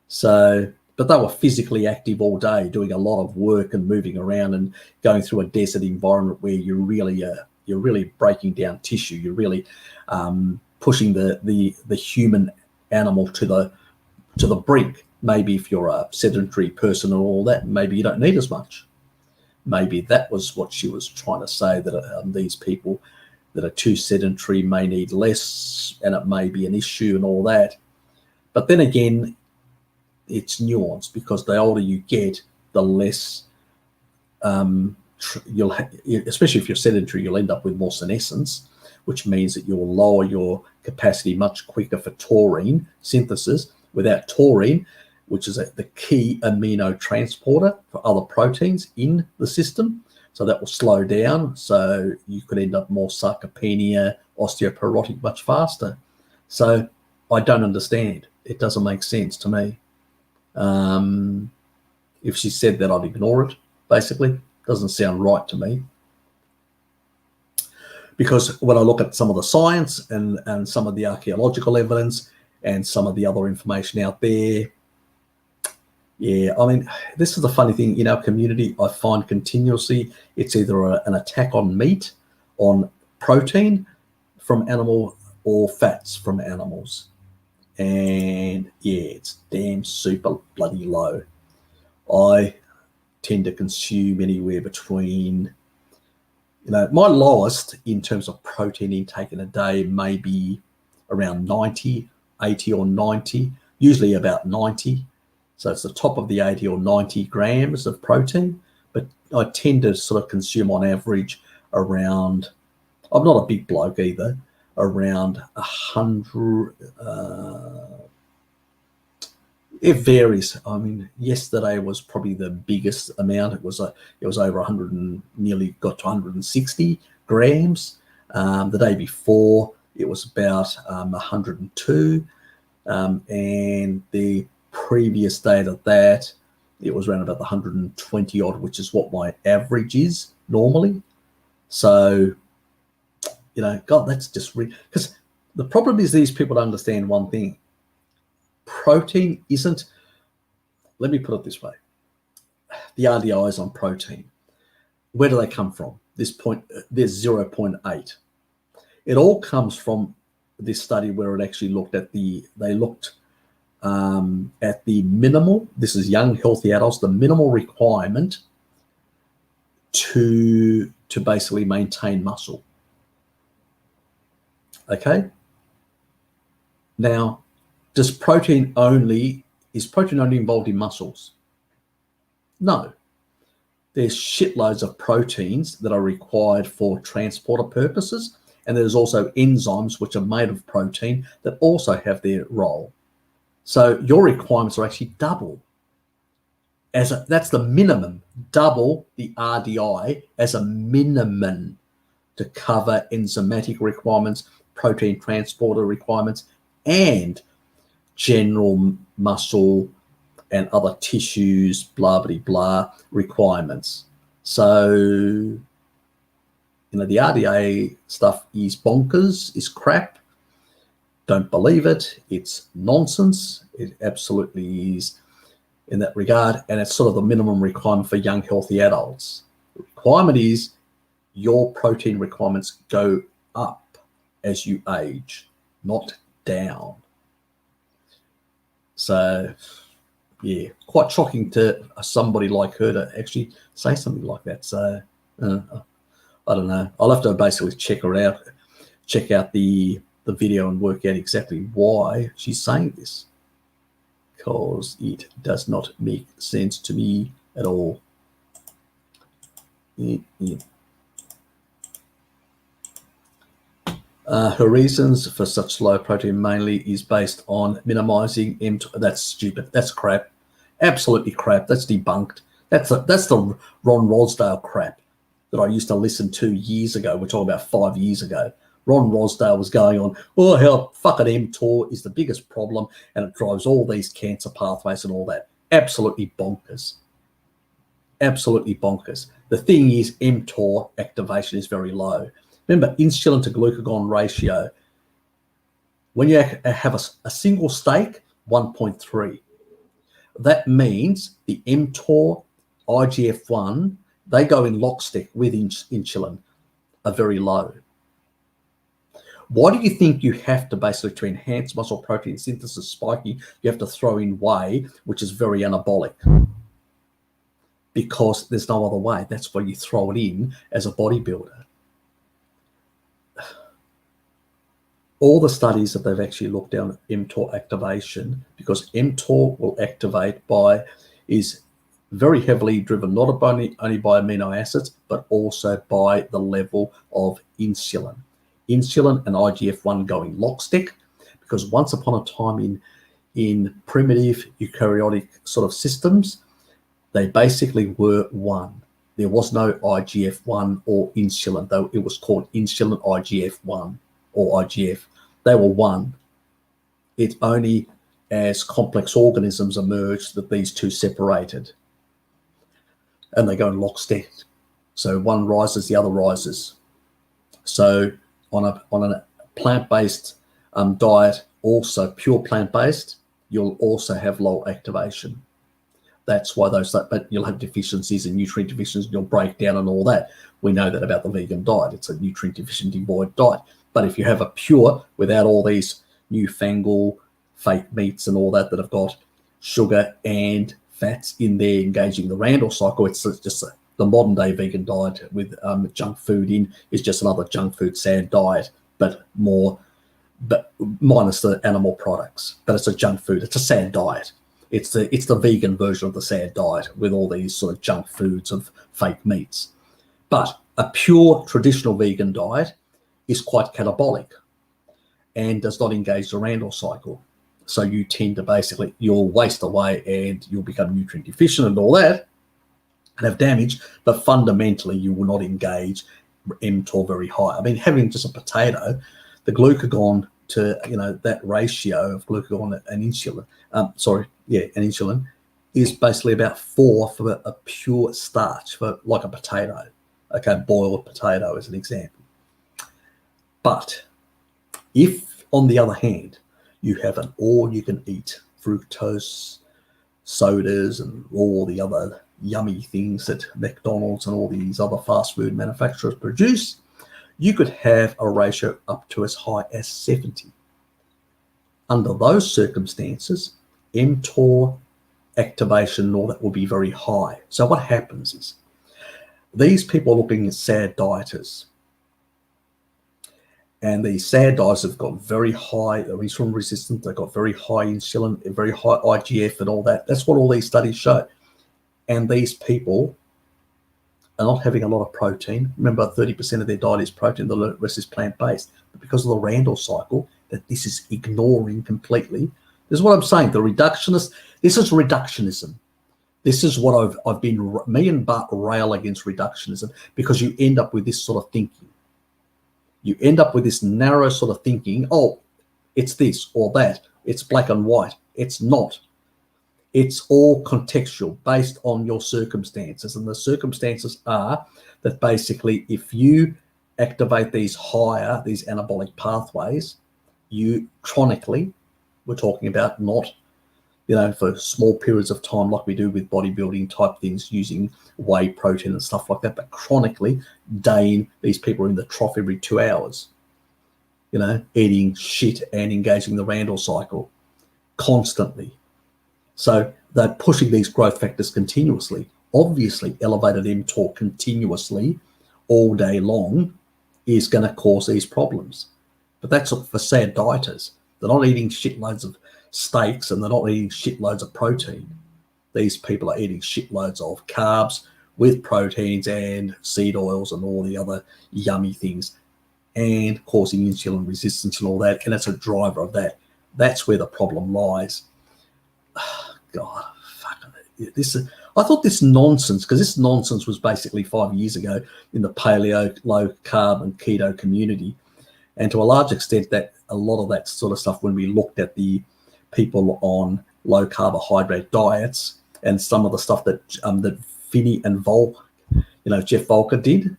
So, but they were physically active all day, doing a lot of work and moving around and going through a desert environment where you're really breaking down tissue. You're really pushing the human animal to the brink. Maybe if you're a sedentary person and all that, maybe you don't need as much. Maybe that was what she was trying to say, that these people that are too sedentary may need less, and it may be an issue and all that. But then again, it's nuanced, because the older you get, the less especially if you're sedentary, you'll end up with more senescence, which means that you'll lower your capacity much quicker for taurine synthesis. Without taurine, which is the key amino transporter for other proteins in the system, so that will slow down. So you could end up more sarcopenia, osteoporotic much faster. So I don't understand. It doesn't make sense to me. If she said that, I'd ignore it, basically. Doesn't sound right to me. Because when I look at some of the science and some of the archaeological evidence and some of the other information out there, yeah, I mean, this is the funny thing in our community. I find continuously it's either an attack on meat, on protein from animal, or fats from animals. And yeah, it's damn super bloody low. I tend to consume anywhere between, my lowest in terms of protein intake in a day may be around 90, 80 or 90, usually about 90. So it's the top of the 80 or 90 grams of protein, but I tend to sort of consume on average around, I'm not a big bloke either, around 100. It varies. I mean, yesterday was probably the biggest amount. It was over 100 and nearly got to 160 grams. The day before it was about 102, and the previous day to that it was around about the 120 odd, which is what my average is normally. So, God, that's just because the problem is these people don't understand one thing. Protein isn't, let me put it this way, the RDIs on protein, where do they come from? There's 0.8. It all comes from this study where it actually looked at the minimal, this is young healthy adults, the minimal requirement to basically maintain muscle. Okay, now is protein only involved in muscles? No. There's shitloads of proteins that are required for transporter purposes, and there's also enzymes which are made of protein that also have their role. So your requirements are actually double. That's the minimum, double the RDI as a minimum to cover enzymatic requirements, protein transporter requirements, and general muscle and other tissues, blah, blah, blah, requirements. So You know, the RDA stuff is bonkers, is crap. Don't believe it. It's nonsense. It absolutely is in that regard. And it's sort of the minimum requirement for young, healthy adults. The requirement is your protein requirements go up as you age, not down. So, yeah, quite shocking to somebody like her to actually say something like that. So, I don't know. I'll have to basically check out the video and work out exactly why she's saying this, because it does not make sense to me at all. Her reasons for such low protein mainly is based on minimizing mTOR. That's stupid. That's crap. Absolutely crap. That's debunked. That's the Ron Rosdale crap that I used to listen to years ago. We're talking about 5 years ago. Ron Rosdale was going on, oh, how fucking mTOR is the biggest problem and it drives all these cancer pathways and all that. Absolutely bonkers. Absolutely bonkers. The thing is, mTOR activation is very low. Remember, insulin to glucagon ratio, when you have a single steak, 1.3. That means the mTOR, IGF-1, they go in lockstep with insulin, are very low. Why do you think you have to basically, to enhance muscle protein synthesis spiking, you have to throw in whey, which is very anabolic? Because there's no other way. That's why you throw it in as a bodybuilder. All the studies that they've actually looked down at mTOR activation, because mTOR will activate is very heavily driven not only by amino acids, but also by the level of insulin. Insulin and IGF-1 go in lockstep, because once upon a time in primitive eukaryotic sort of systems, they basically were one. There was no IGF-1 or insulin, though it was called insulin IGF-1 or IGF. They were one. It's only as complex organisms emerged that these two separated. And they go in lockstep. So one rises, the other rises. So on a plant-based diet, also pure plant-based, you'll also have low activation. That's why but you'll have deficiencies and nutrient deficiencies, you'll break down and all that. We know that about the vegan diet. It's a nutrient deficient devoid diet. But if you have a pure, without all these newfangled fake meats and all that have got sugar and fats in there engaging the Randall cycle, it's just the modern day vegan diet with junk food in is just another junk food sad diet, but minus the animal products. But it's a junk food. It's a sad diet. It's the vegan version of the sad diet with all these sort of junk foods of fake meats. But a pure traditional vegan diet is quite catabolic and does not engage the Randall cycle. So you tend to basically, you'll waste away and you'll become nutrient deficient and all that and have damage, but fundamentally you will not engage mTOR very high. I mean, having just a potato, the glucagon to, that ratio of glucagon and insulin, and insulin is basically about 4 for a pure starch, for like a potato. Okay, boiled potato as an example. But if, on the other hand, you have an all-you-can-eat fructose sodas and all the other yummy things that McDonald's and all these other fast food manufacturers produce, you could have a ratio up to as high as 70. Under those circumstances, mTOR activation and all that will be very high. So what happens is these people are looking at sad dieters. And these sad diets have got very high insulin resistance. They've got very high insulin, very high IGF and all that. That's what all these studies show. And these people are not having a lot of protein. Remember, 30% of their diet is protein. The rest is plant-based. But because of the Randall cycle, that this is ignoring completely. This is what I'm saying. The reductionist, this is reductionism. This is what I've been, me and Bart rail against reductionism, because you end up with this sort of thinking. You end up with this narrow sort of thinking, oh, it's this or that. It's black and white. It's not. It's all contextual based on your circumstances. And the circumstances are that basically if you activate these anabolic pathways, you chronically, we're talking about not, for small periods of time like we do with bodybuilding type things using whey protein and stuff like that, but chronically, these people are in the trough every 2 hours, eating shit and engaging the Randall cycle constantly. So they're pushing these growth factors continuously. Obviously, elevated mTOR continuously all day long is going to cause these problems. But that's for sad dieters. They're not eating shitloads of steaks and they're not eating shitloads of protein. These people are eating shitloads of carbs with proteins and seed oils and all the other yummy things and causing insulin resistance and all that. And it's a driver of that. That's where the problem lies. God, fuck this. I thought this nonsense, because this nonsense was basically 5 years ago in the paleo, low carb and keto community. And to a large extent, that a lot of that sort of stuff, when we looked at the people on low carbohydrate diets and some of the stuff that that Finney and Jeff Volker did,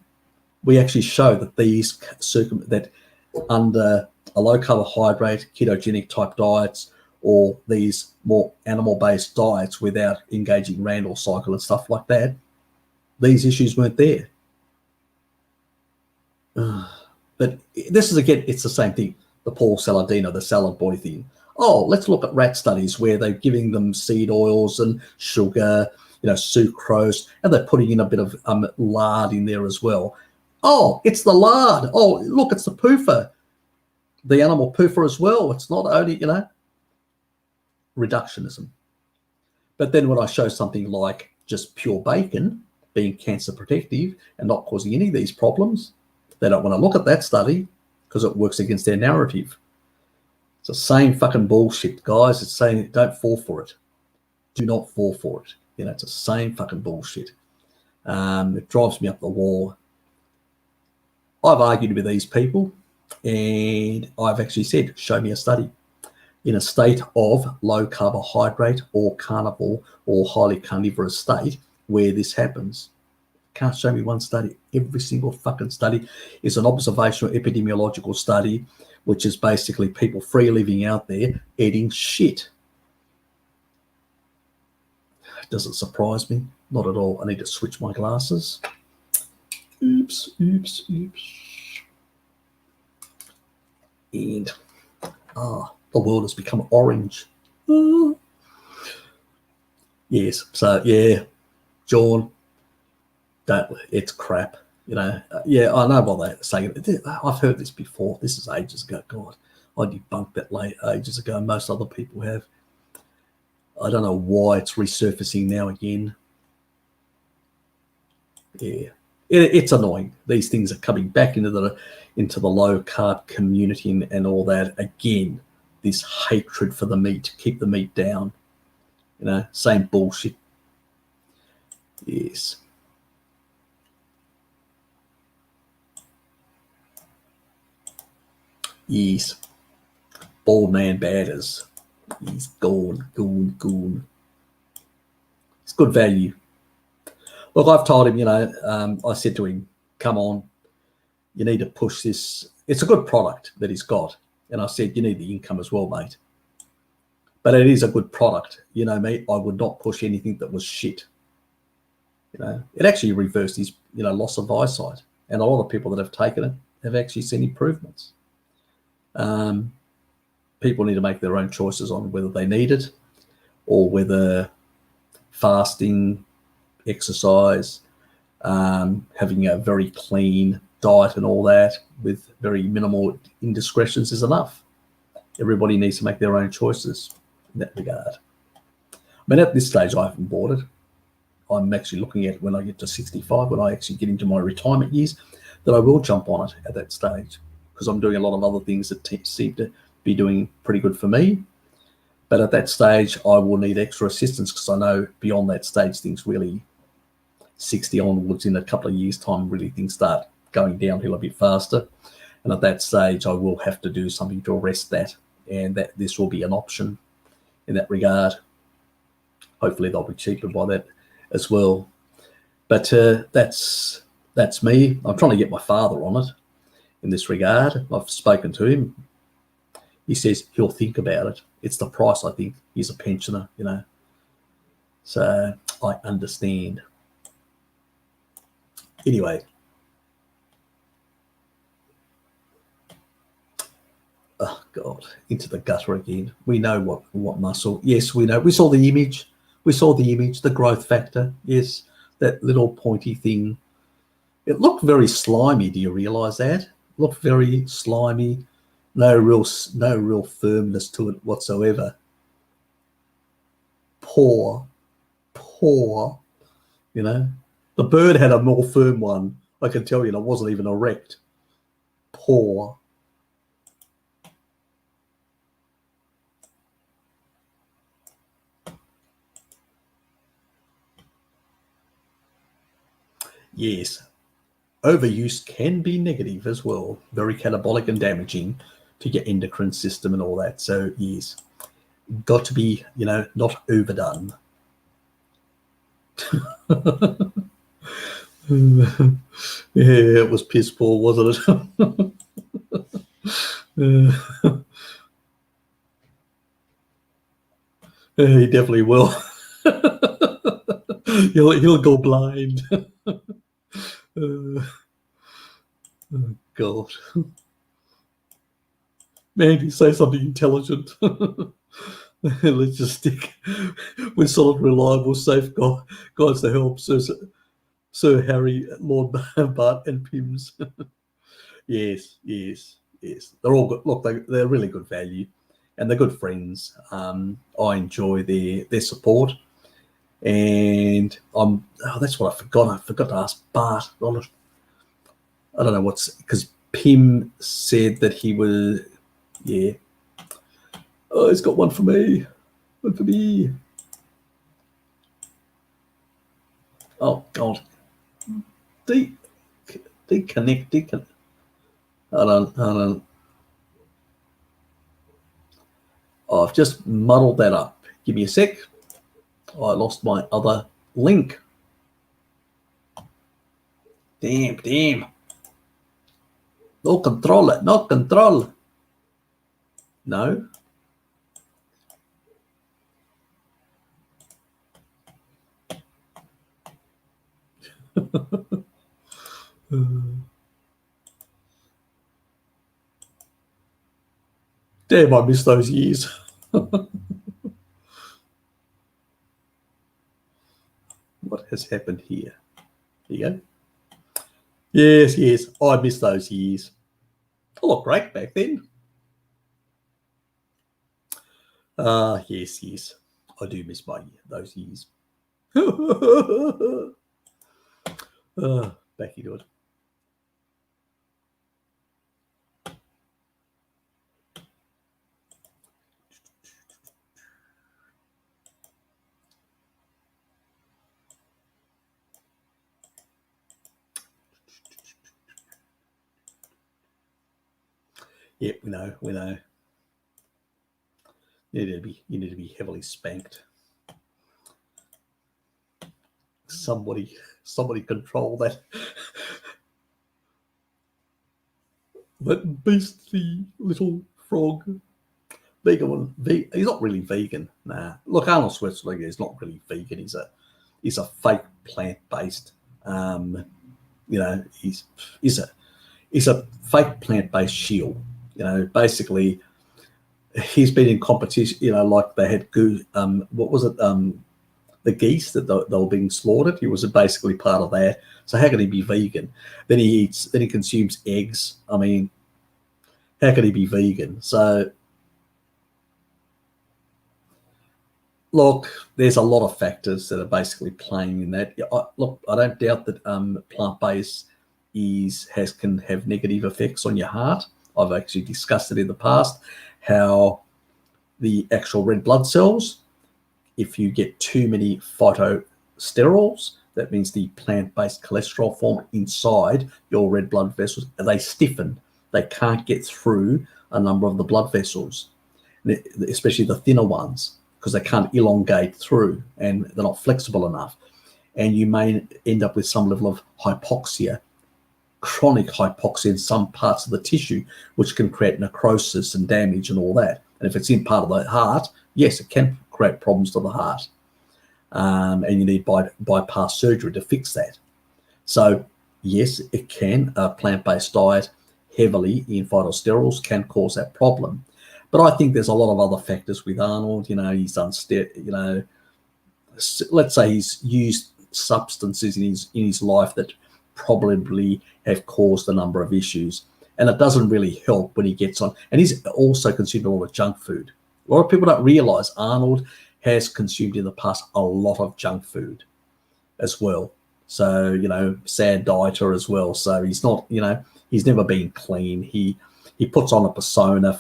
we actually show that that under a low carbohydrate ketogenic type diets or these more animal-based diets without engaging Randall cycle and stuff like that, these issues weren't there. But this is, again, it's the same thing, the Paul Saladino, the salad boy thing. Oh, let's look at rat studies where they're giving them seed oils and sugar, sucrose, and they're putting in a bit of lard in there as well. Oh, it's the lard. Oh, look, it's the PUFA, the animal PUFA as well. It's not only, reductionism. But then when I show something like just pure bacon being cancer protective and not causing any of these problems, they don't want to look at that study because it works against their narrative. It's the same fucking bullshit, guys. It's saying don't fall for it. Do not fall for it. It's the same fucking bullshit. It drives me up the wall. I've argued with these people and I've actually said, show me a study in a state of low carbohydrate or carnivore or highly carnivorous state where this happens. Can't show me one study. Every single fucking study is an observational epidemiological study, which is basically people free living out there eating shit. Doesn't surprise me, not at all. I need to switch my glasses. Oops. And the world has become orange. Yes, so yeah, John, it's crap. Yeah, I know what they're saying. I've heard this before. This is ages ago. God, I debunked that ages ago. Most other people have. I don't know why it's resurfacing now again. Yeah, it's annoying. These things are coming back into the low carb community and all that again. This hatred for the meat, keep the meat down. Same bullshit. Yes. Yes. Bald man batters. He's gone. It's good value. Look, I've told him, I said to him, come on, you need to push this. It's a good product that he's got. And I said, you need the income as well, mate. But it is a good product. You know me, I would not push anything that was shit. It actually reversed his, loss of eyesight. And a lot of people that have taken it have actually seen improvements. People need to make their own choices on whether they need it or whether fasting, exercise, having a very clean diet and all that with very minimal indiscretions is enough. Everybody needs to make their own choices in that regard. I mean, at this stage, I haven't bought it. I'm actually looking at when I get to 65, when I actually get into my retirement years, that I will jump on it at that stage because I'm doing a lot of other things that seem to be doing pretty good for me. But at that stage, I will need extra assistance because I know beyond that stage, things really, 60 onwards in a couple of years' time, really things start going downhill a bit faster. And at that stage, I will have to do something to arrest that. And that this will be an option in that regard. Hopefully they'll be cheaper by that as well. But that's me. I'm trying to get my father on it. in this regard. I've spoken to him. He says he'll think about it. It's the price, I think. He's a pensioner, you know. So I understand. Anyway. Oh, God, into the gutter again. We know what muscle. Yes, we know. We saw the image. We saw the image, the growth factor. Yes, that little pointy thing. It looked very slimy. Do you realise that? It looked very slimy. No real firmness to it whatsoever. Poor. You know, the bird had a more firm one. I can tell you, and it wasn't even erect. Poor. Yes, overuse can be negative as well, very catabolic and damaging to your endocrine system and all that. So yes, got to be, you know, not overdone. Yeah, it was piss poor, wasn't it? He definitely will. He'll go blind. Oh, God. Mandy, say something intelligent. Let's just stick with solid, reliable, safe guides to help Sir Harry, Lord Bart, and Pims. Yes. They're all good. Look, they're really good value, and they're good friends. I enjoy their support. And that's what I forgot. I forgot to ask Bart. I don't know because Pim said that he was, yeah. Oh, he's got one for me. One for me. Oh, God. Deconnect. Hold on. Oh, I've just muddled that up. Give me a sec. I lost my other link. Damn. No control. No. Damn, I missed those years. What has happened here? There you go. Yes. I missed those years. I looked great back then. Yes. I do miss those years. Back into it. Yep, we know. You need to be heavily spanked. Somebody control that beastly little frog. Vegan one. He's not really vegan. Nah. Look, Arnold Schwarzenegger is not really vegan. He's a fake plant-based. You know, he's a fake plant-based shield. You know, basically, he's been in competition. You know, like they had what was it? The geese that they were being slaughtered. He was basically part of that. So how can he be vegan? Then he consumes eggs. I mean, how can he be vegan? So look, there's a lot of factors that are basically playing in that. I don't doubt that plant-based can have negative effects on your heart. I've actually discussed it in the past, how the actual red blood cells, if you get too many phytosterols, that means the plant-based cholesterol form inside your red blood vessels, they stiffen. They can't get through a number of the blood vessels, especially the thinner ones, because they can't elongate through and they're not flexible enough. And you may end up with some level of hypoxia chronic hypoxia in some parts of the tissue, which can create necrosis and damage and all that. And if it's in part of the heart, yes, it can create problems to the heart. And you need bypass surgery to fix that. So yes, it can. A plant-based diet heavily in phytosterols can cause that problem. But I think there's a lot of other factors with Arnold. He's done, let's say he's used substances in his life that probably have caused a number of issues. And it doesn't really help when he gets on. And he's also consumed a lot of junk food. A lot of people don't realize Arnold has consumed in the past a lot of junk food as well. So, sad dieter as well. So he's not, he's never been clean. He puts on a persona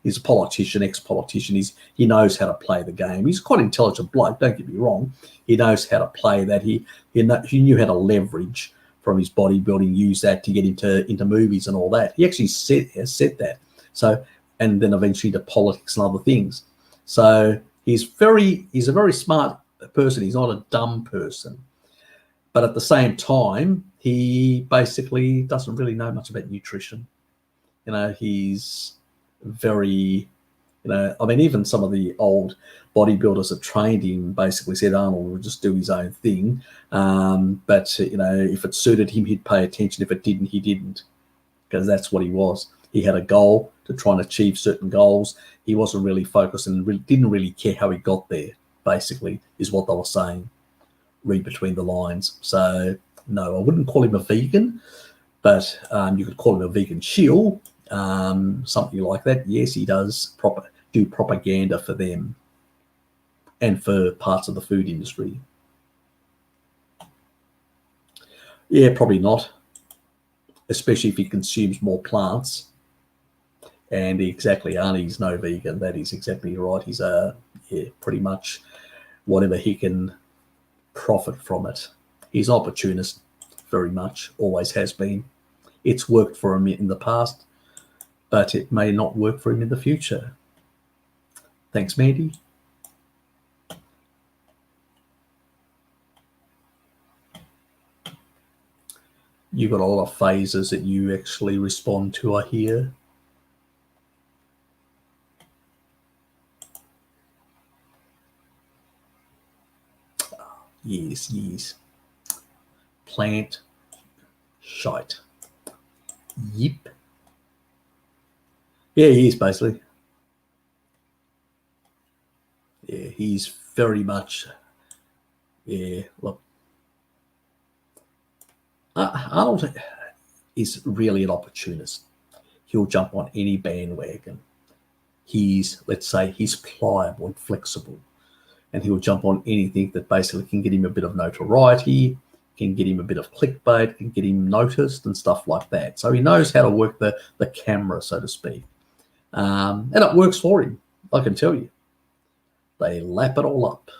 he's a politician, ex-politician. He knows how to play the game. He's quite intelligent bloke, don't get me wrong. He knows how to play that. He knew how to leverage from his bodybuilding, use that to get into movies and all that. He actually has said that. So, and then eventually to politics and other things. So he's a very smart person. He's not a dumb person. But at the same time, he basically doesn't really know much about nutrition. He's very, even some of the old bodybuilders that trained him basically said Arnold would just do his own thing. But, if it suited him, he'd pay attention. If it didn't, he didn't, because that's what he was. He had a goal to try and achieve certain goals. He wasn't really focused and didn't really care how he got there, basically, is what they were saying. Read between the lines. So, no, I wouldn't call him a vegan, but you could call him a vegan shill, something like that. Yes, he does do propaganda for them and for parts of the food industry. Yeah, probably not, especially if he consumes more plants. And exactly, Arnie's no vegan. That is exactly right. He's pretty much whatever he can profit from it. He's an opportunist, very much, always has been. It's worked for him in the past, but it may not work for him in the future. Thanks, Mandy. You've got a lot of phases that you actually respond to, I hear. Yes. Plant shite. Yep. Yeah, he is basically. Yeah, he's very much. Yeah, look. Arnold is really an opportunist. He'll jump on any bandwagon. Let's say, he's pliable and flexible. And he'll jump on anything that basically can get him a bit of notoriety, can get him a bit of clickbait, can get him noticed and stuff like that. So he knows how to work the camera, so to speak. And it works for him, I can tell you. They lap it all up.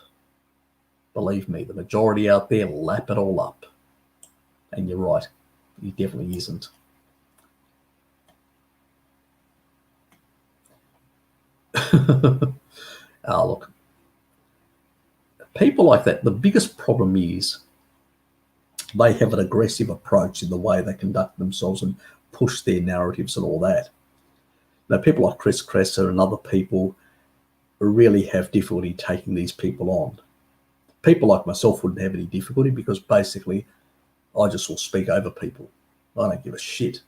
Believe me, the majority out there lap it all up. And you're right, he definitely isn't. Look. People like that, the biggest problem is they have an aggressive approach in the way they conduct themselves and push their narratives and all that. Now, people like Chris Kresser and other people really have difficulty taking these people on. People like myself wouldn't have any difficulty because basically I just will speak over people. I don't give a shit.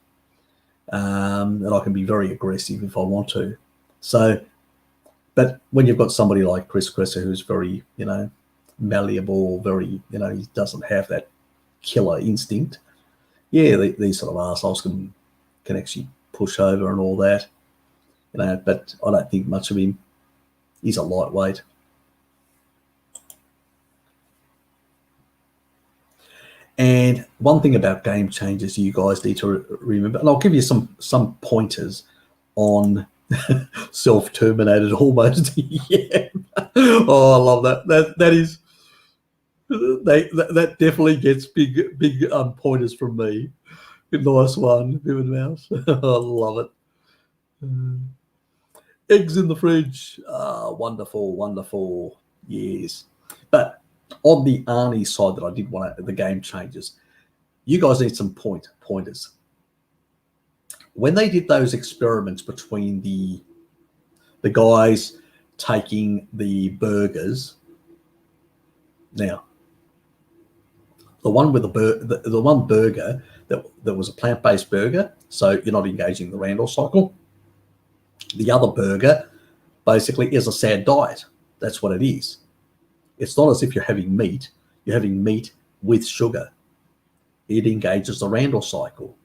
And I can be very aggressive if I want to. So, but when you've got somebody like Chris Kresser who's very, malleable, very, he doesn't have that killer instinct. Yeah, these sort of arseholes can actually push over and all that, but I don't think much of him. He's a lightweight. And one thing about game changers you guys need to remember, and I'll give you some pointers on self-terminated almost. Yeah. Oh, I love that. That is that definitely gets big pointers from me. Nice one, Vivid Mouse. I love it. Eggs in the fridge. Wonderful. Yes. But on the Arnie side that I did want the game changes, you guys need some pointers. When they did those experiments between the guys taking the burgers, now the one with the one burger that was a plant-based burger, so you're not engaging the Randall cycle. The other burger basically is a sad diet. That's what it is. It's not as if you're having meat. You're having meat with sugar. It engages the Randall cycle.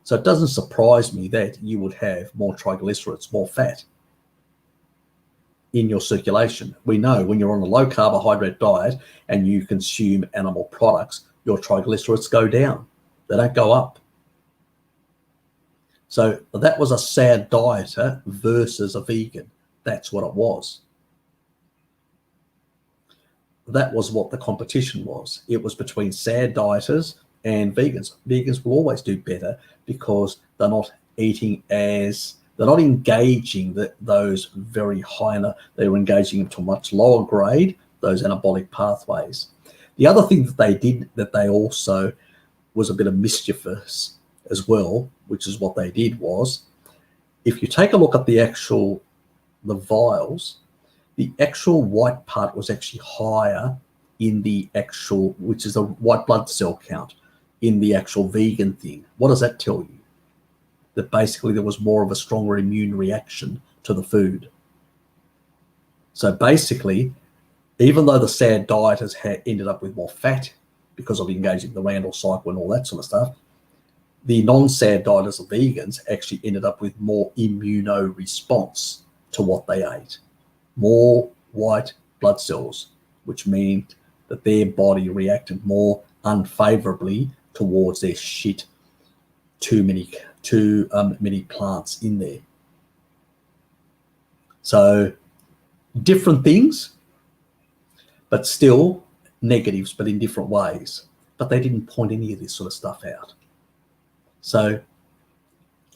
So it doesn't surprise me that you would have more triglycerides, more fat in your circulation. We know when you're on a low carbohydrate diet and you consume animal products, your triglycerides go down. They don't go up. So that was a sad dieter versus a vegan. That's what it was. That was what the competition was. It was between sad dieters and vegans. Vegans will always do better because they're not eating they're not engaging those very high, they were engaging into a much lower grade, those anabolic pathways. The other thing that they did that they also was a bit of mischievous as well, which is what they did was, if you take a look at the vials, the actual white part was actually higher in the actual, which is the white blood cell count in the actual vegan thing. What does that tell you? That basically there was more of a stronger immune reaction to the food. So basically, even though the sad dieters ended up with more fat because of engaging the Randall cycle and all that sort of stuff, the non-sad dieters or vegans actually ended up with more immunoresponse to what they ate. More white blood cells, which meant that their body reacted more unfavorably towards their shit. Too many plants in there. So different things, but still negatives, but in different ways. But they didn't point any of this sort of stuff out. So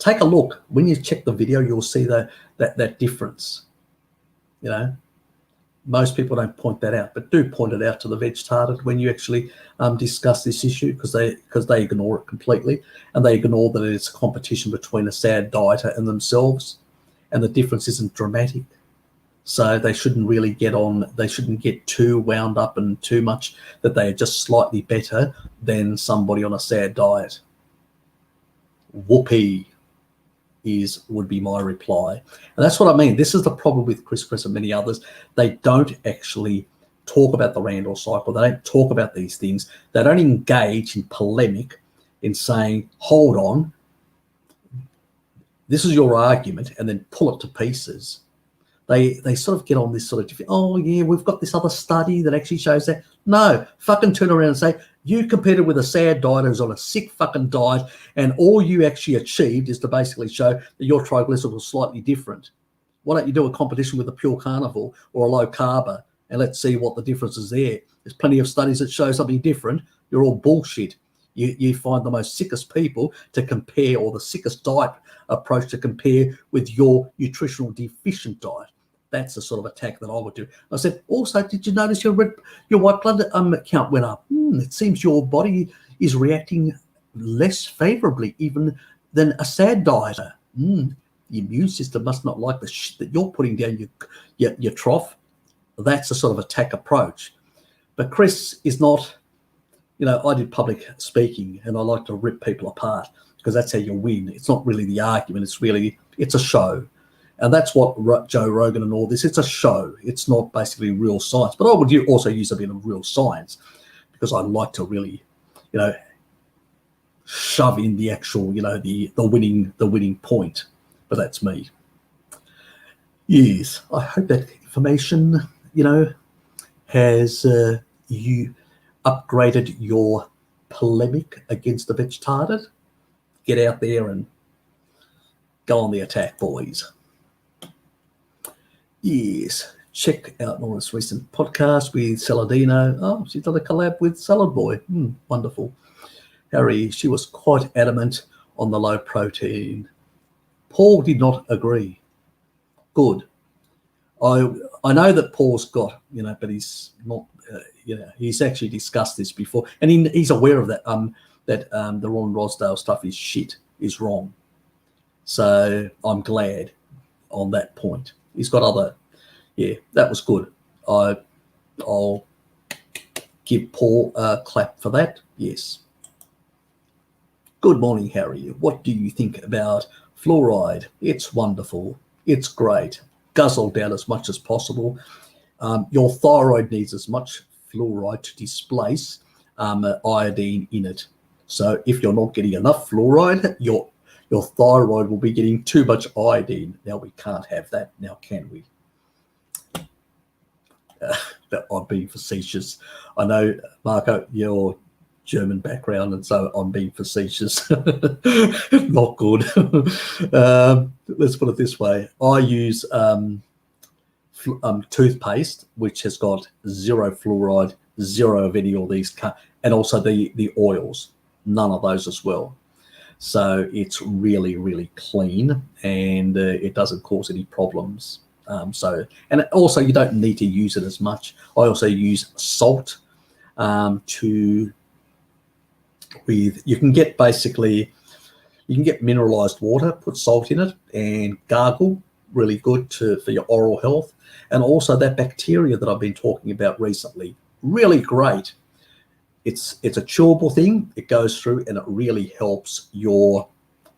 take a look. When you check the video, you'll see that difference. You know, most people don't point that out, but do point it out to the veg-tarded when you actually discuss this issue, because they ignore it completely, and they ignore that it's a competition between a sad dieter and themselves, and the difference isn't dramatic. So they shouldn't really they shouldn't get too wound up and too much that they are just slightly better than somebody on a sad diet. Whoopee would be my reply. And that's what I mean. This is the problem with Chris and many others. They don't actually talk about the Randall cycle. They don't talk about these things. They don't engage in polemic in saying, hold on, this is your argument, and then pull it to pieces. They sort of get on this sort of, oh yeah, we've got this other study that actually shows that. No, fucking turn around and say, you compared it with a sad diet who's on a sick fucking diet, and all you actually achieved is to basically show that your triglycerides were slightly different. Why don't you do a competition with a pure carnivore or a low carber, and let's see what the difference is there. There's plenty of studies that show something different. You're all bullshit. You find the most sickest people to compare, or the sickest diet approach to compare with your nutritional deficient diet. That's the sort of attack that I would do. I said, also, did you notice your white blood count went up? It seems your body is reacting less favorably even than a sad dieter. The immune system must not like the shit that you're putting down your trough. That's a sort of attack approach. But Chris is not, I did public speaking, and I like to rip people apart because that's how you win. It's not really the argument. It's a show. And that's what Joe Rogan and all this, it's a show. It's not basically real science. But I would also use a bit of real science because I like to really, shove in the actual, the winning point. But that's me. Yes, I hope that information, has you upgraded your polemic against the veg-tarded. Get out there and go on the attack, boys. Yes, check out Nora's recent podcast with Saladino. Oh, she's done a collab with Salad Boy. Wonderful. Harry, she was quite adamant on the low protein. Paul did not agree. Good. I know that Paul's got, but he's not, he's actually discussed this before, and he's aware of that. that the Ron Rosdale stuff is shit is wrong. So I'm glad on that point. He's got other, yeah, that was good. I'll give Paul a clap for that. Yes. Good morning, Harry. What do you think about fluoride? It's wonderful. It's great. Guzzle down as much as possible. Your thyroid needs as much fluoride to displace iodine in it. So if you're not getting enough fluoride, your thyroid will be getting too much iodine. Now, we can't have that now, can we? I'm being facetious. I know, Marco, your German background, and so I'm being facetious. Not good. Let's put it this way. I use toothpaste, which has got zero fluoride, zero of any of these, and also the oils, none of those as well. So it's really, really clean, and it doesn't cause any problems. And also you don't need to use it as much. I also use salt you can get mineralized water, put salt in it and gargle, really good for your oral health. And also that bacteria that I've been talking about recently, really great. It's a chewable thing. It goes through and it really helps your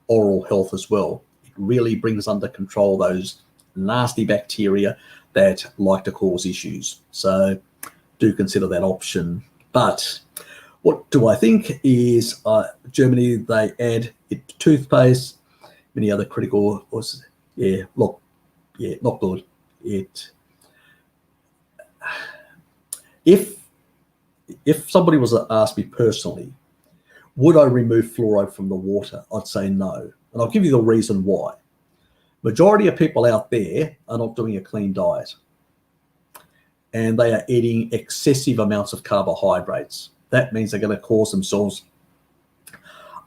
oral health as well. It really brings under control those nasty bacteria that like to cause issues. So do consider that option. But what do I think is Germany, they add it to toothpaste, many other critical, not good. If somebody was to ask me personally, would I remove fluoride from the water? I'd say no. And I'll give you the reason why. Majority of people out there are not doing a clean diet, and they are eating excessive amounts of carbohydrates. That means they're going to cause themselves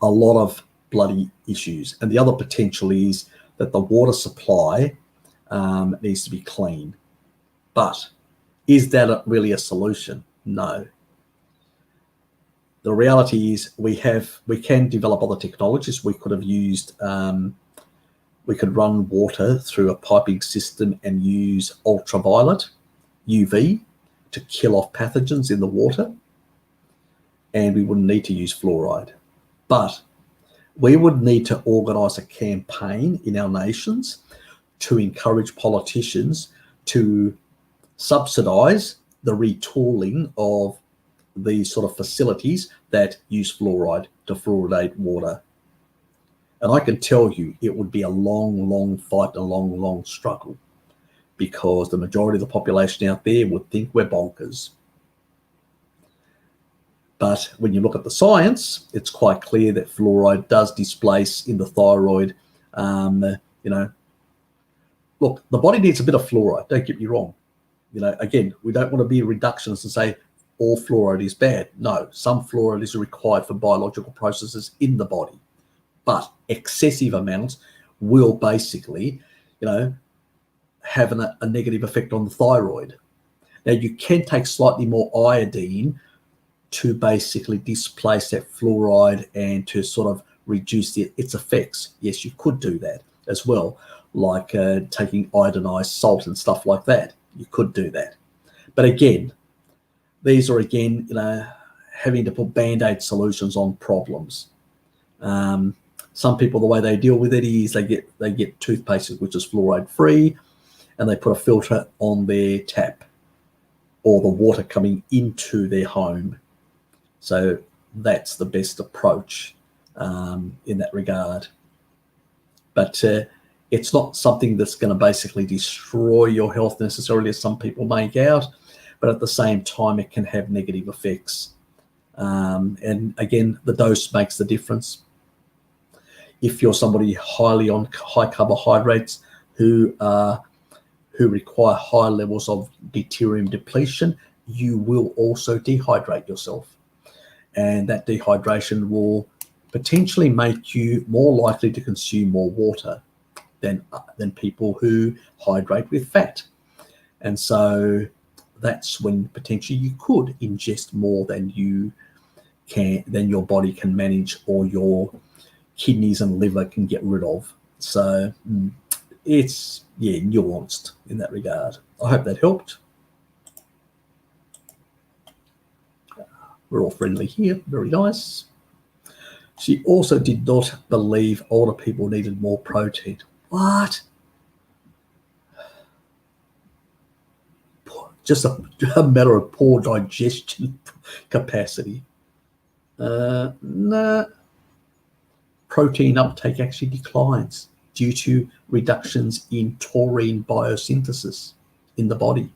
a lot of bloody issues. And the other potential is that the water supply needs to be clean. But is that really a solution? No. The reality is we can develop other technologies. We could have used, we could run water through a piping system and use ultraviolet, UV, to kill off pathogens in the water. And we wouldn't need to use fluoride. But we would need to organise a campaign in our nations to encourage politicians to subsidise the retooling of these sort of facilities that use fluoride to fluoridate water. And I can tell you it would be a long, long fight, a long, long struggle, because the majority of the population out there would think we're bonkers. But when you look at the science, it's quite clear that fluoride does displace in the thyroid. Look, the body needs a bit of fluoride, don't get me wrong. Again, we don't want to be reductionists and say all fluoride is bad. No, some fluoride is required for biological processes in the body. But excessive amounts will basically, have a negative effect on the thyroid. Now, you can take slightly more iodine to basically displace that fluoride and to sort of reduce its effects. Yes, you could do that as well, like taking iodinized salt and stuff like that. You could do that. But again, these are having to put band-aid solutions on problems. Some people, the way they deal with it is they get toothpaste which is fluoride free, and they put a filter on their tap or the water coming into their home. So that's the best approach in that regard. But it's not something that's going to basically destroy your health necessarily, as some people make out. But at the same time, it can have negative effects. And again, the dose makes the difference. If you're somebody highly on high carbohydrates who require high levels of deuterium depletion, you will also dehydrate yourself. And that dehydration will potentially make you more likely to consume more water than people who hydrate with fat. And so that's when potentially you could ingest more than you then your body can manage, or your kidneys and liver can get rid of. So it's nuanced in that regard. I hope that helped. We're all friendly here. Very nice. She also did not believe older people needed more protein. What? Just a matter of poor digestion capacity. Nah. Protein uptake actually declines due to reductions in taurine biosynthesis in the body.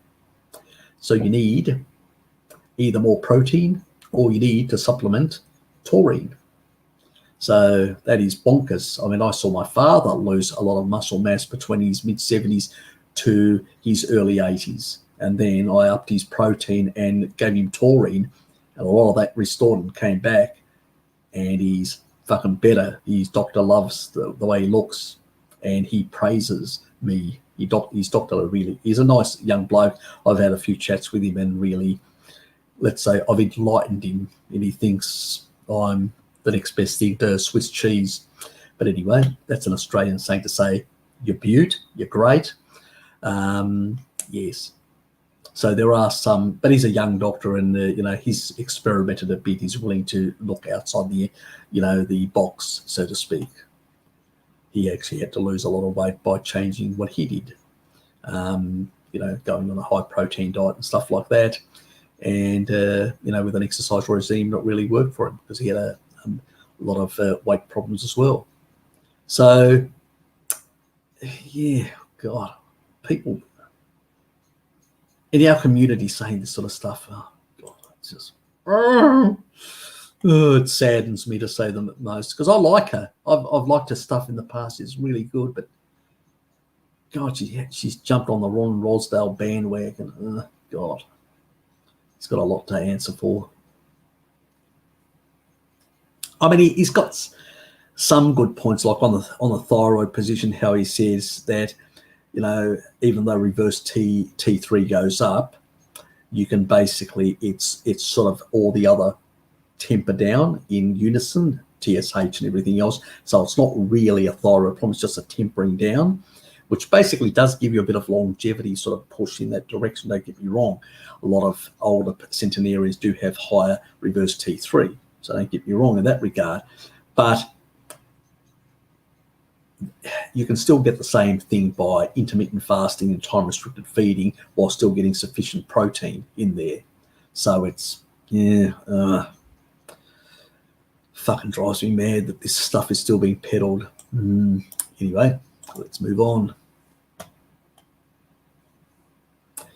So you need either more protein, or you need to supplement taurine. So that is bonkers. I mean, I saw my father lose a lot of muscle mass between his mid-70s to his early 80s. And then I upped his protein and gave him taurine, and a lot of that restored and came back, and he's fucking better. His doctor loves the way he looks, and he praises me. His doctor really is a nice young bloke. I've had a few chats with him, and really, let's say, I've enlightened him, and he thinks I'm the next best thing to Swiss cheese. But anyway, that's an Australian saying to say, you're beaut, you're great. Yes. So there are some, but he's a young doctor, and he's experimented a bit. He's willing to look outside the box, so to speak. He actually had to lose a lot of weight by changing what he did, going on a high protein diet and stuff like that. And, with an exercise regime that really worked for him, because he had a lot of weight problems as well. So, God, people in our community saying this sort of stuff, oh, God, it's just, it saddens me to say them at most, because I like her. I've liked her stuff in the past. It's really good, but God, she's jumped on the Ron Rosdale bandwagon. God, he's got a lot to answer for. I mean, he's got some good points, like on the thyroid position, how he says that, even though reverse T3 goes up, you can basically, it's sort of all the other temper down in unison, TSH and everything else. So it's not really a thyroid problem, it's just a tempering down, which basically does give you a bit of longevity sort of push in that direction. Don't get me wrong. A lot of older centenarians do have higher reverse T3. So don't get me wrong in that regard. But you can still get the same thing by intermittent fasting and time-restricted feeding while still getting sufficient protein in there. So it's, fucking drives me mad that this stuff is still being peddled. Anyway, let's move on.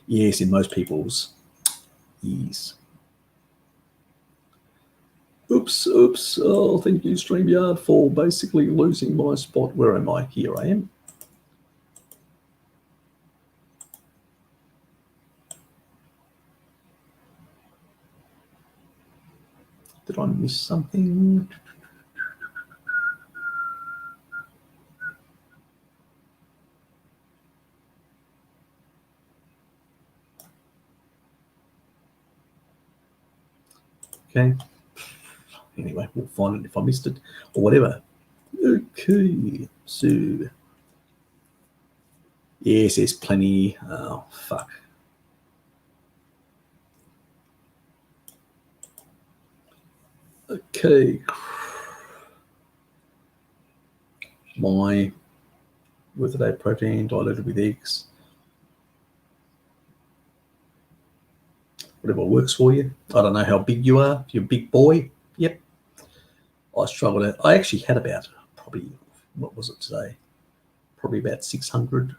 Yes, in most people's ease. Oops. Oh, thank you, StreamYard, for basically losing my spot. Where am I? Here I am. Did I miss something? Okay. Anyway, we'll find it if I missed it or whatever. Okay, so yes, there's plenty. Oh, fuck. Okay. My with a day protein diluted with eggs. Whatever works for you. I don't know how big you are. If you're a big boy, yep. I struggled. I actually had about probably, what was it today? Probably about 600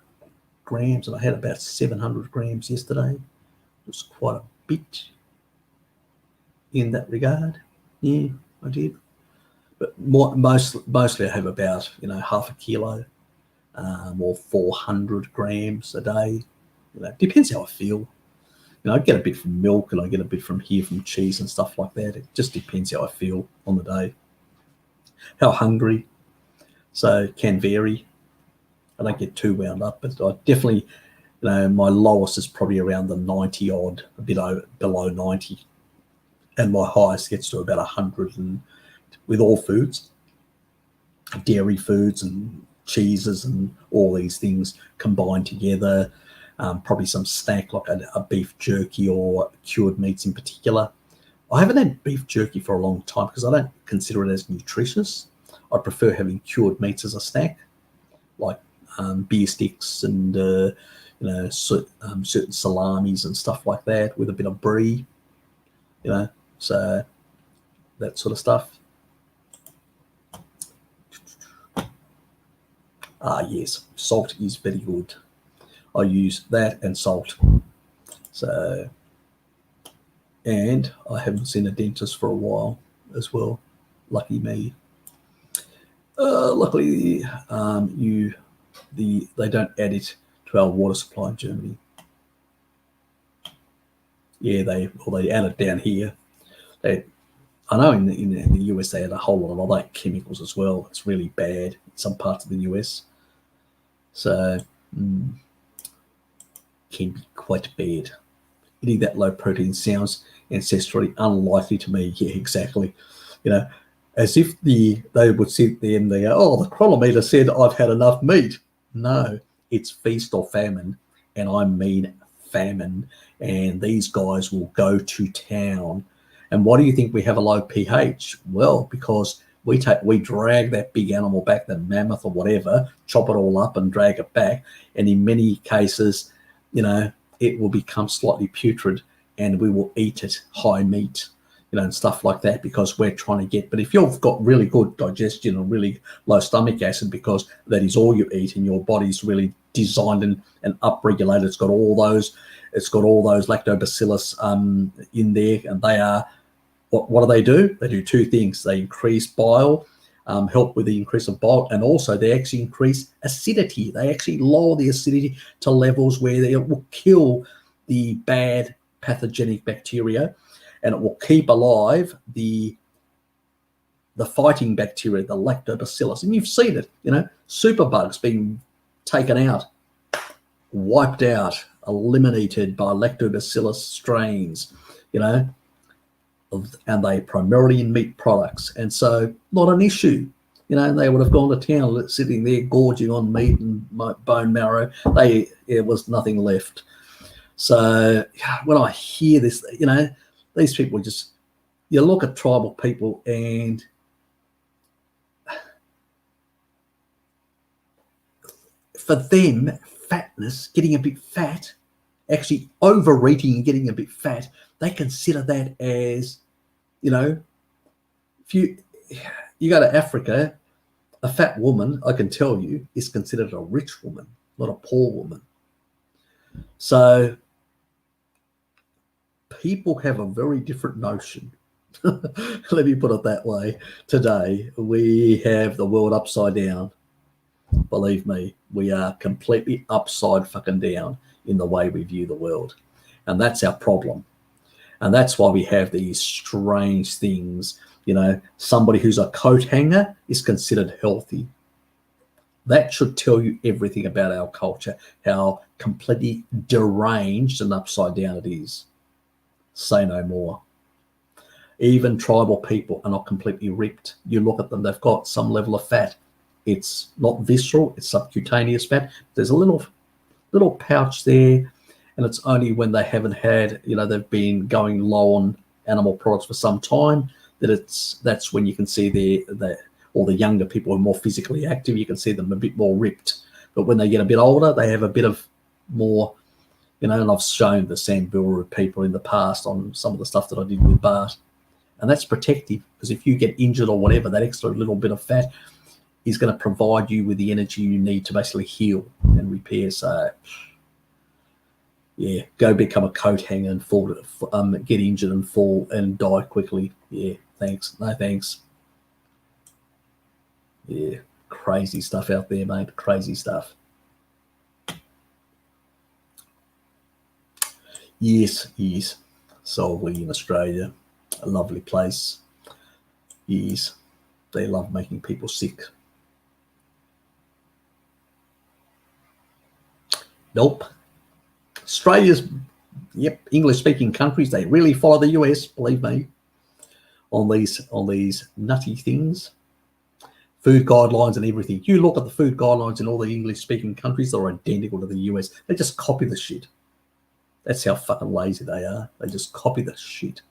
grams, and I had about 700 grams yesterday. It was quite a bit in that regard. Yeah, I did. But mostly I have about, half a kilo or 400 grams a day. Depends how I feel. I get a bit from milk, and I get a bit from here from cheese and stuff like that. It just depends how I feel on the day. How hungry. So it can vary. I don't get too wound up, but I definitely, my lowest is probably around the 90 odd, a bit below 90. and my highest gets to about 100, and with all foods, dairy foods and cheeses and all these things combined together. Probably some snack like a beef jerky or cured meats in particular. I haven't had beef jerky for a long time because I don't consider it as nutritious. I prefer having cured meats as a snack, like beer sticks and certain salamis and stuff like that with a bit of brie, so that sort of stuff. Yes, salt is very good. I use that and salt. So, and I haven't seen a dentist for a while as well. Lucky me. Luckily, they don't add it to our water supply in Germany. Yeah, they add it down here. I know in the US they add a whole lot of other chemicals as well. It's really bad in some parts of the US. So can be quite bad. Eating that low protein sounds ancestrally unlikely to me. Yeah, exactly. As if they would sit there and they go, oh, the chronometer said I've had enough meat. No, it's feast or famine, and I mean famine. And these guys will go to town. And why do you think we have a low pH? Well, because we drag that big animal back, the mammoth or whatever, chop it all up and drag it back. And in many cases, it will become slightly putrid, and we will eat it high meat, and stuff like that, because we're trying to get. But if you've got really good digestion and really low stomach acid, because that is all you eat, and your body's really designed and upregulated, it's got all those lactobacillus in there, and they are what do? They do two things. They increase bile, help with the increase of bile, and also they actually increase acidity. They actually lower the acidity to levels where they will kill the bad pathogenic bacteria, and it will keep alive the fighting bacteria, the lactobacillus. And you've seen it, superbugs being taken out, wiped out, eliminated by lactobacillus strains, and they primarily in meat products. And so not an issue. They would have gone to town sitting there gorging on meat and bone marrow. There was nothing left. So when I hear this, these people just, you look at tribal people, and for them, fatness, getting a bit fat, actually overeating and getting a bit fat, they consider that as, if you go to Africa, a fat woman, I can tell you, is considered a rich woman, not a poor woman. So people have a very different notion. Let me put it that way. Today, we have the world upside down. Believe me, we are completely upside fucking down in the way we view the world. And that's our problem. And that's why we have these strange things. Somebody who's a coat hanger is considered healthy. That should tell you everything about our culture, how completely deranged and upside down it is. Say no more. Even tribal people are not completely ripped. You look at them, they've got some level of fat. It's not visceral, it's subcutaneous fat. There's a little pouch there, and it's only when they haven't had, they've been going low on animal products for some time that's when you can see all the younger people who are more physically active, you can see them a bit more ripped. But when they get a bit older, they have a bit of more, and I've shown the Samburu people in the past on some of the stuff that I did with Bart. And that's protective, because if you get injured or whatever, that extra little bit of fat is going to provide you with the energy you need to basically heal and repair. So, yeah, go become a coat hanger and get injured and fall and die quickly. Yeah, thanks. No thanks. Yeah, crazy stuff out there, mate. Crazy stuff. Yes. Solely in Australia. A lovely place. Yes, they love making people sick. Nope. Australia's, English-speaking countries, they really follow the US, believe me. on these nutty things. Food guidelines and everything. You look at the food guidelines in all the English-speaking countries, they're identical to the US. They just copy the shit. That's how fucking lazy they are. They just copy the shit.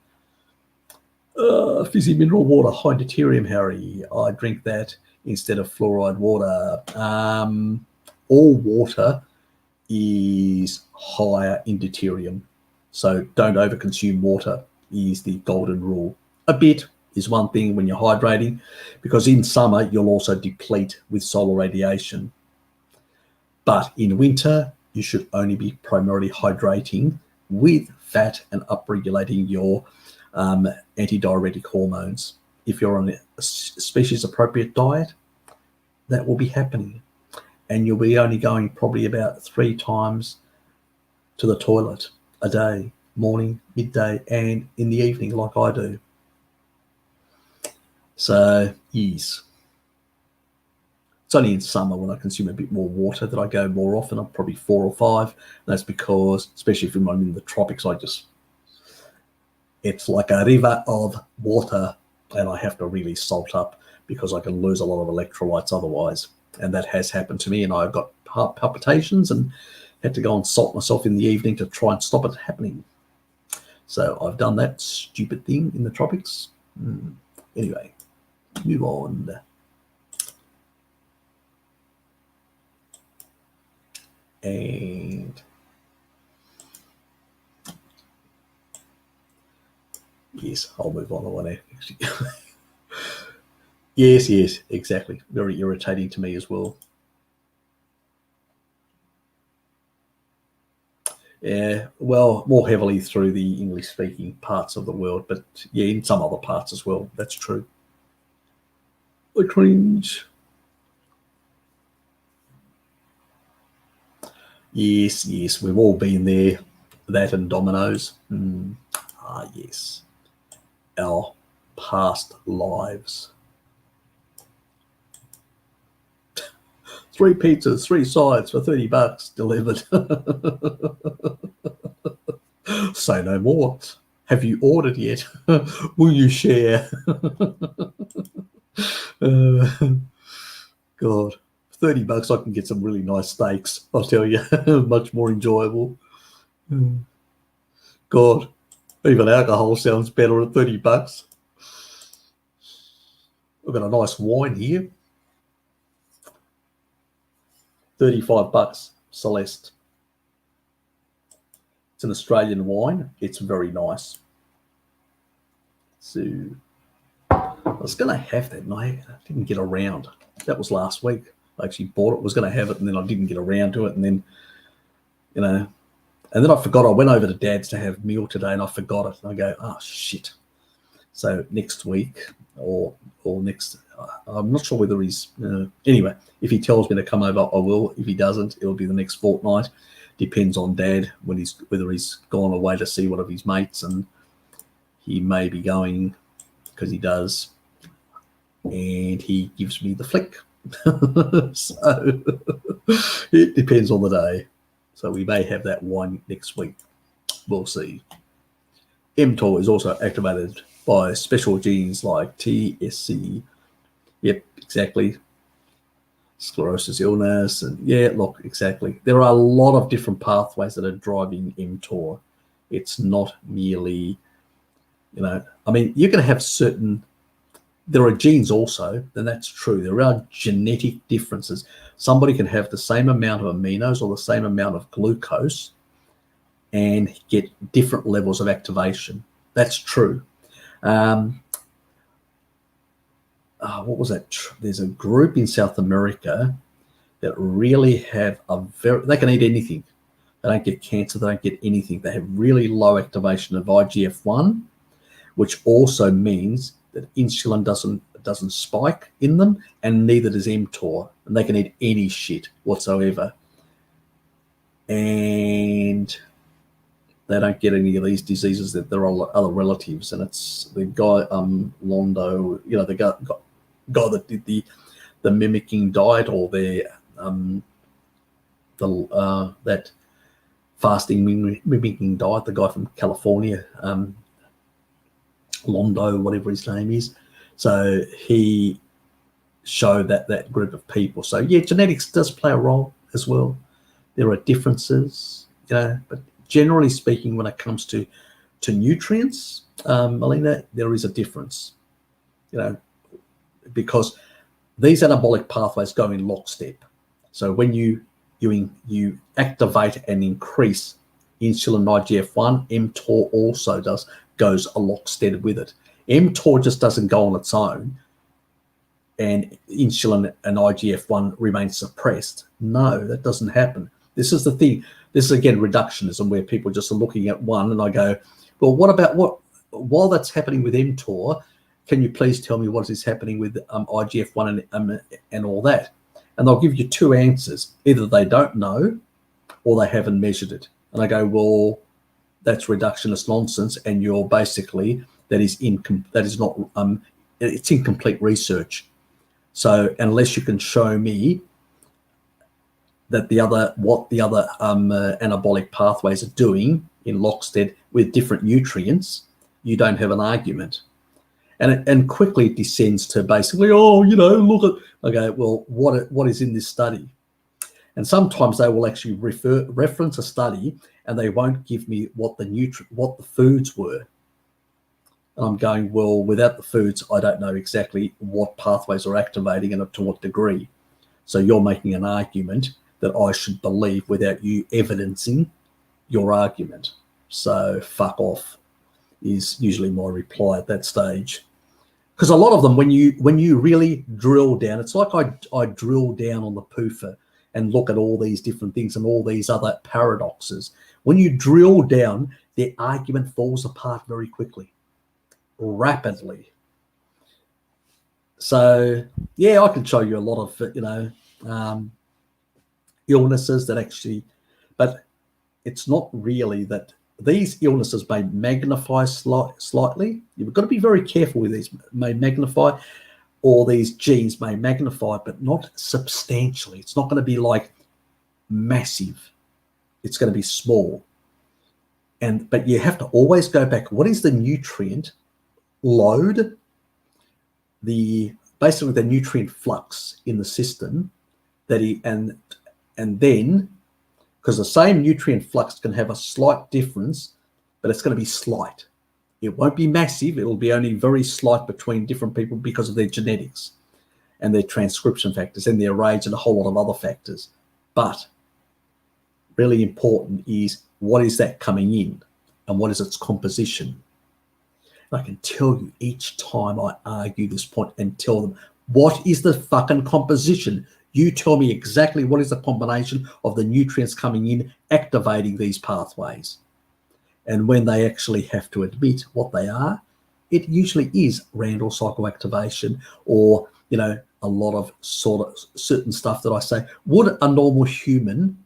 Fizzy mineral water, high deuterium, Harry. I drink that instead of fluoride water. All water is higher in deuterium. So don't overconsume water is the golden rule. A bit is one thing when you're hydrating, because in summer you'll also deplete with solar radiation. But in winter, you should only be primarily hydrating with fat and upregulating your antidiuretic hormones. If you're on a species-appropriate diet, that will be happening. And you'll be only going probably about 3 times to the toilet a day, morning, midday, and in the evening, like I do. So, yes. It's only in summer when I consume a bit more water that I go more often. I'm probably 4 or 5. And that's because, especially if I'm in the tropics, it's like a river of water, and I have to really salt up because I can lose a lot of electrolytes otherwise. And that has happened to me, and I've got heart palpitations and had to go and salt myself in the evening to try and stop it happening. So I've done that stupid thing in the tropics. Anyway, move on. And yes, I'll move on. I want to actually. Yes, exactly. Very irritating to me as well. Yeah, well, more heavily through the English-speaking parts of the world, but yeah, in some other parts as well. That's true. I cringe. Yes, we've all been there. That and Domino's. Yes. Our past lives. 3 pizzas, 3 sides for $30 delivered. Say no more. Have you ordered yet? Will you share? God, $30 I can get some really nice steaks. I'll tell you, much more enjoyable. God, even alcohol sounds better at $30. We've got a nice wine here. $35, Celeste. It's an Australian wine. It's very nice. So I was going to have that, and I didn't get around. That was last week. I actually bought it, was going to have it, and then I didn't get around to it. And then, and then I forgot. I went over to Dad's to have meal today, and I forgot it. And I go, oh, shit. So next week or next, I'm not sure whether he's, anyway, if he tells me to come over, I will. If he doesn't, it'll be the next fortnight. Depends on Dad whether he's gone away to see one of his mates, and he may be going because he does, and he gives me the flick. So it depends on the day. So we may have that wine next week. We'll see. mTOR is also activated by special genes like TSC. Yep, exactly. Sclerosis illness, and yeah, look, exactly. There are a lot of different pathways that are driving mTOR. It's not merely, I mean, you can have there are genes also, and that's true. There are genetic differences. Somebody can have the same amount of aminos or the same amount of glucose and get different levels of activation. That's true. What was that? There's a group in South America that really have they can eat anything. They don't get cancer. They don't get anything. They have really low activation of IGF-1, which also means that insulin doesn't spike in them, and neither does mTOR, and they can eat any shit whatsoever. And they don't get any of these diseases. That there are other relatives, and it's the guy Londo, the guy that did the mimicking diet, or that fasting mimicking diet. The guy from California. Londo, whatever his name is. So he showed that group of people. So yeah, genetics does play a role as well. There are differences, but generally speaking, when it comes to nutrients, Melina, there is a difference, because these anabolic pathways go in lockstep. So when you activate and increase insulin IGF-1, mTOR also goes a lockstep with it. mTOR just doesn't go on its own and insulin and IGF-1 remain suppressed. No, that doesn't happen. This is the thing. This is, again, reductionism, where people just are looking at one, and I go, well, what about while that's happening with mTOR, can you please tell me what is happening with IGF-1 and all that? And they'll give you two answers. Either they don't know or they haven't measured it. And I go, well, that's reductionist nonsense, and you're basically, it's incomplete research. So unless you can show me that what the other anabolic pathways are doing in lockstep with different nutrients, you don't have an argument. And quickly it descends to basically, look at, okay, well, what is in this study? And sometimes they will actually reference a study, and they won't give me what the foods were. And I'm going, well, without the foods, I don't know exactly what pathways are activating and to what degree. So you're making an argument that I should believe without you evidencing your argument. So fuck off is usually my reply at that stage. Because a lot of them, when you really drill down, it's like I drill down on the PUFA and look at all these different things and all these other paradoxes. When you drill down, their argument falls apart very quickly, rapidly. So yeah, I can show you a lot of illnesses that actually, but it's not really that. These illnesses may magnify slightly. You've got to be very careful with these. May magnify, or these genes may magnify, but not substantially. It's not going to be like massive. It's going to be small. But you have to always go back. What is the nutrient load? Basically the nutrient flux in the system and then. Because the same nutrient flux can have a slight difference, but it's going to be slight. It won't be massive. It'll be only very slight between different people because of their genetics and their transcription factors and their age and a whole lot of other factors. But really important is, what is that coming in and what is its composition? And I can tell you each time I argue this point and tell them, what is the fucking composition? You tell me exactly what is the combination of the nutrients coming in, activating these pathways. And when they actually have to admit what they are, it usually is Randall cycle activation, or, a lot of sort of certain stuff that I say, would a normal human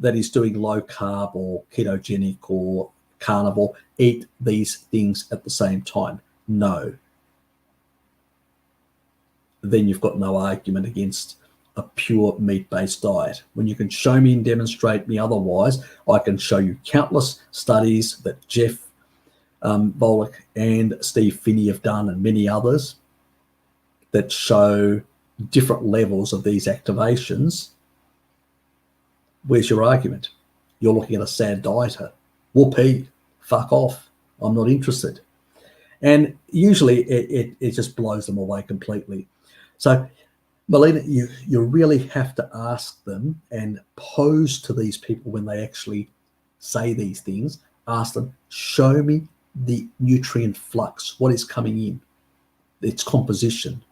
that is doing low carb or ketogenic or carnivore eat these things at the same time? No. Then you've got no argument against a pure meat-based diet. When you can show me and demonstrate me otherwise, I can show you countless studies that Jeff Volek and Steve Finney have done, and many others, that show different levels of these activations. Where's your argument? You're looking at a sad dieter. Whoopee, fuck off. I'm not interested. And usually it just blows them away completely. So Melina, you really have to ask them and pose to these people when they actually say these things. Ask them, show me the nutrient flux, what is coming in, its composition.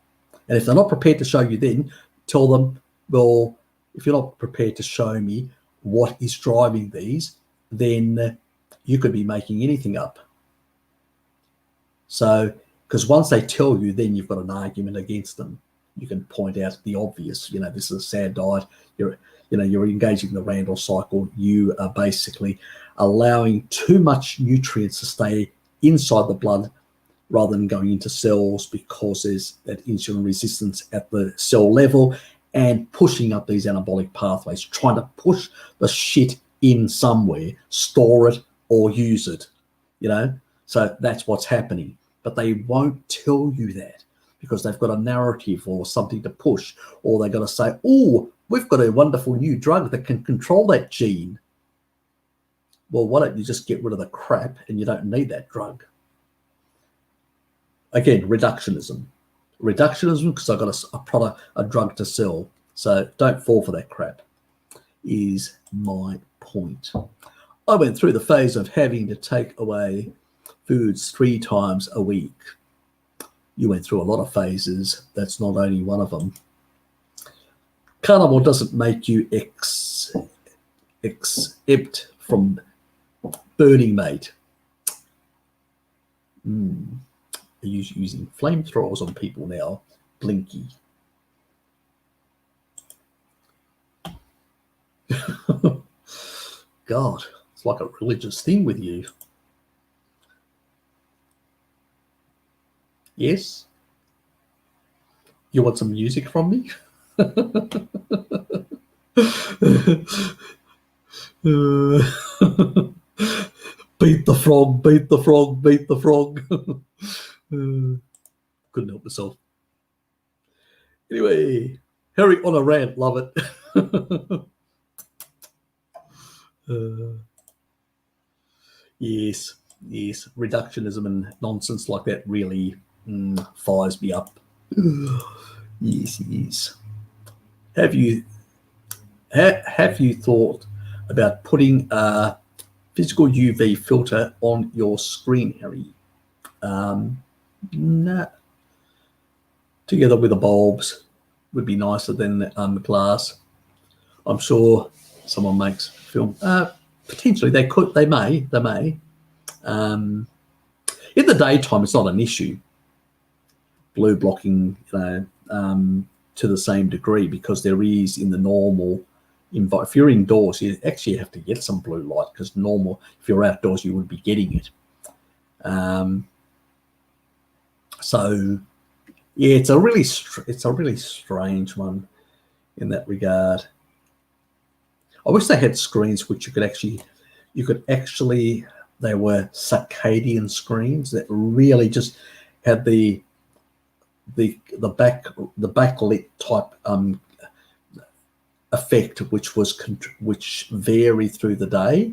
And if they're not prepared to show you, then tell them, well, if you're not prepared to show me what is driving these, then you could be making anything up. So, because once they tell you, then you've got an argument against them. You can point out the obvious. This is a sad diet. You're engaging the Randall cycle. You are basically allowing too much nutrients to stay inside the blood rather than going into cells, because there's that insulin resistance at the cell level and pushing up these anabolic pathways, trying to push the shit in somewhere, store it or use it, So that's what's happening. but they won't tell you that because they've got a narrative or something to push, or they've got to say, oh, we've got a wonderful new drug that can control that gene. Well, why don't you just get rid of the crap and you don't need that drug? Again, reductionism. Reductionism because I've got a product, a drug to sell. So don't fall for that crap, is my point. I went through the phase of having to take away foods 3 times a week. You went through a lot of phases. That's not only one of them. Carnivore doesn't make you exempt from burning, mate. Are you using flamethrowers on people now? Blinky. God, it's like a religious thing with you. Yes? You want some music from me? Beat the frog, beat the frog, beat the frog. Couldn't help myself. Anyway, Harry on a rant, love it. Yes, reductionism and nonsense like that really fires me up. Yes. Have you thought about putting a physical UV filter on your screen, Harry? Nah. Together with the bulbs would be nicer than glass. I'm sure someone makes film. Potentially they could, they may. In the daytime, it's not an issue. Blue blocking, to the same degree, because there is in the normal environment. If you're indoors, you actually have to get some blue light, because normal, if you're outdoors, you would be getting it. So yeah, it's a really strange one in that regard. I wish they had screens which you could actually, they were circadian screens that really just had the backlit type effect, which varied through the day,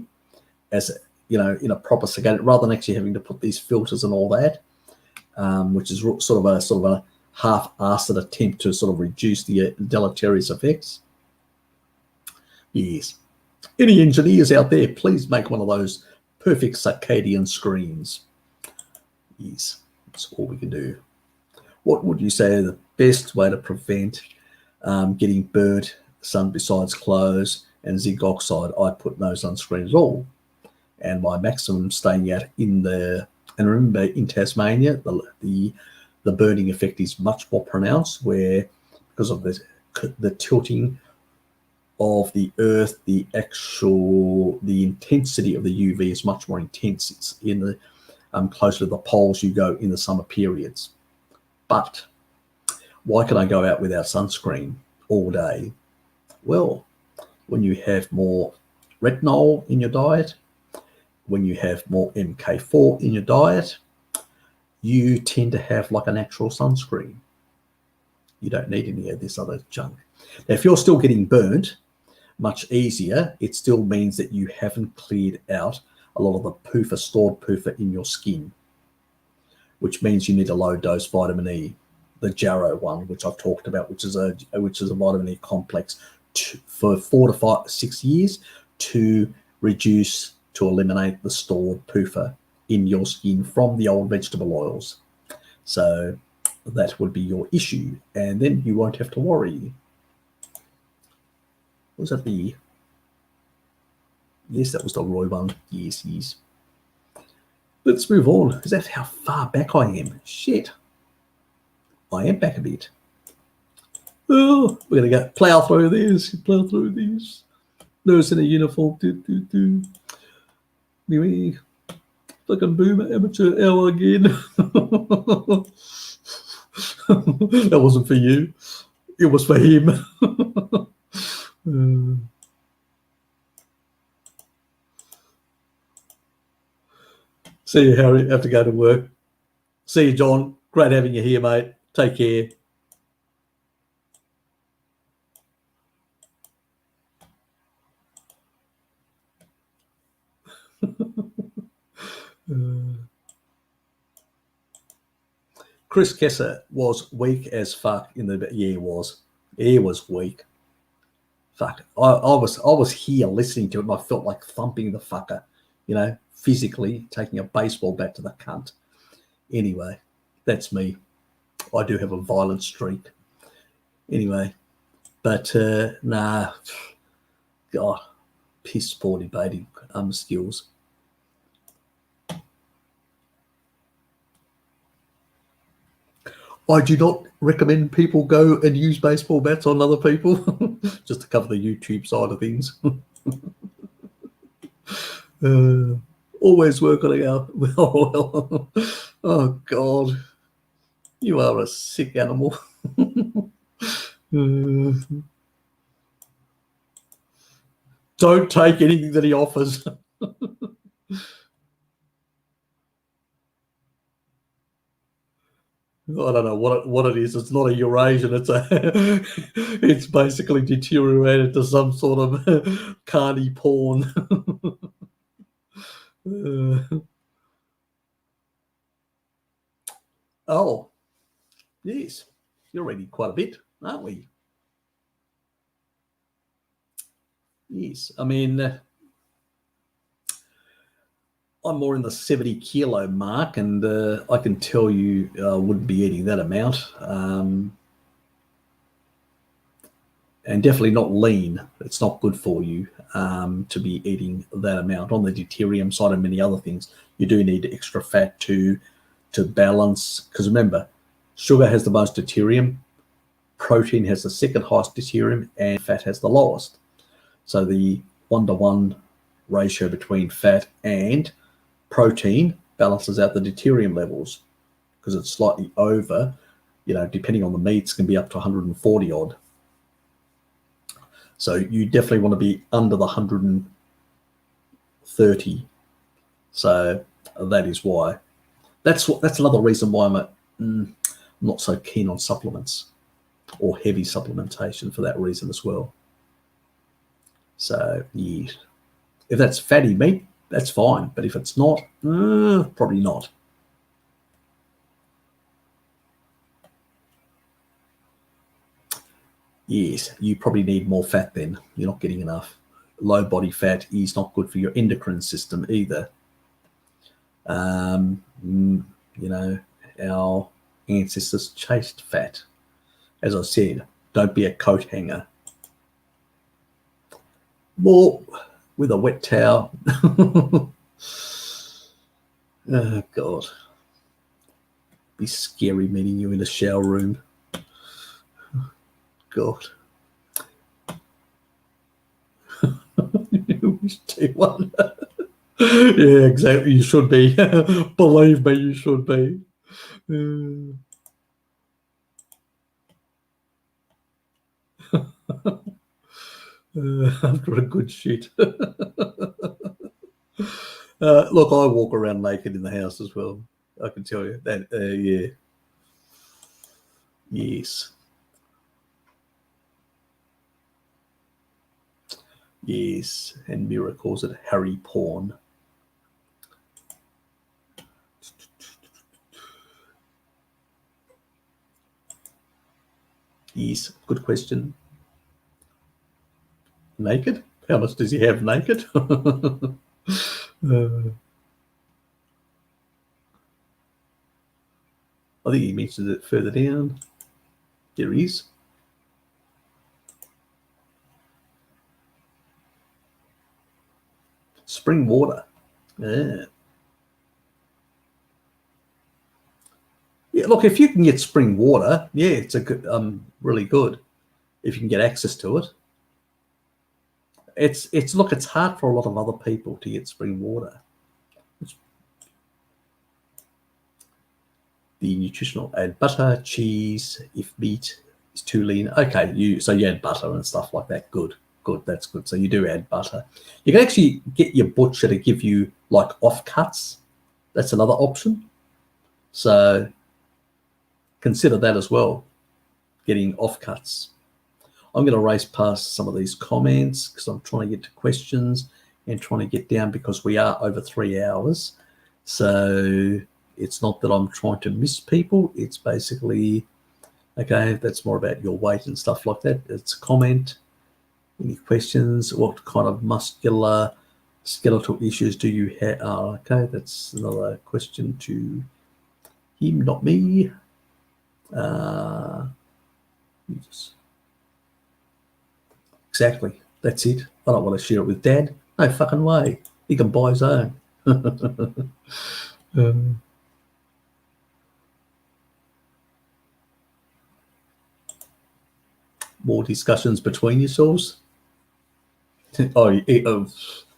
as in a proper circadian, rather than actually having to put these filters and all that, which is sort of a half-assed attempt to sort of reduce the deleterious effects. Yes. Any engineers out there, please make one of those perfect circadian screens. Yes, that's all we can do. What would you say are the best way to prevent getting burnt sun besides clothes and zinc oxide? I put no sunscreen at all. And my maximum staying out and remember in Tasmania, the burning effect is much more pronounced, where because of the tilting of the earth, the intensity of the UV is much more intense. It's in the closer to the poles you go in the summer periods. But why can I go out without sunscreen all day? Well, when you have more retinol in your diet, when you have more MK4 in your diet, you tend to have like a natural sunscreen. You don't need any of this other junk. Now, if you're still getting burnt, much easier, it still means that you haven't cleared out a lot of the PUFA, stored PUFA in your skin, which means you need a low dose vitamin E, the Jarrow one, which I've talked about, which is a vitamin E complex for 4 to 6 years to eliminate the stored PUFA in your skin from the old vegetable oils. So that would be your issue, and then you won't have to worry. Was that yes, that was the Roy one. Yes. Let's move on. Is that how far back I am? Shit. I am back a bit. Oh, we're going to go plow through this. Nurse in a uniform. Anyway, fucking boomer amateur hour again. That wasn't for you. It was for him. See you, Harry. Have to go to work. See you, John. Great having you here, mate. Take care. Chris Kessler was weak as fuck in the he was weak. Fuck, I was here listening to it, and I felt like thumping the fucker, you know, physically taking a baseball bat to the cunt. Anyway, that's me. I do have a violent streak. Anyway, but nah, God, piss poor debating skills. I do not recommend people go and use baseball bats on other people, just to cover the YouTube side of things. Always work on it out. Well, oh God, you are a sick animal. Don't take anything that he offers. I don't know what it is. It's not a Eurasian. It's basically deteriorated to some sort of carny porn. Oh, yes, you're reading quite a bit, aren't we? Yes, I mean, I'm more in the 70 kilo mark, and I can tell you I wouldn't be eating that amount. And definitely not lean. It's not good for you to be eating that amount. On the deuterium side and many other things, you do need extra fat to balance. Because remember, sugar has the most deuterium, protein has the second highest deuterium, and fat has the lowest. So the 1-to-1 ratio between fat and protein balances out the deuterium levels, because it's slightly over, you know, depending on the meats, can be up to 140 odd. So you definitely want to be under the 130. So that is why. That's another reason why I'm not so keen on supplements or heavy supplementation, for that reason as well. So yeah, if that's fatty meat, that's fine. But if it's not, probably not. Yes, you probably need more fat then. You're not getting enough. Low body fat is not good for your endocrine system either. You know, our ancestors chased fat. As I said, don't be a coat hanger. More with a wet towel. Oh, God. Be scary meeting you in the shower room. God. T1. Yeah, exactly. You should be. Believe me, you should be. After a good shit. Look, I walk around naked in the house as well. I can tell you that. Yeah. Yes. Yes. And Mira calls it Harry porn. Yes. Good question. Naked? How much does he have naked? I think he mentioned it further down. There he is. Spring water. Yeah. Yeah, look, if you can get spring water, yeah, it's a good, really good. If you can get access to it. Look, it's hard for a lot of other people to get spring water. The nutritional, add butter, cheese, if meat is too lean. Okay, so you add butter and stuff like that. Good, that's good. So you do add butter. You can actually get your butcher to give you like offcuts. That's another option. So consider that as well, getting offcuts. I'm going to race past some of these comments because I'm trying to get to questions and trying to get down, because we are over 3 hours. So it's not that I'm trying to miss people. It's basically, okay, that's more about your weight and stuff like that. It's a comment. Any questions? What kind of skeletal issues do you have? Oh, okay, that's another question to him, not me. Exactly. That's it. I don't want to share it with Dad. No fucking way. He can buy his own. More discussions between yourselves.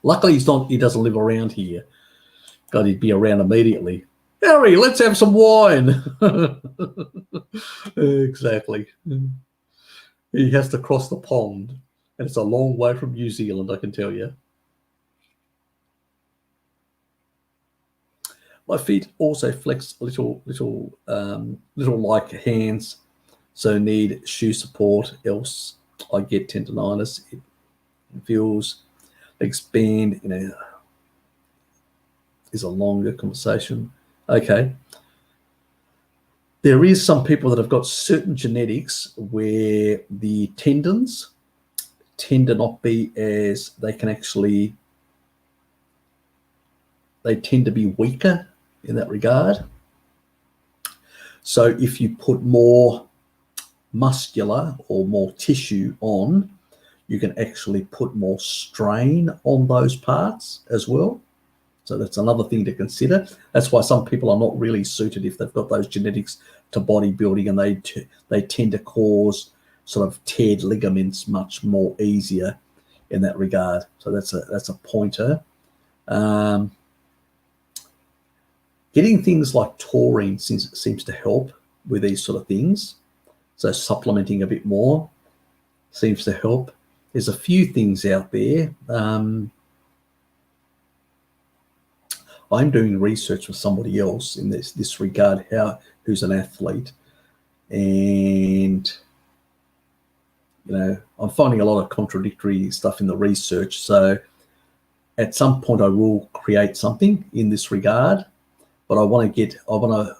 Luckily he doesn't live around here. God, he'd be around immediately. Harry, let's have some wine. Exactly. He has to cross the pond, and it's a long way from New Zealand, I can tell you. My feet also flex little like hands, so need shoe support, else I get tendonitis. It feels expand, is a longer conversation. Okay. There is some people that have got certain genetics where the tendons tend to not be as, they tend to be weaker in that regard. So if you put more muscular or more tissue on, you can actually put more strain on those parts as well. So that's another thing to consider. That's why some people are not really suited if they've got those genetics to bodybuilding, and they tend to cause sort of teared ligaments much more easier in that regard. So that's a pointer. Getting things like taurine seems to help with these sort of things. So supplementing a bit more seems to help. There's a few things out there. I'm doing research with somebody else in this regard, who's an athlete, and I'm finding a lot of contradictory stuff in the research. So at some point I will create something in this regard, but I want to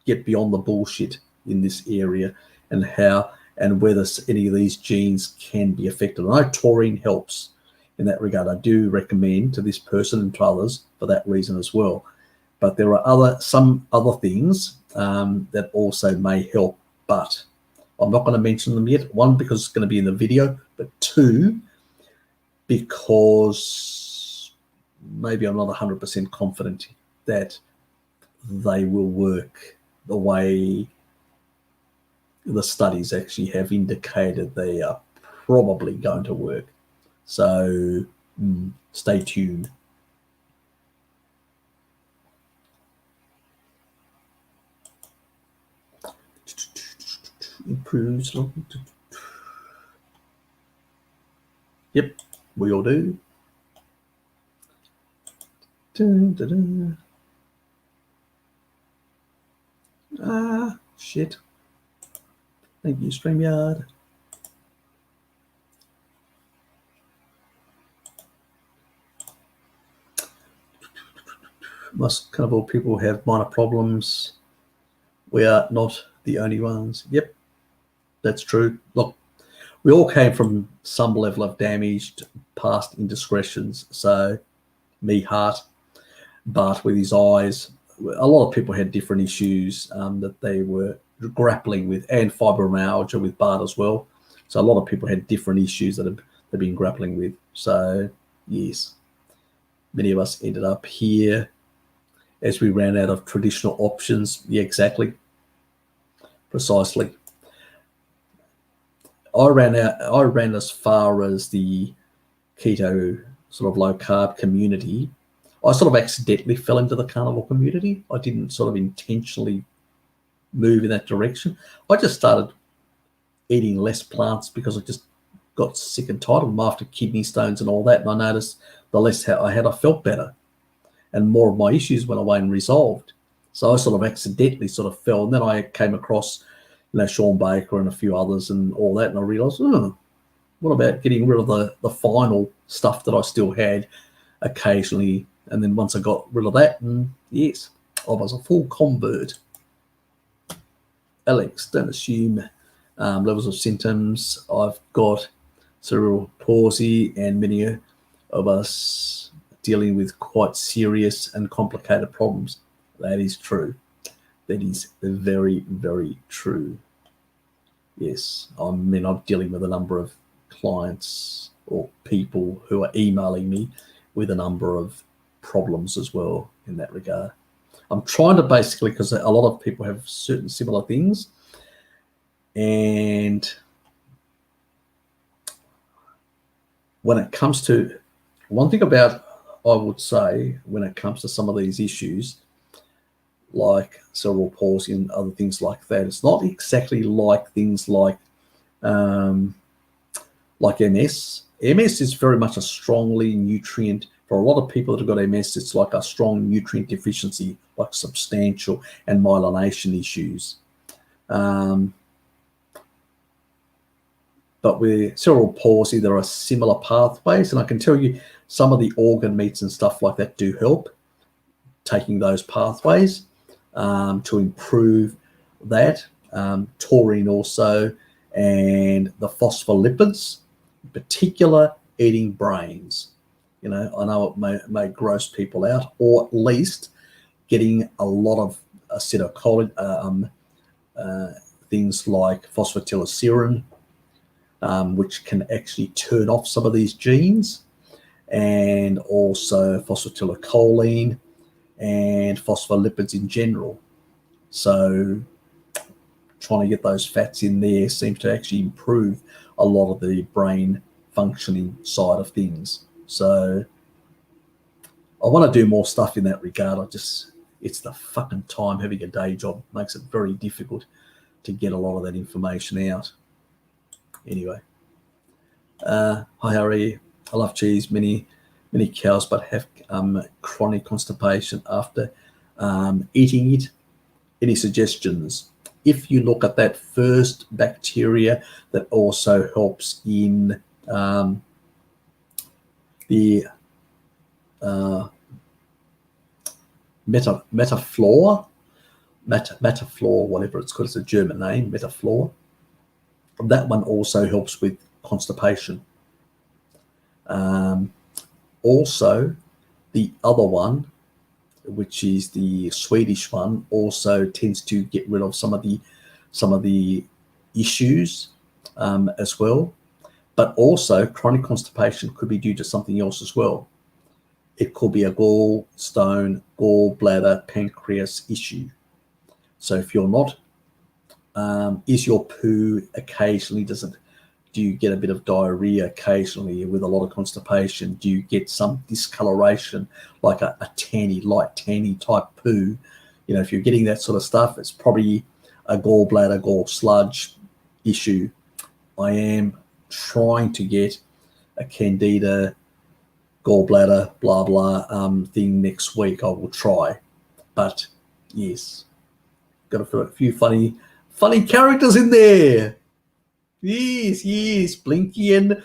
get beyond the bullshit in this area, and how and whether any of these genes can be affected. I know taurine helps in that regard. I do recommend to this person and to others for that reason as well. But there are some other things that also may help, but I'm not going to mention them yet. One, because it's going to be in the video, but two, because maybe I'm not 100% confident that they will work the way the studies actually have indicated they are probably going to work. So stay tuned. Improves. Yep, we all do. Shit. Thank you, StreamYard. Most carnivore people have minor problems. We are not the only ones. Yep, that's true. Look, we all came from some level of damaged past indiscretions. So me, Hart, Bart with his eyes. A lot of people had different issues that they were grappling with, and fibromyalgia with Bart as well. So a lot of people had different issues that they've been grappling with. So yes, many of us ended up here as we ran out of traditional options. Yeah, exactly. Precisely. I ran as far as the keto sort of low carb community. I sort of accidentally fell into the carnivore community. I didn't sort of intentionally move in that direction. I just started eating less plants because I just got sick and tired of them after kidney stones and all that. And I noticed the less I had, I felt better, and more of my issues went away and resolved. So I sort of accidentally sort of fell, and then I came across, Sean Baker and a few others and all that, and I realised, what about getting rid of the final stuff that I still had occasionally? And then once I got rid of that, and yes, I was a full convert. Alex, don't assume levels of symptoms. I've got cerebral palsy, and many of us dealing with quite serious and complicated problems. That is true. That is very, very true. Yes, I'm dealing with a number of clients or people who are emailing me with a number of problems as well in that regard. I'm trying to basically, because a lot of people have certain similar things, and when it comes to one thing about, I would say, when it comes to some of these issues, like cerebral palsy and other things like that, it's not exactly like things like MS. MS is very much a strongly nutrient. For a lot of people that have got MS, it's like a strong nutrient deficiency, like substantial and myelination issues. But with cerebral palsy, there are similar pathways, and I can tell you some of the organ meats and stuff like that do help taking those pathways to improve that. Taurine also, and the phospholipids, in particular eating brains. I know it may gross people out, or at least getting a lot of acetylcholine, things like phosphatidylserine, which can actually turn off some of these genes, and also phosphatidylcholine and phospholipids in general. So trying to get those fats in there seems to actually improve a lot of the brain functioning side of things. So I want to do more stuff in that regard. It's the fucking time. Having a day job makes it very difficult to get a lot of that information out. Anyway, hi, how are you? I love cheese. Many cows, but have chronic constipation after eating it. Any suggestions? If you look at that first bacteria that also helps in the metaflora, whatever it's called, it's a German name, metaflora. That one also helps with constipation. Also, the other one, which is the Swedish one, also tends to get rid of some of the issues as well. But also, chronic constipation could be due to something else as well. It could be a gallstone, gallbladder, pancreas issue. So if you're not, is your poo occasionally, do you get a bit of diarrhea occasionally with a lot of constipation? Do you get some discoloration, like a light tanny type poo? If you're getting that sort of stuff, it's probably a gallbladder, gall sludge issue. I am trying to get a candida gallbladder blah blah thing next week. I will try, but yes, got a few funny characters in there. Yes, Blinky, and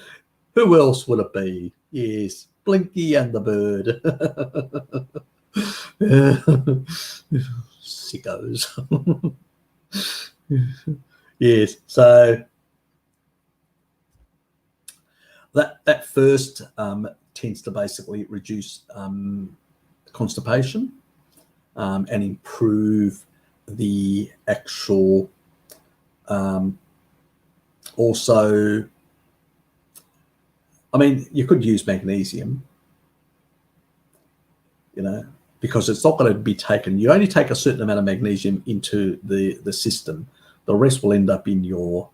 who else would it be? Yes, Blinky and the bird. Sickos. Yes, so that first tends to basically reduce constipation and improve the actual also, you could use magnesium, because it's not going to be taken. You only take a certain amount of magnesium into the system. The rest will end up in your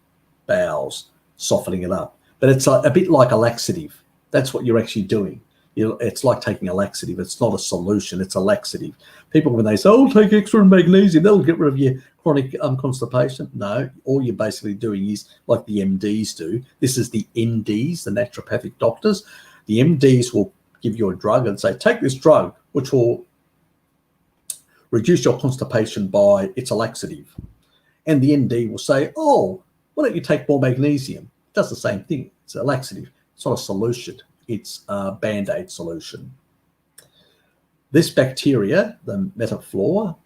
bowels, softening it up. But it's a bit like a laxative. That's what you're actually doing. It's like taking a laxative. It's not a solution. It's a laxative. People, when they say, "Oh, take extra magnesium, that'll get rid of your chronic constipation." No, all you're basically doing is like the MDs do. This is the NDs, the naturopathic doctors. The MDs will give you a drug and say, "Take this drug, which will reduce your constipation by, it's a laxative. And the ND will say, oh, why don't you take more magnesium? It does the same thing. It's a laxative. It's not a solution. It's a Band-Aid solution. This bacteria, the metaflora,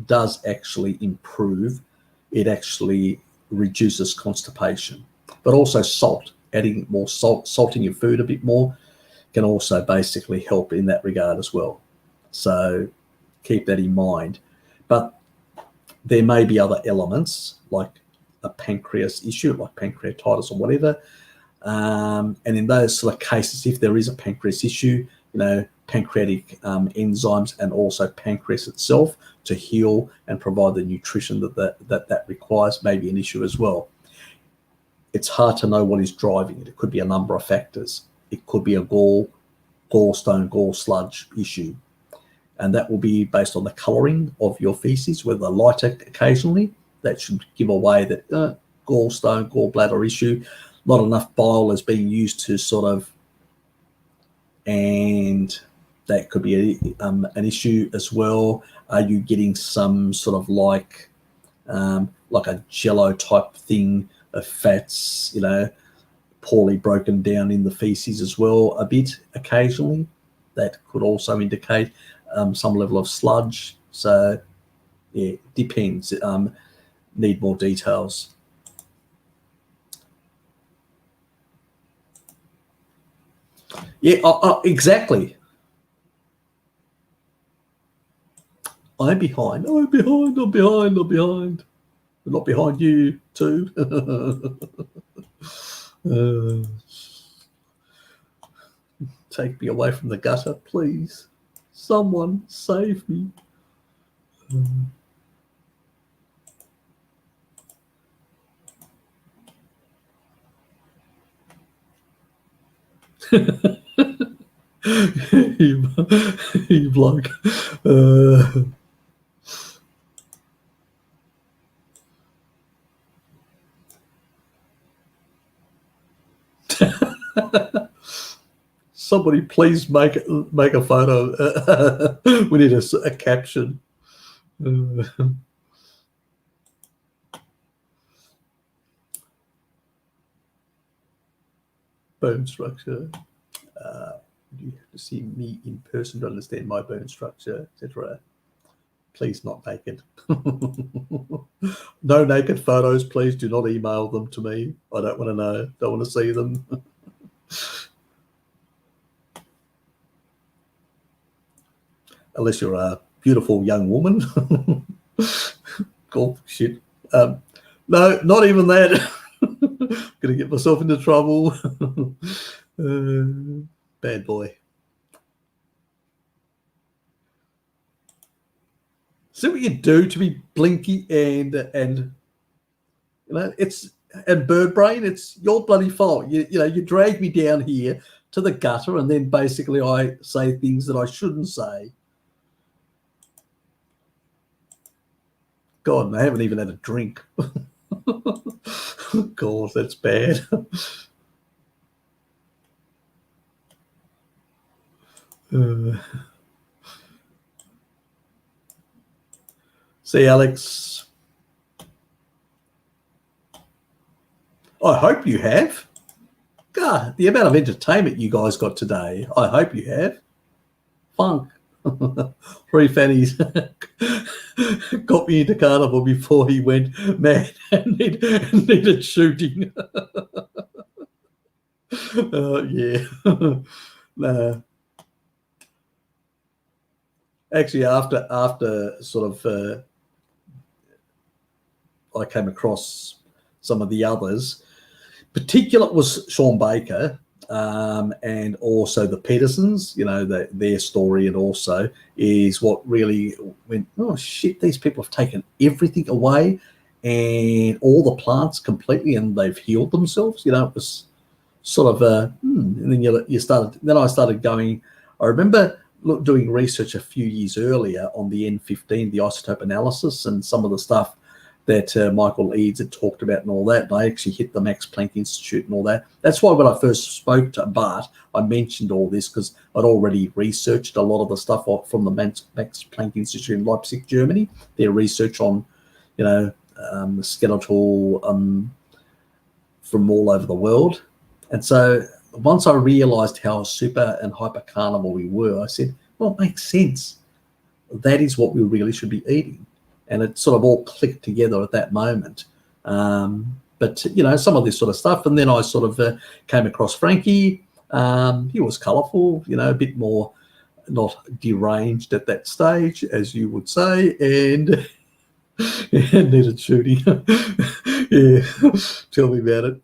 does actually improve. It actually reduces constipation, but also salt. Adding more salt, salting your food a bit more, can also basically help in that regard as well. So keep that in mind. But there may be other elements like a pancreas issue, like pancreatitis or whatever. And in those sort of cases, if there is a pancreas issue, pancreatic enzymes and also pancreas itself to heal and provide the nutrition that requires may be an issue as well. It's hard to know what is driving it. It could be a number of factors. It could be a gallstone, gall sludge issue. And that will be based on the colouring of your feces, whether lighter occasionally. That should give away that gallstone, gallbladder issue. Not enough bile is being used to and that could be an issue as well. Are you getting some sort of like a jello type thing of fats, poorly broken down in the feces as well a bit occasionally? That could also indicate some level of sludge. So yeah, depends. Need more details. Yeah, exactly. I'm behind. I'm behind. I'm behind. I'm behind. I'm not behind you too. Take me away from the gutter, please. Someone save me. you bloke. Somebody please make a photo. We need a caption. Bone structure. You have to see me in person to understand my bone structure, etc. Please not naked. No naked photos, please do not email them to me. I don't want to know. Don't want to see them. Unless you're a beautiful young woman. Oh, shit. No, not even that. Gonna get myself into trouble. Bad boy. See what you do to be blinky and it's and bird brain. It's your bloody fault. You drag me down here to the gutter, and then basically I say things that I shouldn't say. God, and I haven't even had a drink. God, that's bad. See, Alex. I hope you have. God, the amount of entertainment you guys got today. I hope you have. Funk. 3 fannies got me into carnival before he went mad and needed shooting. Yeah. No. Actually, after sort of I came across some of the others, particular was Sean Baker, and also the Petersons, their story, and also is what really went, oh shit, these people have taken everything away and all the plants completely, and they've healed themselves. It was sort of and then I started going. I remember doing research a few years earlier on the N15, the isotope analysis, and some of the stuff that Michael Eads had talked about and all that. And I actually hit the Max Planck Institute and all that. That's why when I first spoke to Bart, I mentioned all this because I'd already researched a lot of the stuff from the Max Planck Institute in Leipzig, Germany. Their research on, skeletal from all over the world. And so once I realized how super and hyper carnivore we were, I said, well, it makes sense. That is what we really should be eating. And it sort of all clicked together at that moment. But, some of this sort of stuff. And then I sort of came across Frankie. He was colourful, a bit more not deranged at that stage, as you would say, and needed shooting. Yeah, tell me about it.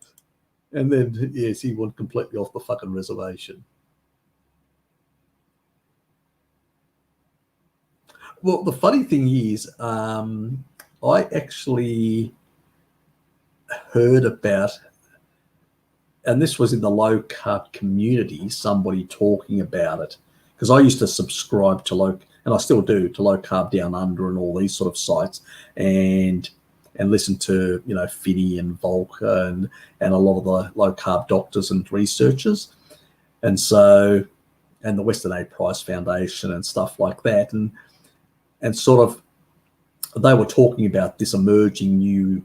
And then, yes, he went completely off the fucking reservation. Well, the funny thing is, I actually heard about, and this was in the low carb community, somebody talking about it, because I used to subscribe to and I still do, to Low Carb Down Under and all these sort of sites, and listen to, Finney and Volker and a lot of the low carb doctors and researchers. And so, and the Western A Price Foundation and stuff like that. And sort of, they were talking about this emerging new,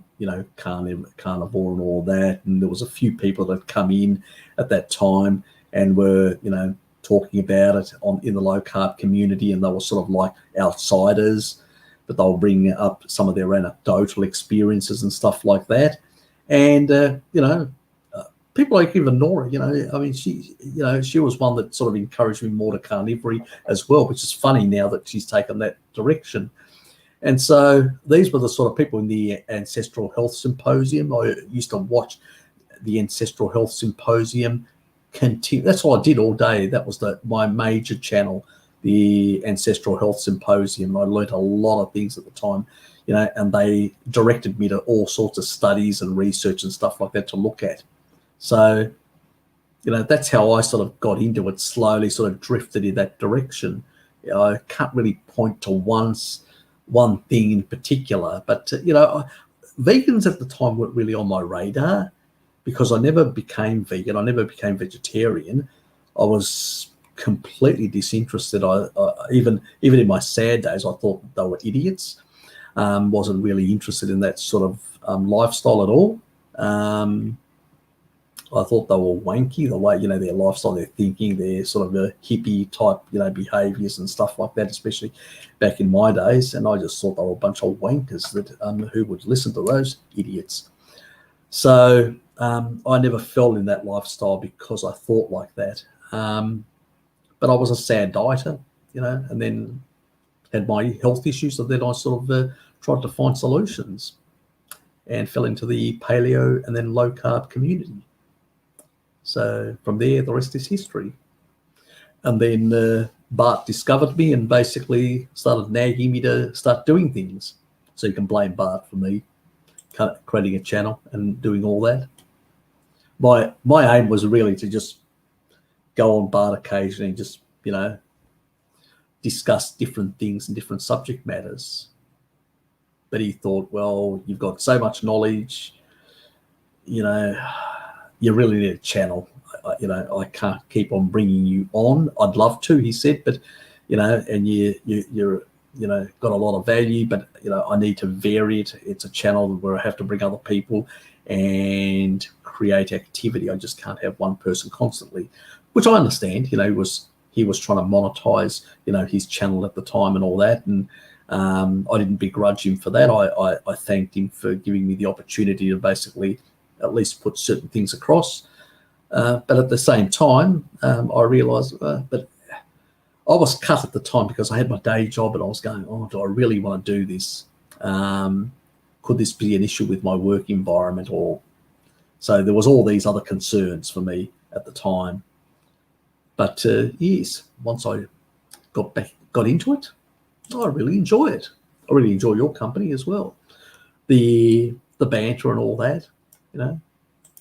carnivore and all that. And there was a few people that had come in at that time and were, talking about it in the low carb community, and they were sort of like outsiders, but they'll bring up some of their anecdotal experiences and stuff like that. And, people like even Nora, she was one that sort of encouraged me more to carnivory as well, which is funny now that she's taken that direction. And so these were the sort of people in the Ancestral Health Symposium. I used to watch the Ancestral Health Symposium continue. That's all I did all day. That was my major channel, the Ancestral Health Symposium. I learned a lot of things at the time, and they directed me to all sorts of studies and research and stuff like that to look at. So, that's how I sort of got into it, slowly sort of drifted in that direction. I can't really point to one thing in particular, but, vegans at the time weren't really on my radar because I never became vegan. I never became vegetarian. I was completely disinterested. I even in my sad days, I thought they were idiots. Wasn't really interested in that sort of lifestyle at all. I thought they were wanky, the way, their lifestyle, their thinking, their sort of a hippie type, behaviours and stuff like that, especially back in my days. And I just thought they were a bunch of wankers that who would listen to those idiots. So I never fell in that lifestyle because I thought like that. But I was a sad dieter, and then had my health issues. And then I sort of tried to find solutions and fell into the paleo and then low carb community. So from there, the rest is history. And then Bart discovered me and basically started nagging me to start doing things. So you can blame Bart for me creating a channel and doing all that. My aim was really to just go on Bart occasionally and just, discuss different things and different subject matters. But he thought, well, you've got so much knowledge, you really need a channel. I can't keep on bringing you on. I'd love to, he said, but, and you're got a lot of value, but, I need to vary it. It's a channel where I have to bring other people and create activity. I just can't have one person constantly, which I understand. He was trying to monetize, his channel at the time and all that. And I didn't begrudge him for that. I thanked him for giving me the opportunity to basically at least put certain things across. But at the same time, I realized, but I was cut at the time because I had my day job and I was going, oh, do I really want to do this? Could this be an issue with my work environment? So there was all these other concerns for me at the time. But yes, once I got into it, I really enjoy it. I really enjoy your company as well. The banter and all that,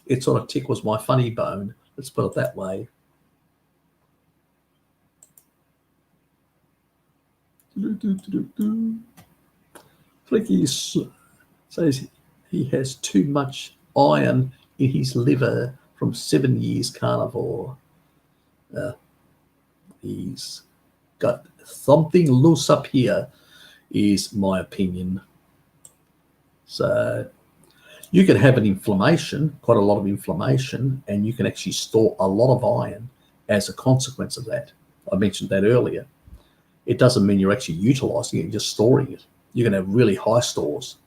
it sort of tickles my funny bone. Let's put it that way. Flicky's says he has too much iron in his liver from 7 years carnivore. He's got something loose up here, is my opinion. So you can have an inflammation, quite a lot of inflammation, and you can actually store a lot of iron as a consequence of that. I mentioned that earlier. It doesn't mean you're actually utilizing it, you're just storing it. You can have really high stores,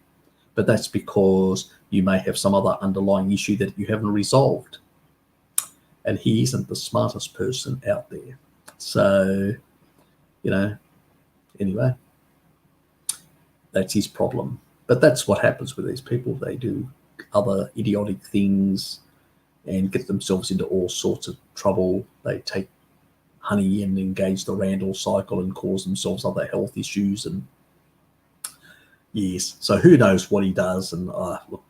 but that's because you may have some other underlying issue that you haven't resolved. And he isn't the smartest person out there. So, anyway, that's his problem. But that's what happens with these people. They do other idiotic things and get themselves into all sorts of trouble. They take honey and engage the Randall cycle and cause themselves other health issues. And yes, so who knows what he does. And look,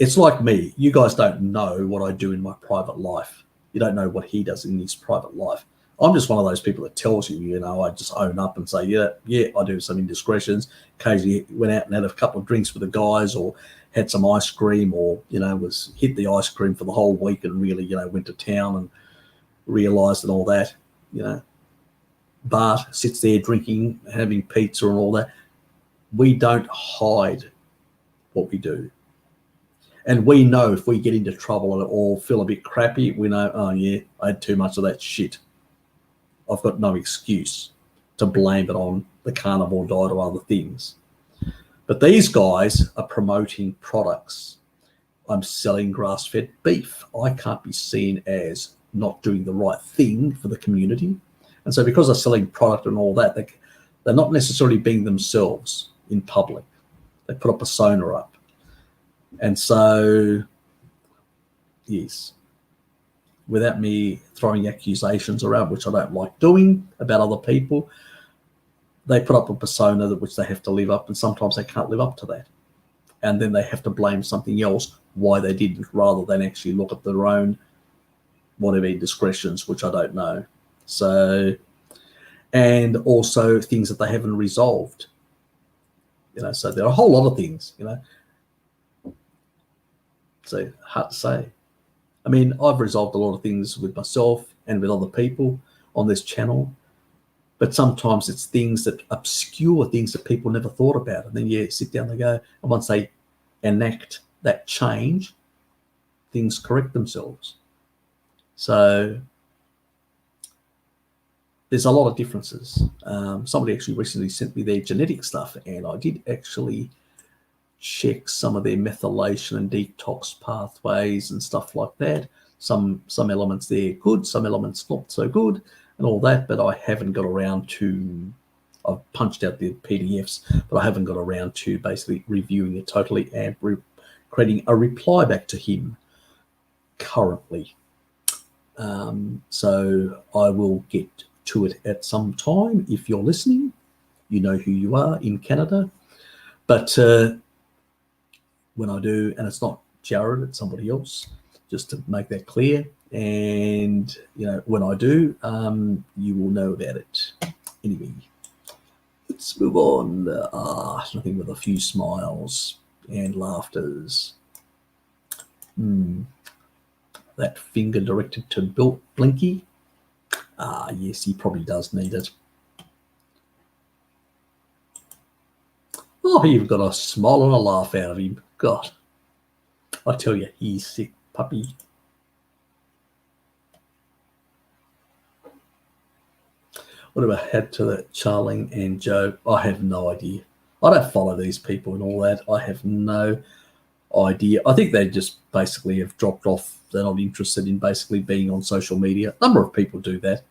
it's like me. You guys don't know what I do in my private life. You don't know what he does in his private life. I'm just one of those people that tells you, I just own up and say, yeah, I do some indiscretions. Occasionally went out and had a couple of drinks with the guys, or had some ice cream, or, was hit the ice cream for the whole week and really, went to town and realised and all that. Bart sits there drinking, having pizza and all that. We don't hide what we do. And we know if we get into trouble at all, feel a bit crappy, we know, oh yeah, I had too much of that shit. I've got no excuse to blame it on the carnivore diet or other things. But these guys are promoting products. I'm selling grass-fed beef. I can't be seen as not doing the right thing for the community. And so because they're selling product and all that, they're not necessarily being themselves in public. They put a persona up. And so, yes, without me throwing accusations around, which I don't like doing about other people, they put up a persona which they have to live up, and sometimes they can't live up to that. And then they have to blame something else why they didn't, rather than actually look at their own whatever indiscretions, which I don't know. So, and also things that they haven't resolved. So there are a whole lot of things, So hard to say. I mean, I've resolved a lot of things with myself and with other people on this channel, but sometimes it's things that obscure things that people never thought about. And then you sit down and go, and once they enact that change, things correct themselves. So there's a lot of differences. Somebody actually recently sent me their genetic stuff, and I did actually check some of their methylation and detox pathways and stuff like that. Some elements there good, some elements not so good, and all that, but I haven't got around to, I've punched out the PDFs, but I haven't got around to basically reviewing it totally and creating a reply back to him currently. So I will get to it at some time. If you're listening, you know who you are in Canada. But when I do, and it's not Jared, it's somebody else, just to make that clear. And, when I do, you will know about it. Anyway, let's move on. Nothing with a few smiles and laughters. That finger directed to Blinky. Yes, he probably does need it. Oh, you've got a smile and a laugh out of him. God, I tell you, he's sick, puppy. What about head to that Charling and Joe? I have no idea. I don't follow these people and all that. I have no idea. I think they just basically have dropped off. They're not interested in basically being on social media. A number of people do that,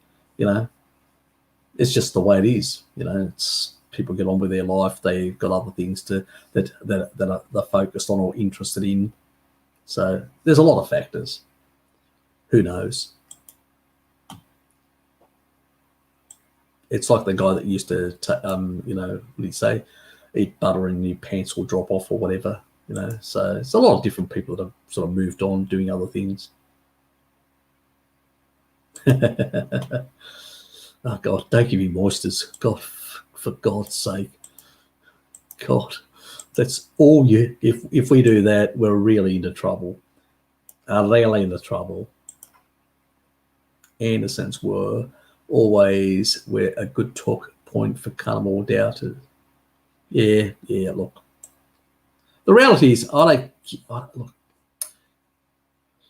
It's just the way it is, It's people get on with their life. They've got other things that they're focused on or interested in. So there's a lot of factors. Who knows? It's like the guy that used to, what do you say, eat butter and your pants will drop off or whatever, So it's a lot of different people that have sort of moved on doing other things. Oh, God, don't give me moisters. God, for God's sake. God, that's all you. If we do that, we're really into trouble. Really into trouble. Andersons were always were a good talk point for carnival doubters. Yeah, look. The reality is, look,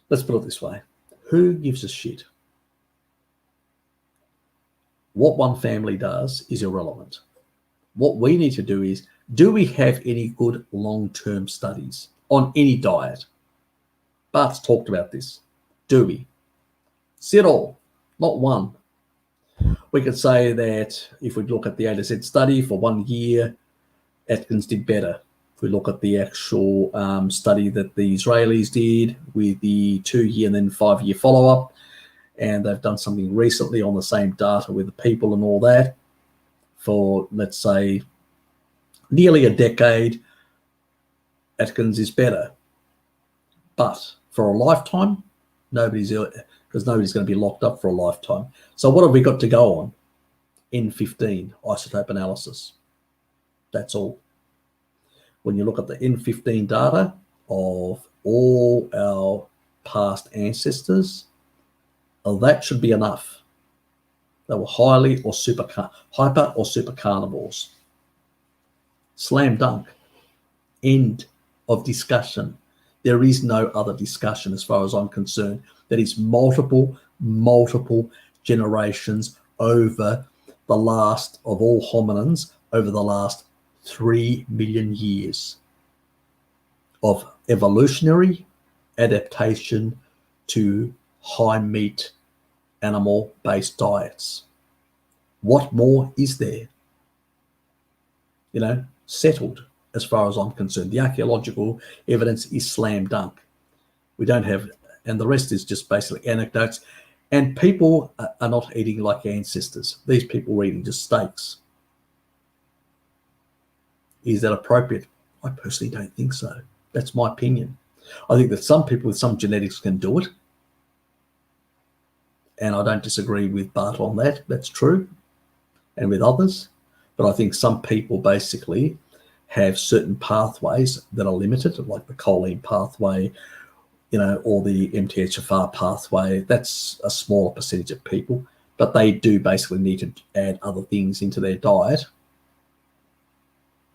let's put it this way. Who gives a shit? What one family does is irrelevant. What we need to do is, do we have any good long-term studies on any diet? Bart's talked about this. Do we? See it all, not one. We could say that if we look at the ASZ study for 1 year, Atkins did better. If we look at the actual study that the Israelis did with the 2-year and then 5-year follow-up, and they've done something recently on the same data with the people and all that for, let's say, nearly a decade, Atkins is better. But for a lifetime, because nobody's going to be locked up for a lifetime. So what have we got to go on? N15 isotope analysis. That's all. When you look at the N15 data of all our past ancestors, that should be enough. They were hyper or super carnivores. Slam dunk. End of discussion. There is no other discussion as far as I'm concerned. That is multiple generations over the last of all hominins, over the last 3 million years of evolutionary adaptation to high meat animal-based diets. What more is there? Settled as far as I'm concerned. The archaeological evidence is slam dunk. We don't have, and the rest is just basically anecdotes. And people are not eating like ancestors. These people are eating just steaks. Is that appropriate? I personally don't think so. That's my opinion. I think that some people with some genetics can do it. And I don't disagree with Bart on that. That's true. And with others. But I think some people basically have certain pathways that are limited, like the choline pathway, or the MTHFR pathway. That's a smaller percentage of people, but they do basically need to add other things into their diet.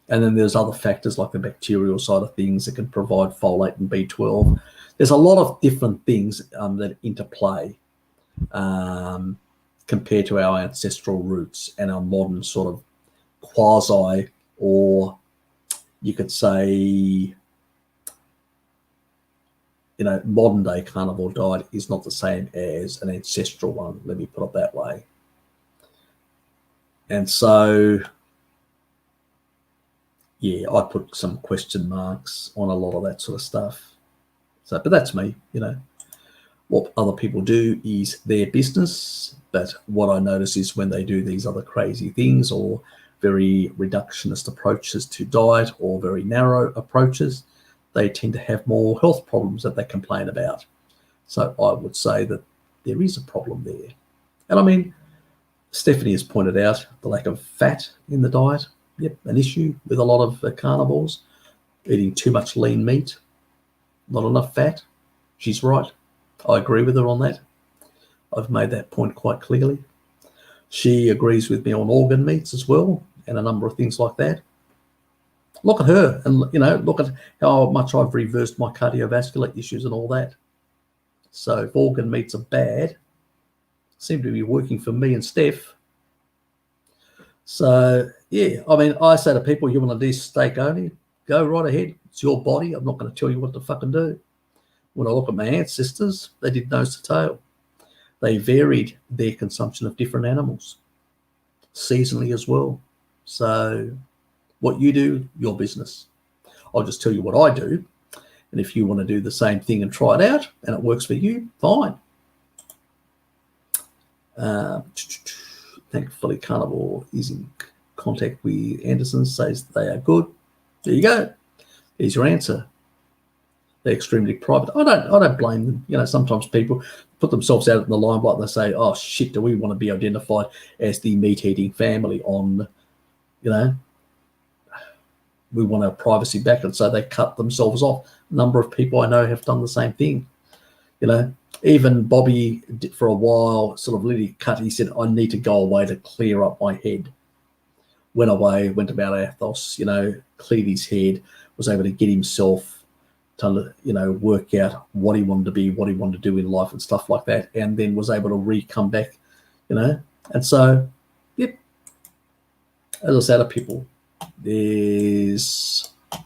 And then there's other factors like the bacterial side of things that can provide folate and B12. There's a lot of different things that interplay compared to our ancestral roots and our modern sort of quasi, or you could say, modern day carnivore diet is not the same as an ancestral one. Let me put it that way. And so, yeah, I put some question marks on a lot of that sort of stuff. So, but that's me, What other people do is their business. But what I notice is when they do these other crazy things or very reductionist approaches to diet or very narrow approaches, they tend to have more health problems that they complain about. So I would say that there is a problem there. And I mean, Stephanie has pointed out the lack of fat in the diet. Yep, an issue with a lot of carnivores, eating too much lean meat, not enough fat. She's right. I agree with her on that. I've made that point quite clearly. She agrees with me on organ meats as well and a number of things like that. Look at her and, look at how much I've reversed my cardiovascular issues and all that. So if organ meats are bad, seem to be working for me and Steph. So, yeah, I mean, I say to people, you want to do steak only, go right ahead. It's your body. I'm not going to tell you what to fucking do. When I look at my ancestors, they did nose to tail. They varied their consumption of different animals, seasonally as well. So what you do, your business. I'll just tell you what I do. And if you want to do the same thing and try it out and it works for you, fine. Thankfully, Carnivore is in contact with Anderson, says they are good. There you go. Here's your answer. They're extremely private. I don't blame them. Sometimes people put themselves out in the limelight and they say, oh, shit, do we want to be identified as the meat-eating family on, we want our privacy back, and so they cut themselves off. A number of people I know have done the same thing. You know, even Bobby did for a while, sort of literally cut. He said, I need to go away to clear up my head. Went away, went to Mount Athos, you know, cleared his head, was able to get himself to, you know, work out what he wanted to be, what he wanted to do in life and stuff like that, and then was able to come back, you know. And so, yep, as I said to people, there's a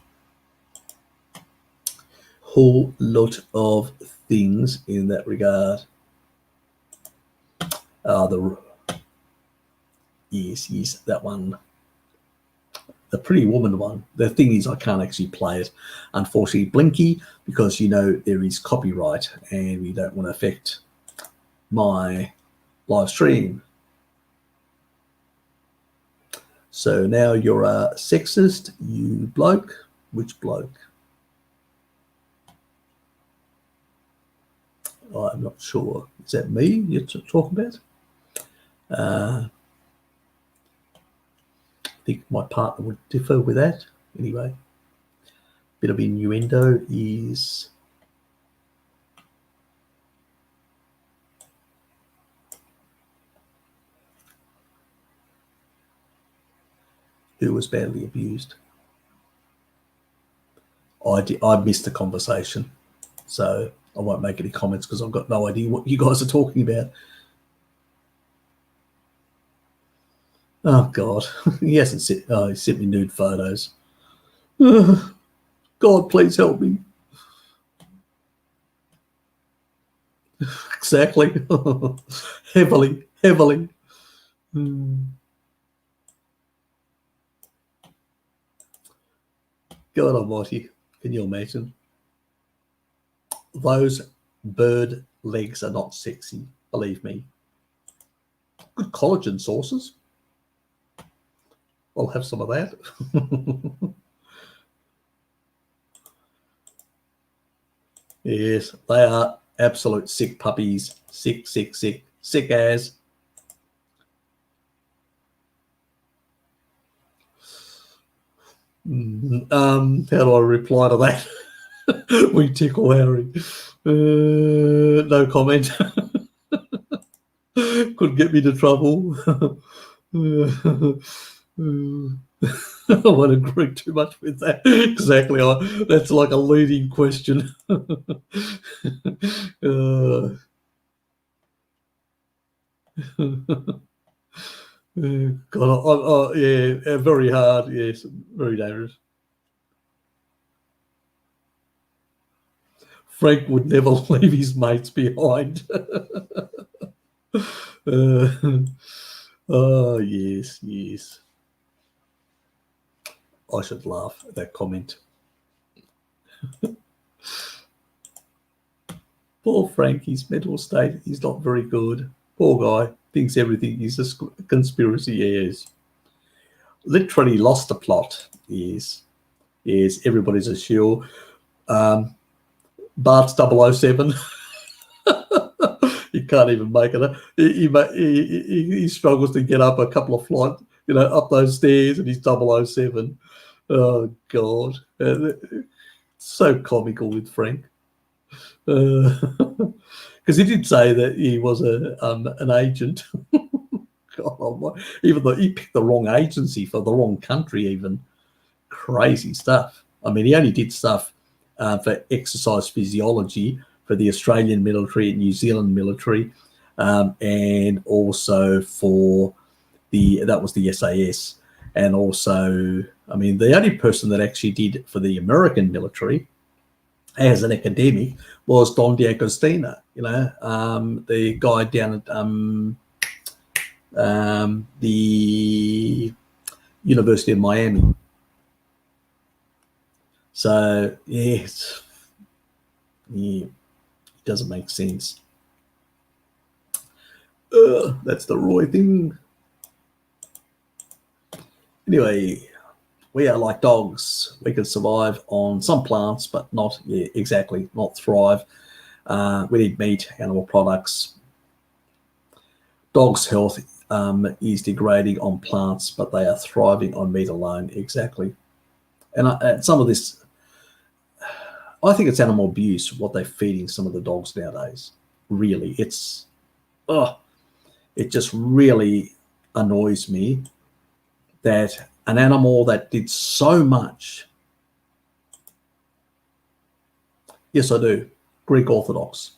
whole lot of things in that regard. Yes, that one. The Pretty Woman one. The thing is, I can't actually play it, unfortunately, Blinky, because, you know, there is copyright and we don't want to affect my live stream. So now you're a sexist, you bloke. Which bloke? I'm not sure. Is that me you're talking about? I think my partner would differ with that. Anyway, bit of innuendo is who was badly abused. I missed the conversation, so I won't make any comments because I've got no idea what you guys are talking about. Oh God, he hasn't sent. Oh, he sent me nude photos. God, please help me. Exactly. heavily. God Almighty, can you imagine? Those bird legs are not sexy, believe me. Good collagen sources. I'll have some of that. Yes, they are absolute sick puppies. Sick as. How do I reply to that? We tickle Harry. No comment. Could get me to trouble. I won't agree too much with that. Exactly. That's like a leading question. God, yeah, very hard. Yes, very dangerous. Frank would never leave his mates behind. Oh, yes. I should laugh at that comment. Poor Frank, his mental state is not very good. Poor guy, thinks everything is a conspiracy. Yes. Literally lost the plot. Yes, everybody's a shill. Bart's 007. He can't even make it. He struggles to get up a couple of flights, you know, up those stairs, and he's 007. Oh God, so comical with Frank, because he did say that he was an agent. God, even though he picked the wrong agency for the wrong country, even crazy stuff. I mean, he only did stuff for exercise physiology for the Australian military and New Zealand military, and also for that was the SAS. And also, I mean, the only person that actually did for the American military as an academic was Don D'Agostino, you know, the guy down at the University of Miami. So, yeah, it doesn't make sense. That's the Roy thing. Anyway, we are like dogs. We can survive on some plants, but not thrive. We need meat, animal products. Dogs' health is degrading on plants, but they are thriving on meat alone. Exactly. And some of this, I think it's animal abuse, what they're feeding some of the dogs nowadays. Really, it just really annoys me that an animal that did so much. Yes, I do. Greek Orthodox.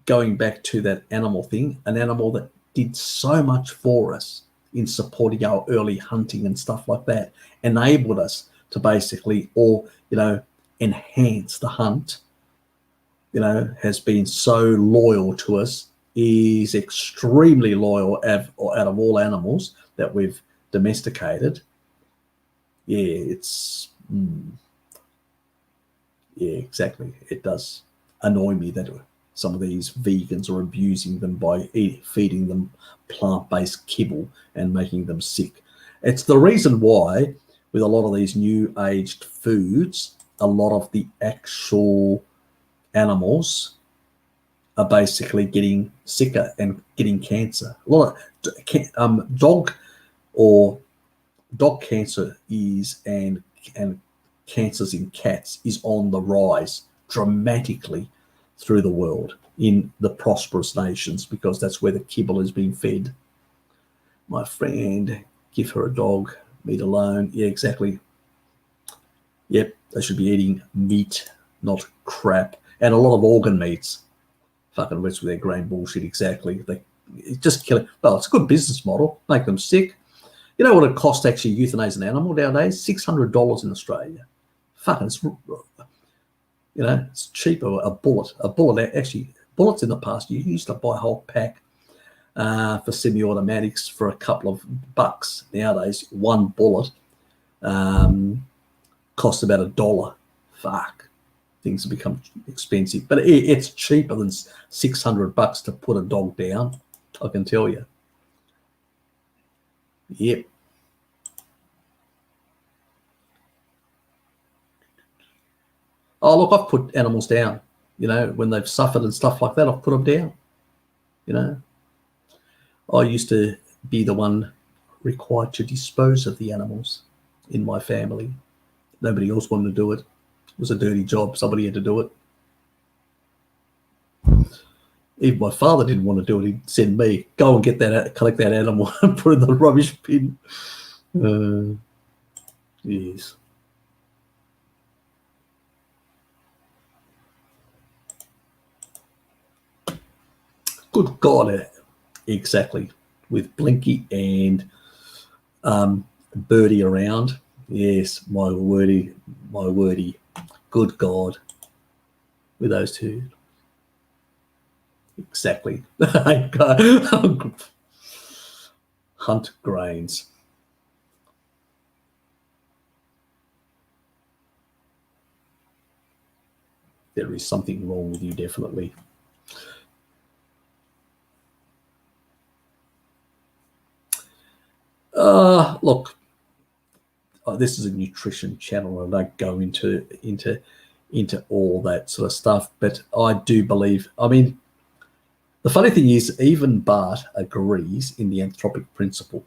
Going back to that animal thing, an animal that did so much for us in supporting our early hunting and stuff like that, enabled us to basically, or, enhance the hunt, has been so loyal to us, is extremely loyal out of all animals that we've domesticated. Yeah, yeah, exactly. It does annoy me that some of these vegans are abusing them by feeding them plant-based kibble and making them sick. It's the reason why with a lot of these new aged foods, a lot of the actual animals are basically getting sicker and getting cancer. A lot of dog cancer and cancers in cats is on the rise dramatically through the world in the prosperous nations, because that's where the kibble is being fed. My friend, give her a dog, meat alone. Yeah, exactly. Yep, they should be eating meat, not crap. And a lot of organ meats. Fucking rich with their grain bullshit, exactly. They just kill it. Well, it's a good business model. Make them sick. You know what it costs to actually euthanize an animal nowadays? $600 in Australia. Fucking, it's cheaper. A bullet, actually, bullets in the past, you used to buy a whole pack for semi-automatics for a couple of bucks. Nowadays, one bullet costs about $1. Fuck, things have become expensive, but it's cheaper than $600 to put a dog down, I can tell you. Yep. Oh, look, I've put animals down, when they've suffered and stuff like that, I've put them down, I used to be the one required to dispose of the animals in my family. Nobody else wanted to do it. It was a dirty job. Somebody had to do it. Even my father didn't want to do it. He'd send me, go and collect that animal and put it in the rubbish bin. Yes. Good God, exactly. With Blinky and Birdie around. Yes, my wordy. Good God. With those two. Exactly. Hunt grains. There is something wrong with you, definitely. Look, this is a nutrition channel, and I don't go into all that sort of stuff, but I do believe, the funny thing is, even Bart agrees in the anthropic principle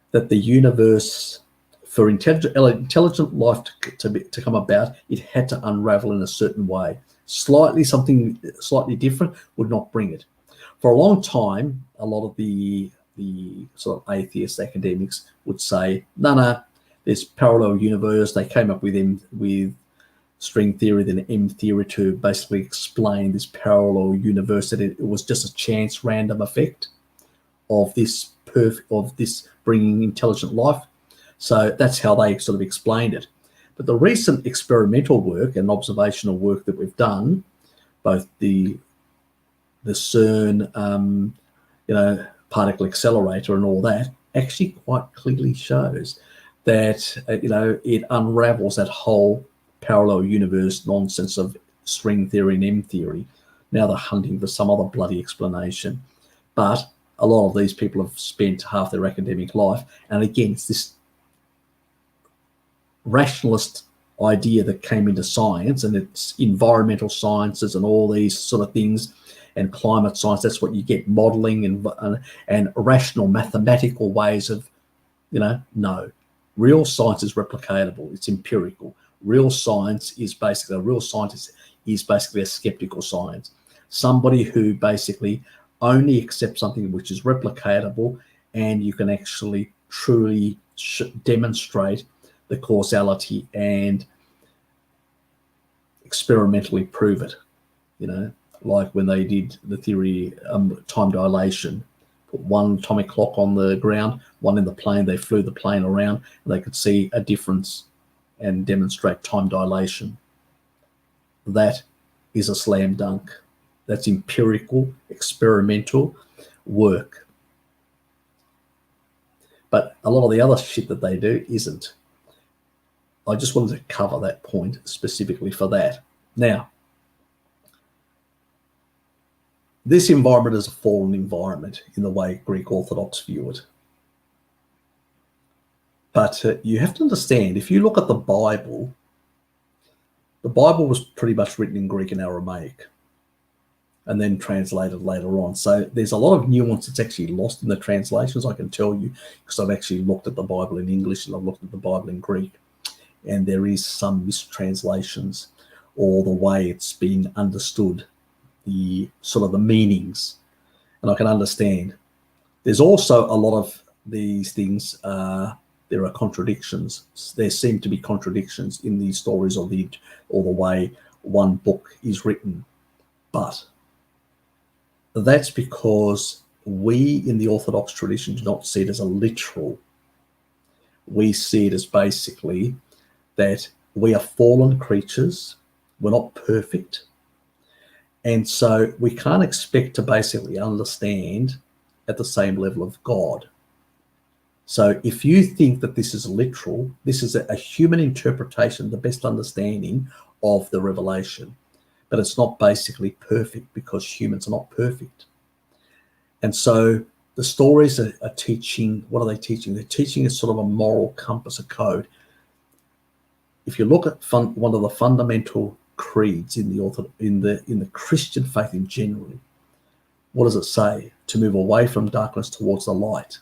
that the universe, for intelligent life to come about, it had to unravel in a certain way. Something slightly different would not bring it. For a long time, a lot of the sort of atheist academics would say, no, there's parallel universe. They came up with string theory, then M theory, to basically explain this parallel universe, that it was just a chance random effect of this bringing intelligent life. So that's how they sort of explained it. But the recent experimental work and observational work that we've done, both the CERN, particle accelerator and all that, actually quite clearly shows that it unravels that whole parallel universe nonsense of string theory and M theory. Now they're hunting for some other bloody explanation. But a lot of these people have spent half their academic life, and again, it's this rationalist idea that came into science, and it's environmental sciences and all these sort of things, and climate science. That's what you get, modeling and rational mathematical ways of, no. Real science is replicatable. It's empirical. Real science is basically, a real scientist is basically a skeptical science. Somebody who basically only accepts something which is replicatable, and you can actually truly demonstrate the causality and experimentally prove it. You know, like when they did the theory time dilation, put one atomic clock on the ground, one in the plane, they flew the plane around, and they could see a difference and demonstrate time dilation. That is a slam dunk. That's empirical, experimental work. But a lot of the other shit that they do isn't. I just wanted to cover that point specifically for that. Now, this environment is a fallen environment in the way Greek Orthodox view it. But you have to understand, if you look at the Bible was pretty much written in Greek and Aramaic and then translated later on. So there's a lot of nuance that's actually lost in the translations, I can tell you, because I've actually looked at the Bible in English and I've looked at the Bible in Greek, and there is some mistranslations or the way it's being understood, the sort of the meanings, and I can understand. There's also a lot of these things, there are contradictions. There seem to be contradictions in these stories or the way one book is written. But that's because we in the Orthodox tradition do not see it as a literal. We see it as basically that we are fallen creatures. We're not perfect. And so we can't expect to basically understand at the same level of God. So if you think that this is literal, this is a human interpretation, the best understanding of the revelation, but it's not basically perfect because humans are not perfect. And so the stories are teaching, what are they teaching? They're teaching us sort of a moral compass, a code. If you look at one of the fundamental creeds in the Christian faith in general, what does it say? To move away from darkness towards the light.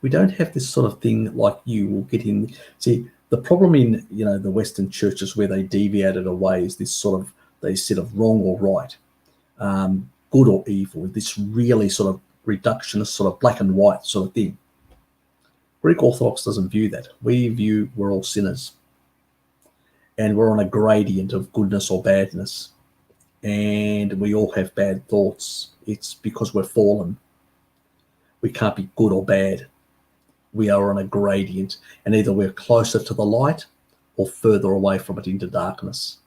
We don't have this sort of thing like you will get in. See, the problem in the Western churches where they deviated away is this sort of, they said of wrong or right, good or evil, this really sort of reductionist, sort of black and white sort of thing. Greek Orthodox doesn't view that. We view we're all sinners, and we're on a gradient of goodness or badness, and we all have bad thoughts. It's because we're fallen. We can't be good or bad. We are on a gradient, and either we're closer to the light or further away from it into darkness.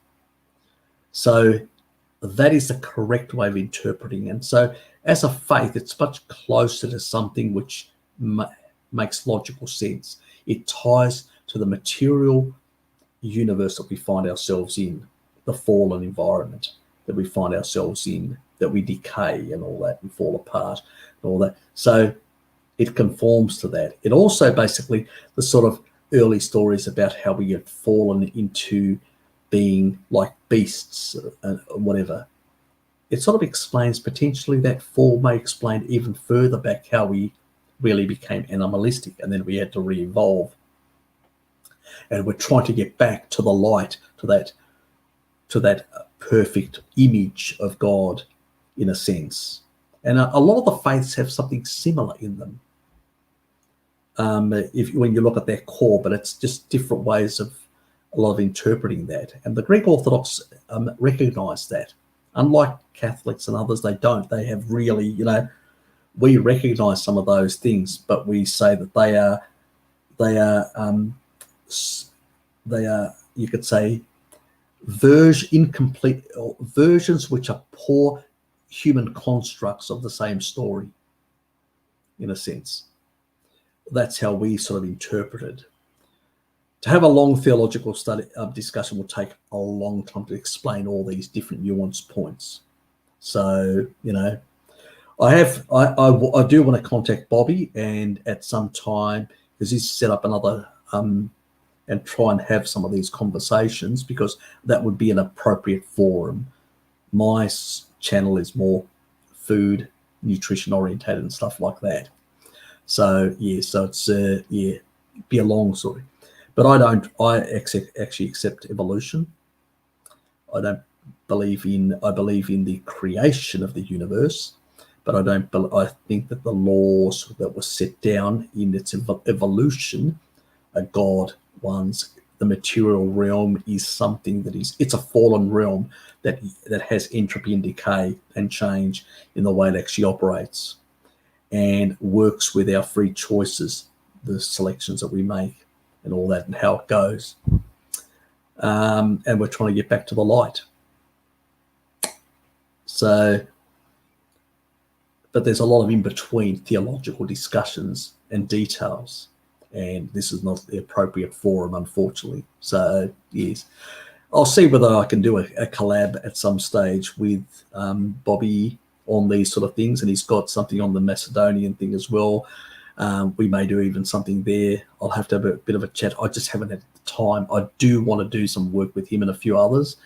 So that is the correct way of interpreting. And so as a faith, it's much closer to something which makes logical sense. It ties to the material universe that we find ourselves in, the fallen environment that we find ourselves in, that we decay and all that and fall apart and all that. So it conforms to that. It also basically, the sort of early stories about how we have fallen into being like beasts and whatever. It sort of explains potentially that fall may explain even further back how we really became animalistic, and then we had to re-evolve. And we're trying to get back to the light, to that perfect image of God, in a sense. And a lot of the faiths have something similar in them. When you look at their core, but it's just different ways of a lot of interpreting that. And the Greek Orthodox recognize that. Unlike Catholics and others, they don't. They have really, we recognize some of those things, but we say that they are, you could say, incomplete versions which are poor human constructs of the same story, in a sense. That's how we sort of interpret it. To have a long theological study discussion will take a long time to explain all these different nuanced points. So, I do want to contact Bobby, and at some time, because he's set up another and try and have some of these conversations, because that would be an appropriate forum. My channel is more food, nutrition orientated and stuff like that. So yeah, so it's yeah, be a long story, but I actually accept evolution. I don't believe in. I believe in the creation of the universe, but I don't. I think that the laws that were set down in its evolution are God ones. The material realm is something that is. It's a fallen realm that has entropy and decay and change in the way it actually operates, and works with our free choices, the selections that we make, and all that, and how it goes. And we're trying to get back to the light. So, but there's a lot of in-between theological discussions and details, and this is not the appropriate forum, unfortunately. So, yes, I'll see whether I can do a collab at some stage with Bobby on these sort of things, and he's got something on the Macedonian thing as well. We may do even something there. I'll have to have a bit of a chat. I just haven't had the time. I do want to do some work with him and a few others,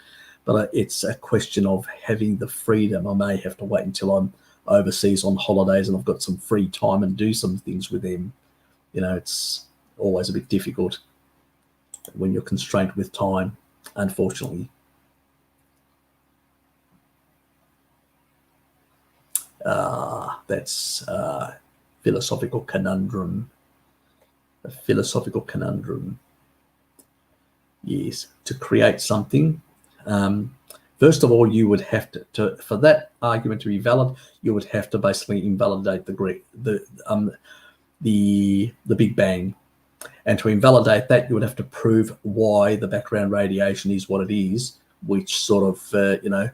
but it's a question of having the freedom. I may have to wait until I'm overseas on holidays and I've got some free time and do some things with them. You know, it's always a bit difficult when you're constrained with time, unfortunately. That's philosophical conundrum. A philosophical conundrum. Yes, to create something. First of all, you would have to for that argument to be valid, you would have to basically invalidate the Big Bang, and to invalidate that, you would have to prove why the background radiation is what it is, which sort of you know,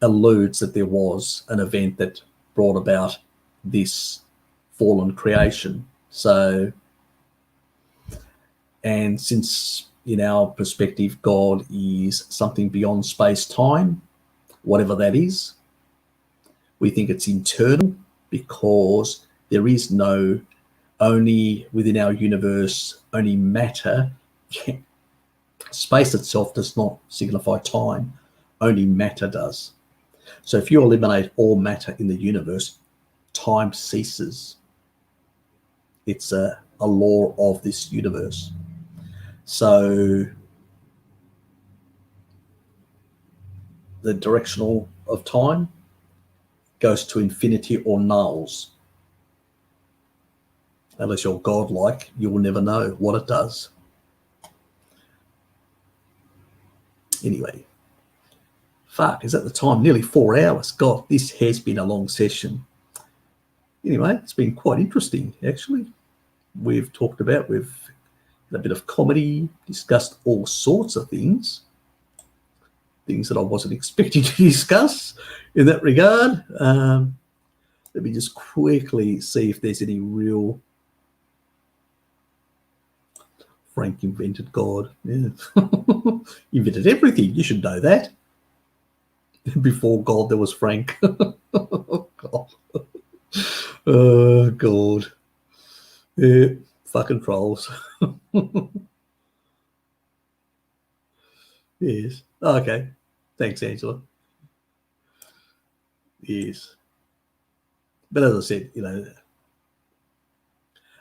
alludes that there was an event that brought about this fallen creation. So, and since in our perspective, God is something beyond space-time, whatever that is, we think it's internal, because there is no, only within our universe, only matter. Space itself does not signify time, only matter does. So if you eliminate all matter in the universe, time ceases. It's a law of this universe. So the directional of time goes to infinity or nulls. Unless you're godlike, you will never know what it does. Anyway, fuck, is that the time? Nearly 4 hours. God, this has been a long session. Anyway, it's been quite interesting, actually. We've talked about, we've had a bit of comedy, discussed all sorts of things that I wasn't expecting to discuss in that regard. Let me just quickly see if there's any real... Frank invented God. Yeah. Invented everything. You should know that. Before God, there was Frank. Oh, God. Oh, God. Yeah, fucking trolls. Yes. Okay. Thanks, Angela. Yes. But as I said, you know,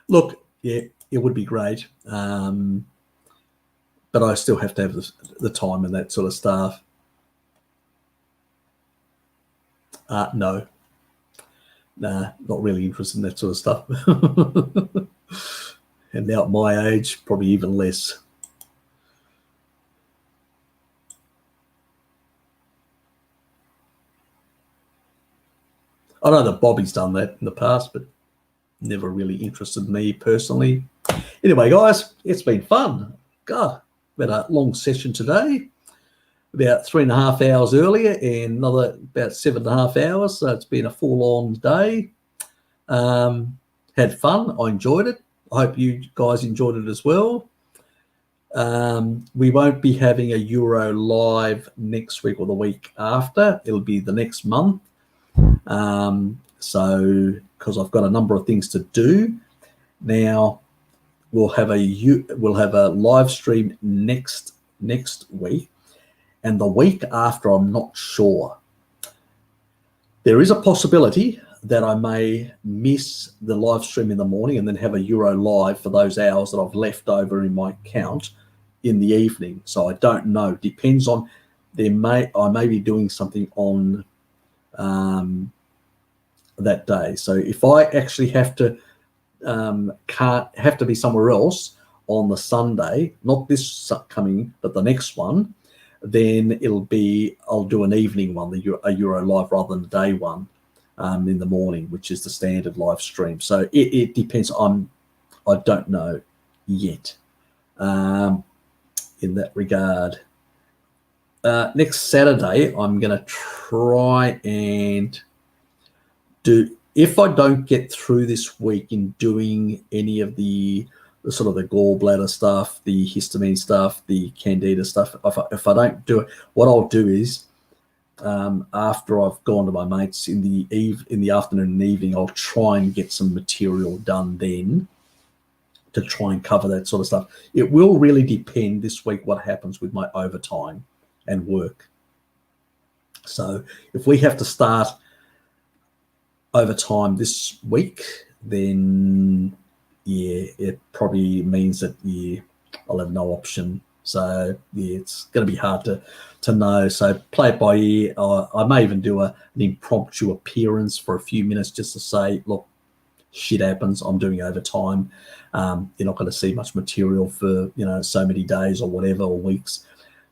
look, yeah, it would be great. But I still have to have the time and that sort of stuff. No. Nah, not really interested in that sort of stuff. And now at my age, probably even less. I know that Bobby's done that in the past, but never really interested me personally. Anyway, guys, it's been fun. God, we had a long session today, about 3.5 hours earlier and another about 7.5 hours. So it's been a full-on day. Had fun. I enjoyed it. I hope you guys enjoyed it as well. We won't be having a Euro live next week or the week after. It'll be the next month. So because I've got a number of things to do now, we'll have a live stream next week, and the week after I'm not sure. There is a possibility that I may miss the live stream in the morning and then have a Euro live for those hours that I've left over in my account in the evening. So I don't know. Depends on I may be doing something on that day. So if I actually have to be somewhere else on the Sunday, not this coming, but the next one, then I'll do an evening one, a Euro live rather than a day one in the morning, which is the standard live stream. So it depends. I don't know yet in that regard. Next Saturday, I'm going to try and do, if I don't get through this week in doing any of the sort of the gallbladder stuff, the histamine stuff, the candida stuff, if I don't do it, what I'll do is after I've gone to my mates in the afternoon and evening, I'll try and get some material done then to try and cover that sort of stuff. It will really depend this week what happens with my overtime and work. So if we have to start overtime this week, then it probably means that I'll have no option. So it's going to be hard to know. So play it by ear. I may even do an impromptu appearance for a few minutes just to say, look, shit happens. I'm doing overtime. You're not going to see much material for so many days or whatever, or weeks.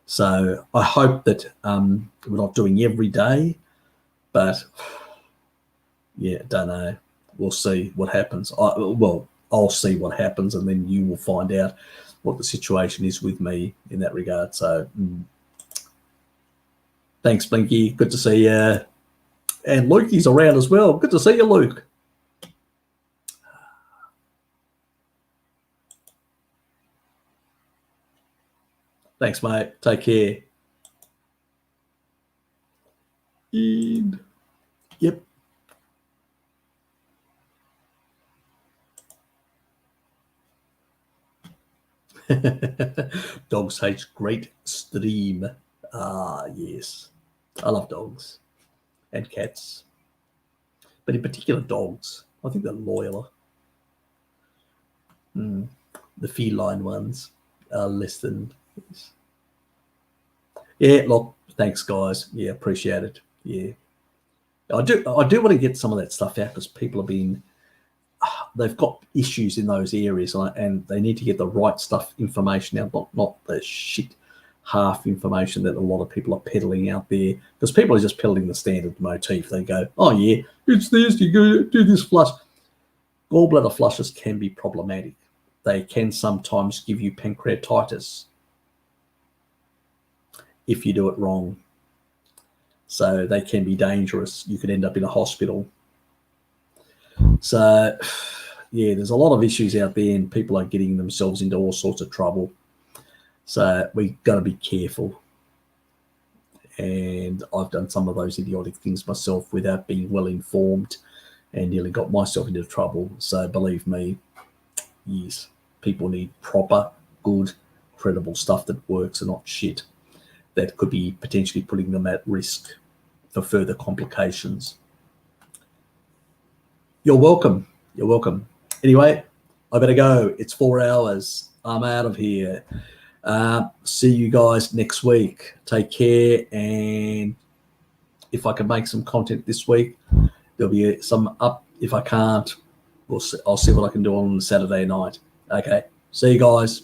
So I hope that we're not doing every day, but don't know. We'll see what happens. I'll see what happens, and then you will find out what the situation is with me in that regard. So thanks, Blinky. Good to see you. And Lukey's around as well. Good to see you, Luke. Thanks, mate. Take care. And yep. Dogs Hate Great stream. Yes. I love dogs and cats, but in particular dogs. I think they're loyaler. The feline ones are less than. Yeah, look, thanks, guys. Yeah, appreciate it. Yeah, I do want to get some of that stuff out because people have been. They've got issues in those areas, and they need to get the right stuff, information out, not the shit half information that a lot of people are peddling out there. Because people are just peddling the standard motif. They go, oh yeah, it's this, you go do this flush. Gallbladder flushes can be problematic. They can sometimes give you pancreatitis if you do it wrong. So they can be dangerous. You could end up in a hospital. So, yeah, there's a lot of issues out there, and people are getting themselves into all sorts of trouble. So we've got to be careful. And I've done some of those idiotic things myself without being well informed, and nearly got myself into trouble. So believe me, yes, people need proper, good, credible stuff that works and not shit that could be potentially putting them at risk for further complications. You're welcome. You're welcome. Anyway, I better go. It's 4 hours. I'm out of here. See you guys next week. Take care. And if I can make some content this week, there'll be some up. If I can't, I'll see what I can do on Saturday night. Okay. See you guys.